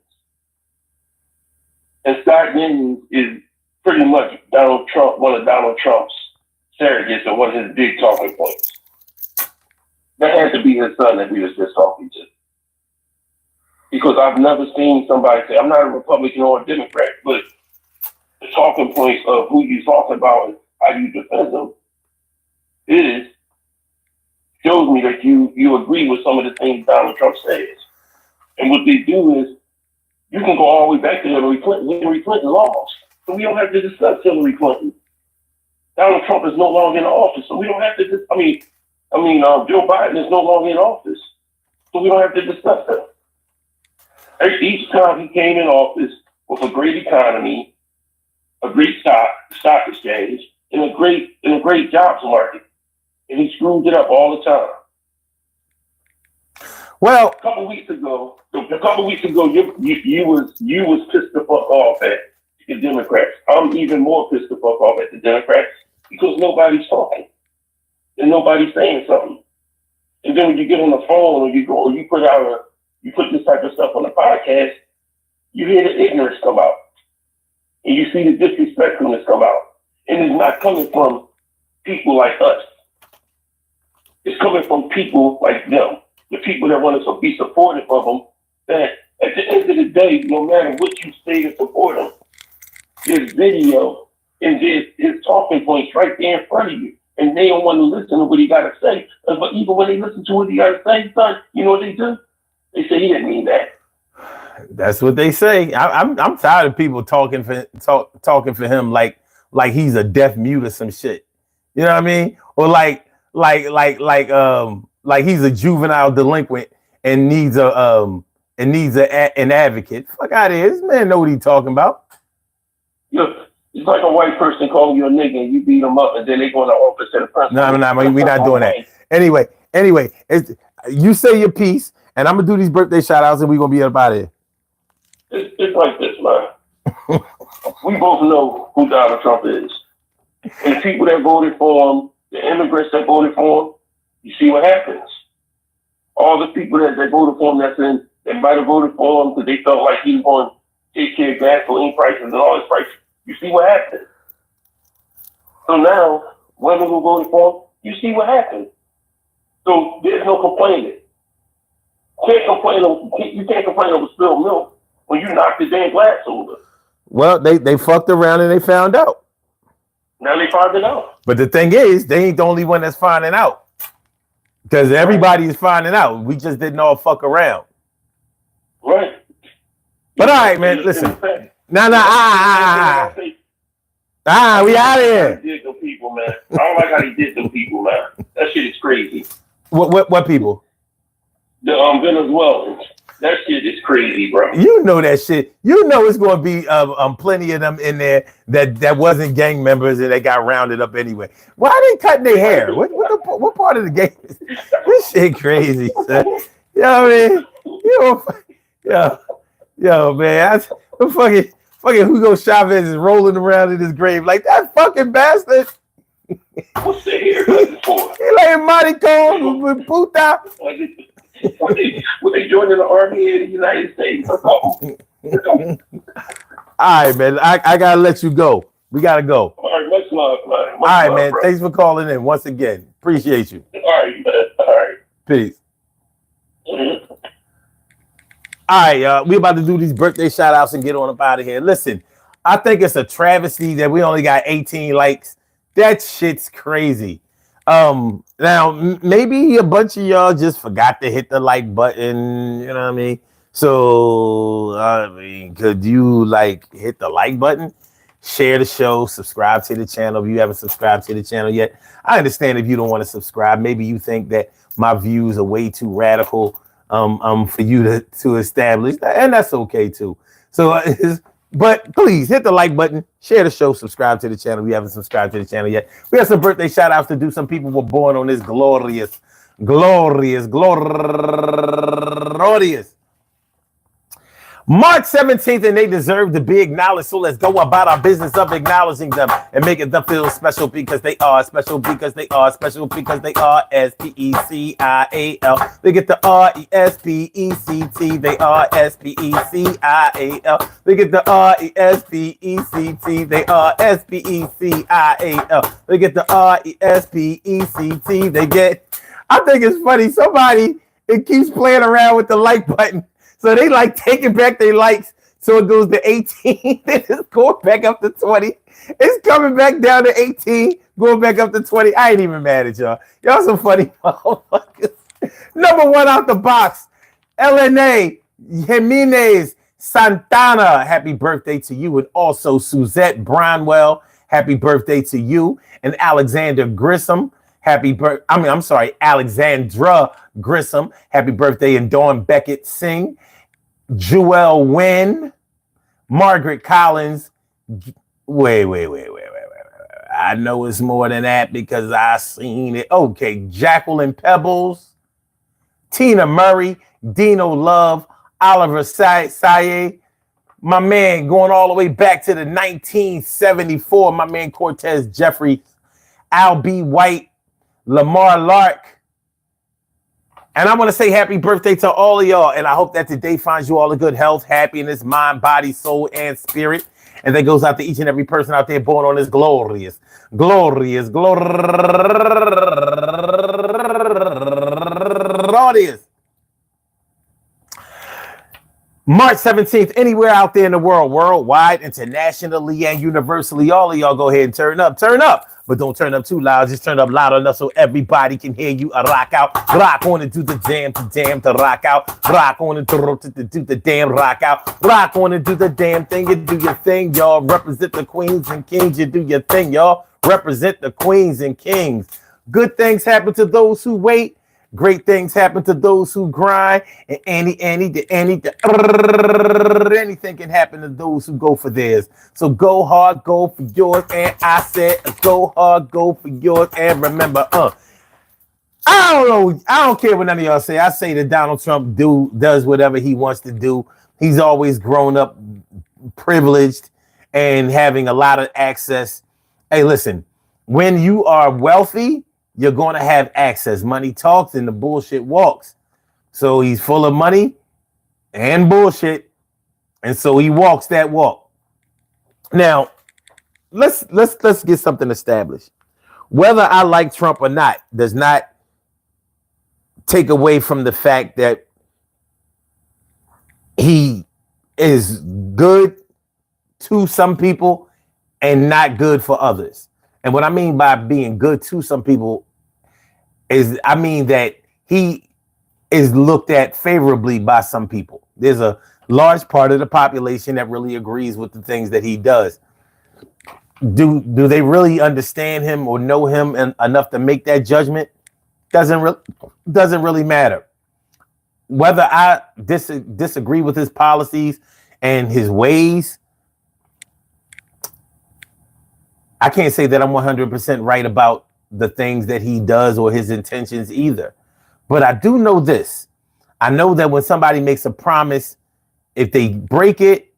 And Scott Jennings is pretty much Donald Trump, one of Donald Trump's surrogates are one of his big talking points. That had to be his son that we was just talking to. Because I've never seen somebody say, I'm not a Republican or a Democrat, but the talking points of who you talking about and how you defend them shows me that you agree with some of the things Donald Trump says. And what they do is, you can go all the way back to Hillary Clinton. Hillary Clinton lost, so we don't have to discuss Hillary Clinton. Donald Trump is no longer in office, so we don't have to. Joe Biden is no longer in office, so we don't have to discuss that. Each time he came in office with a great economy, a great stock exchange, and a great jobs market, and he screwed it up all the time. Well, a couple weeks ago, you was pissed the fuck off at the Democrats. I'm even more pissed the fuck off at the Democrats because nobody's talking and nobody's saying something. And then when you get on the phone or you put this type of stuff on the podcast, you hear the ignorance come out, and you see the disrespectfulness come out, and it's not coming from people like us. It's coming from people like them. The people that want to be supportive of them, that at the end of the day, no matter what you say to support them, there's video and there's his talking points right there in front of you. And they don't want to listen to what he got to say. But even when they listen to what he got to say, son, you know what they do? They say he didn't mean that. That's what they say. I'm tired of people talking for him like he's a deaf mute or some shit. You know what I mean? Or like he's a juvenile delinquent and needs an advocate. Fuck out of here. This man know what he's talking about. Look, it's like a white person calling you a nigga and you beat them up and then they go in the office at the president. No, we're not doing that. Anyway, you say your piece, and I'm gonna do these birthday shout outs and we're gonna be up out of here. It's like this, man. We both know who Donald Trump is. And the people that voted for him, the immigrants that voted for him, you see what happens. All the people that voted for him that might have voted for him because they felt like he was going to take care of gasoline prices and all this prices. You see what happened. So now, women who voted for him, you see what happened. So there's no complaining. You can't complain over spilled milk when you knocked the damn glass over. Well, they fucked around and they found out. Now they found it out. But the thing is, they ain't the only one that's finding out. Because everybody is finding out. We just didn't all fuck around. Right. But all right, man, listen. We out of here. He did them people, man. I don't like how he did them people, man. That shit is crazy. What people? The Venezuelans. That shit is crazy, bro. You know that shit. You know it's going to be plenty of them in there that wasn't gang members and they got rounded up anyway. Why are they cutting their hair? What part of the game? This shit crazy, son. You know what I mean? Yo, man. Fucking Hugo Chavez is rolling around in his grave like that fucking bastard. What's the haircut for? He like Monty Cone with Puta. When they joining the army in the United States or something. All right, man. I gotta let you go. We gotta go. All right, much love, man. All right, man. Bro. Thanks for calling in once again. Appreciate you. All right, man. All right. Peace. Mm-hmm. All right, we about to do these birthday shout outs and get on up out of here. Listen, I think it's a travesty that we only got 18 likes. That shit's crazy. Now maybe a bunch of y'all just forgot to hit the like button, you know what I mean? So, could you hit the like button, share the show, subscribe to the channel if you haven't subscribed to the channel yet? I understand if you don't want to subscribe. Maybe you think that my views are way too radical for you to establish, and that's okay too. So, but please hit the like button, share the show, subscribe to the channel if you haven't subscribed to the channel yet. We have some birthday shout outs to do. Some people were born on this glorious. March 17th, and they deserve to be acknowledged. So let's go about our business of acknowledging them and making them feel special because they are special, because they are special, because they are SPECIAL. They get the RESPECT. They are SPECIAL. They get the RESPECT. They are SPECIAL. They get the RESPECT. They get. I think it's funny. Somebody it keeps playing around with the like button. So they like taking back their likes. So it goes to 18, then it's going back up to 20. It's coming back down to 18, going back up to 20. I ain't even mad at y'all. Y'all some funny motherfuckers. Number one out the box, LNA Jimenez Santana. Happy birthday to you. And also Suzette Brownwell. Happy birthday to you. And Alexander Grissom. Alexandra Grissom. Happy birthday. And Dawn Beckett Singh. Jewel Wynn, Margaret Collins. Wait. I know it's more than that because I seen it. Okay, Jacqueline Pebbles, Tina Murray, Dino Love, Oliver Saye, my man going all the way back to the 1974, my man Cortez Jeffrey, Al B. White, Lamar Lark. And I want to say happy birthday to all of y'all. And I hope that today finds you all in good health, happiness, mind, body, soul, and spirit. And that goes out to each and every person out there born on this glorious March 17th, anywhere out there in the world, worldwide, internationally, and universally, all of y'all go ahead and turn up. But don't turn up too loud. Just turn up loud enough so everybody can hear you. Rock out. Rock on and do the damn to rock out. Rock on and do the damn rock out. Rock on and do the damn thing. You do your thing, y'all. Represent the queens and kings. You do your thing, y'all. Represent the queens and kings. Good things happen to those who wait. Great things happen to those who grind. And anything can happen to those who go for theirs. So go hard, go for yours. And I said, go hard, go for yours. And remember, I don't know. I don't care what none of y'all say. I say that Donald Trump does whatever he wants to do. He's always grown up privileged and having a lot of access. Hey, listen, when you are wealthy, you're going to have access. Money talks and the bullshit walks. So he's full of money and bullshit. And so he walks that walk. Now, let's get something established. Whether I like Trump or not does not take away from the fact that he is good to some people and not good for others. And what I mean by being good to some people is, I mean that he is looked at favorably by some people. There's a large part of the population that really agrees with the things that he does. Do they really understand him or know him enough to make that judgment? Doesn't really matter. Whether I disagree with his policies and his ways, I can't say that I'm 100% right about the things that he does or his intentions either. But I do know this. I know that when somebody makes a promise, if they break it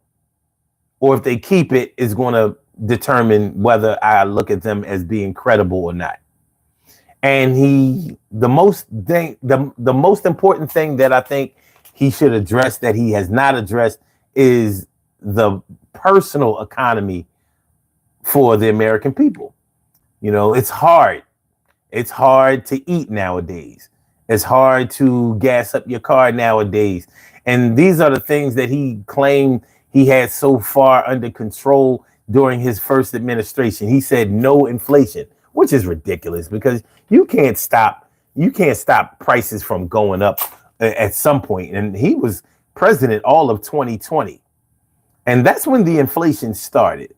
or if they keep it, is going to determine whether I look at them as being credible or not. And the most important thing that I think he should address that he has not addressed is the personal economy for the American people. You know, it's hard. It's hard to eat nowadays. It's hard to gas up your car nowadays. And these are the things that he claimed he had so far under control during his first administration. He said no inflation, which is ridiculous because you can't stop prices from going up at some point. And he was president all of 2020. And that's when the inflation started.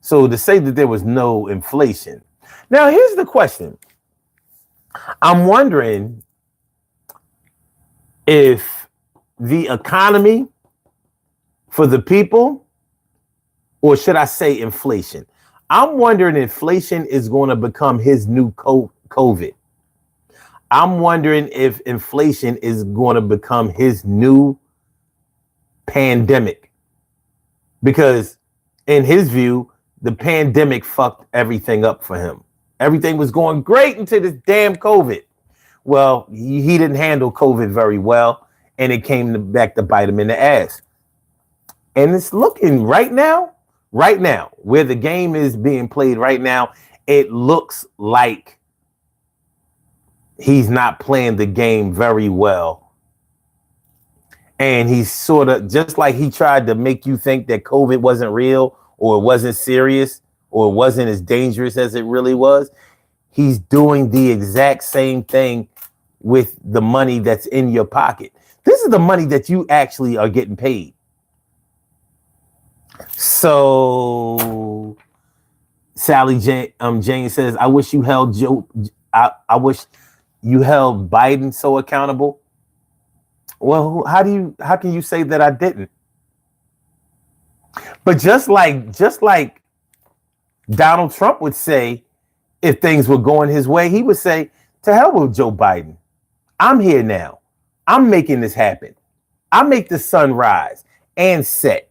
So to say that there was no inflation. Now, here's the question. I'm wondering if the economy for the people, or should I say inflation? I'm wondering if inflation is going to become his new COVID. I'm wondering if inflation is going to become his new pandemic, because in his view, the pandemic fucked everything up for him. Everything was going great until this damn COVID. Well, he didn't handle COVID very well, and it came back to bite him in the ass. And it's looking right now, where the game is being played right now, it looks like he's not playing the game very well. And he's sort of, just like he tried to make you think that COVID wasn't real, or it wasn't serious, or it wasn't as dangerous as it really was, he's doing the exact same thing with the money that's in your pocket. This is the money that you actually are getting paid. So Sally Jane says, I wish you held I wish you held Biden so accountable. Well, how can you say that I didn't? But just like Donald Trump would say, if things were going his way, he would say, to hell with Joe Biden. I'm here now. I'm making this happen. I make the sun rise and set.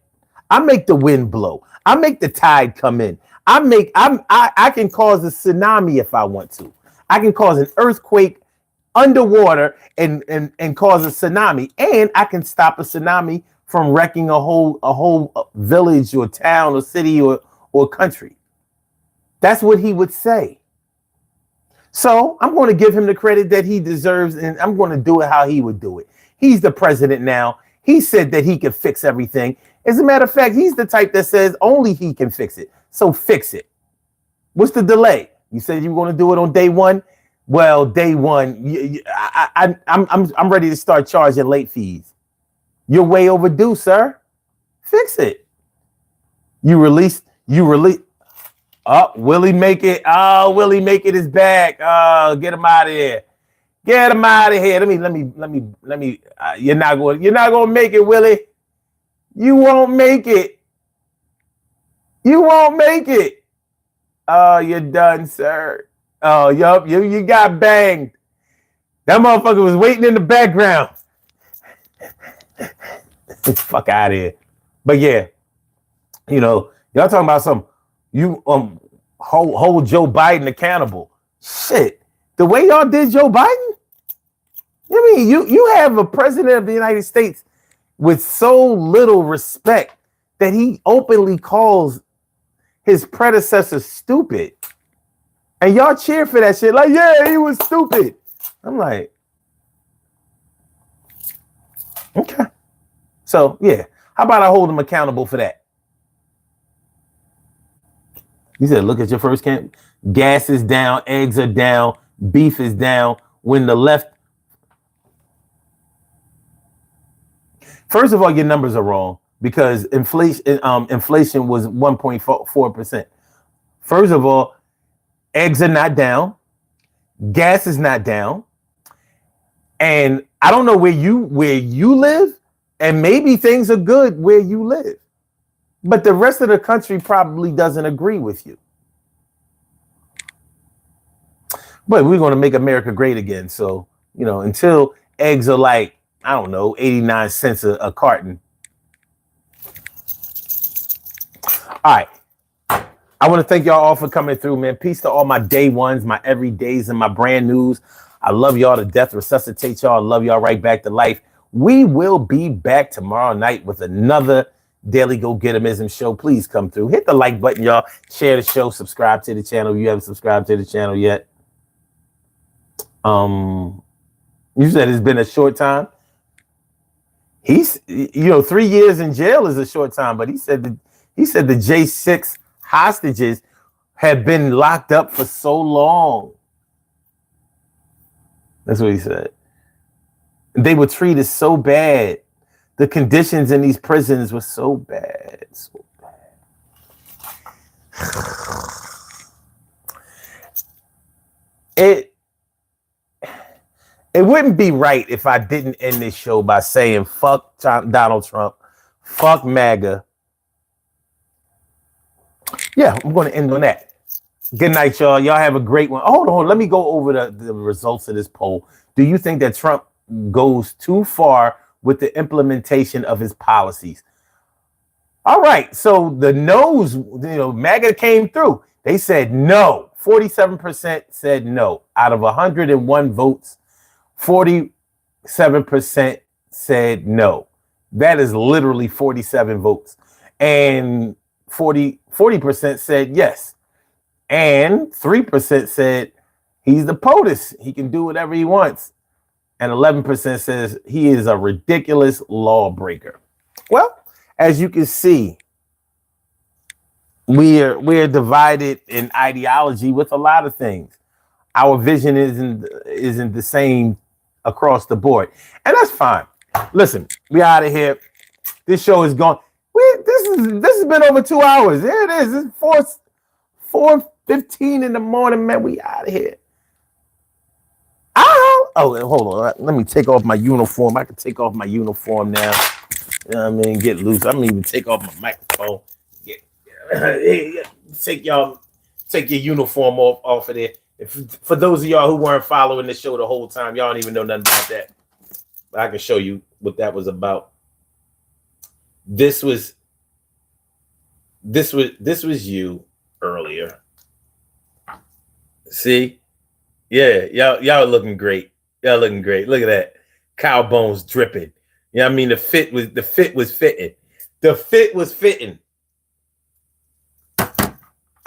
I make the wind blow. I make the tide come in. I can cause a tsunami if I want to. I can cause an earthquake underwater and cause a tsunami. And I can stop a tsunami from wrecking a whole village or town or city or country. That's what he would say. So I'm going to give him the credit that he deserves, and I'm going to do it how he would do it. He's the president now. He said that he could fix everything. As a matter of fact, he's the type that says only he can fix it. So fix it. What's the delay? You said you were going to do it on day one. Well, day one, I'm ready to start charging late fees. You're way overdue, sir. Fix it. You release. Oh, Willie make it. Oh, Willie make it is back. Oh, get him out of here. Get him out of here. Let me. You're not going to make it, Willie. You won't make it. You won't make it. Oh, you're done, sir. Oh, yup. You got banged. That motherfucker was waiting in the background. Fuck out of here. But yeah, y'all talking about some. You hold Joe Biden accountable. Shit, the way y'all did Joe Biden. I mean, you have a president of the United States with so little respect that he openly calls his predecessor stupid, and y'all cheer for that shit. Like, yeah, he was stupid. I'm like, okay. So yeah, how about I hold him accountable for that? He said, look at your first camp. Gas is down, eggs are down, beef is down. When the left. First of all, your numbers are wrong because inflation was 1.4%. First of all, eggs are not down, gas is not down. And I don't know where you live, and maybe things are good where you live. But the rest of the country probably doesn't agree with you. But we're going to make America great again. So, until eggs are like, I don't know, 89 cents a carton. All right. I want to thank y'all all for coming through, man. Peace to all my day ones, my everydays, and my brand news. I love y'all to death. Resuscitate y'all. I love y'all right back to life. We will be back tomorrow night with another Daily Go Getimism show. Please come through. Hit the like button, y'all. Share the show. Subscribe to the channel if you haven't subscribed to the channel yet. You said it's been a short time. He's 3 years in jail is a short time, but he said the J6 hostages have been locked up for so long. That's what he said. They were treated so bad. The conditions in these prisons were so bad. So bad. It wouldn't be right if I didn't end this show by saying fuck Donald Trump, fuck MAGA. Yeah, I'm going to end on that. Good night, y'all. Y'all have a great one. Hold on. Let me go over the results of this poll. Do you think that Trump goes too far with the implementation of his policies. All right, so the no's, MAGA came through. They said no. 47% said no. Out of 101 votes, 47% said no. That is literally 47 votes. And 40% said yes. And 3% said he's the POTUS. He can do whatever he wants. And 11% says he is a ridiculous lawbreaker. Well, as you can see, we're divided in ideology with a lot of things. Our vision isn't the same across the board, and that's fine. Listen, we out of here. This show is gone. This has been over 2 hours. There it is. It's 4:15 in the morning, man. We out of here. Oh, hold on. Let me take off my uniform. I can take off my uniform now. You know what I mean? Get loose. I'm gonna even take off my microphone. Take your uniform off of there. For those of y'all who weren't following the show the whole time, y'all don't even know nothing about that. But I can show you what that was about. This was you earlier. See? Yeah, y'all looking great. Y'all looking great. Look at that. Cow bones dripping. You know what I mean? The fit was fitting. The fit was fitting.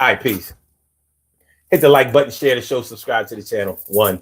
All right, peace. Hit the like button, share the show, subscribe to the channel. 1.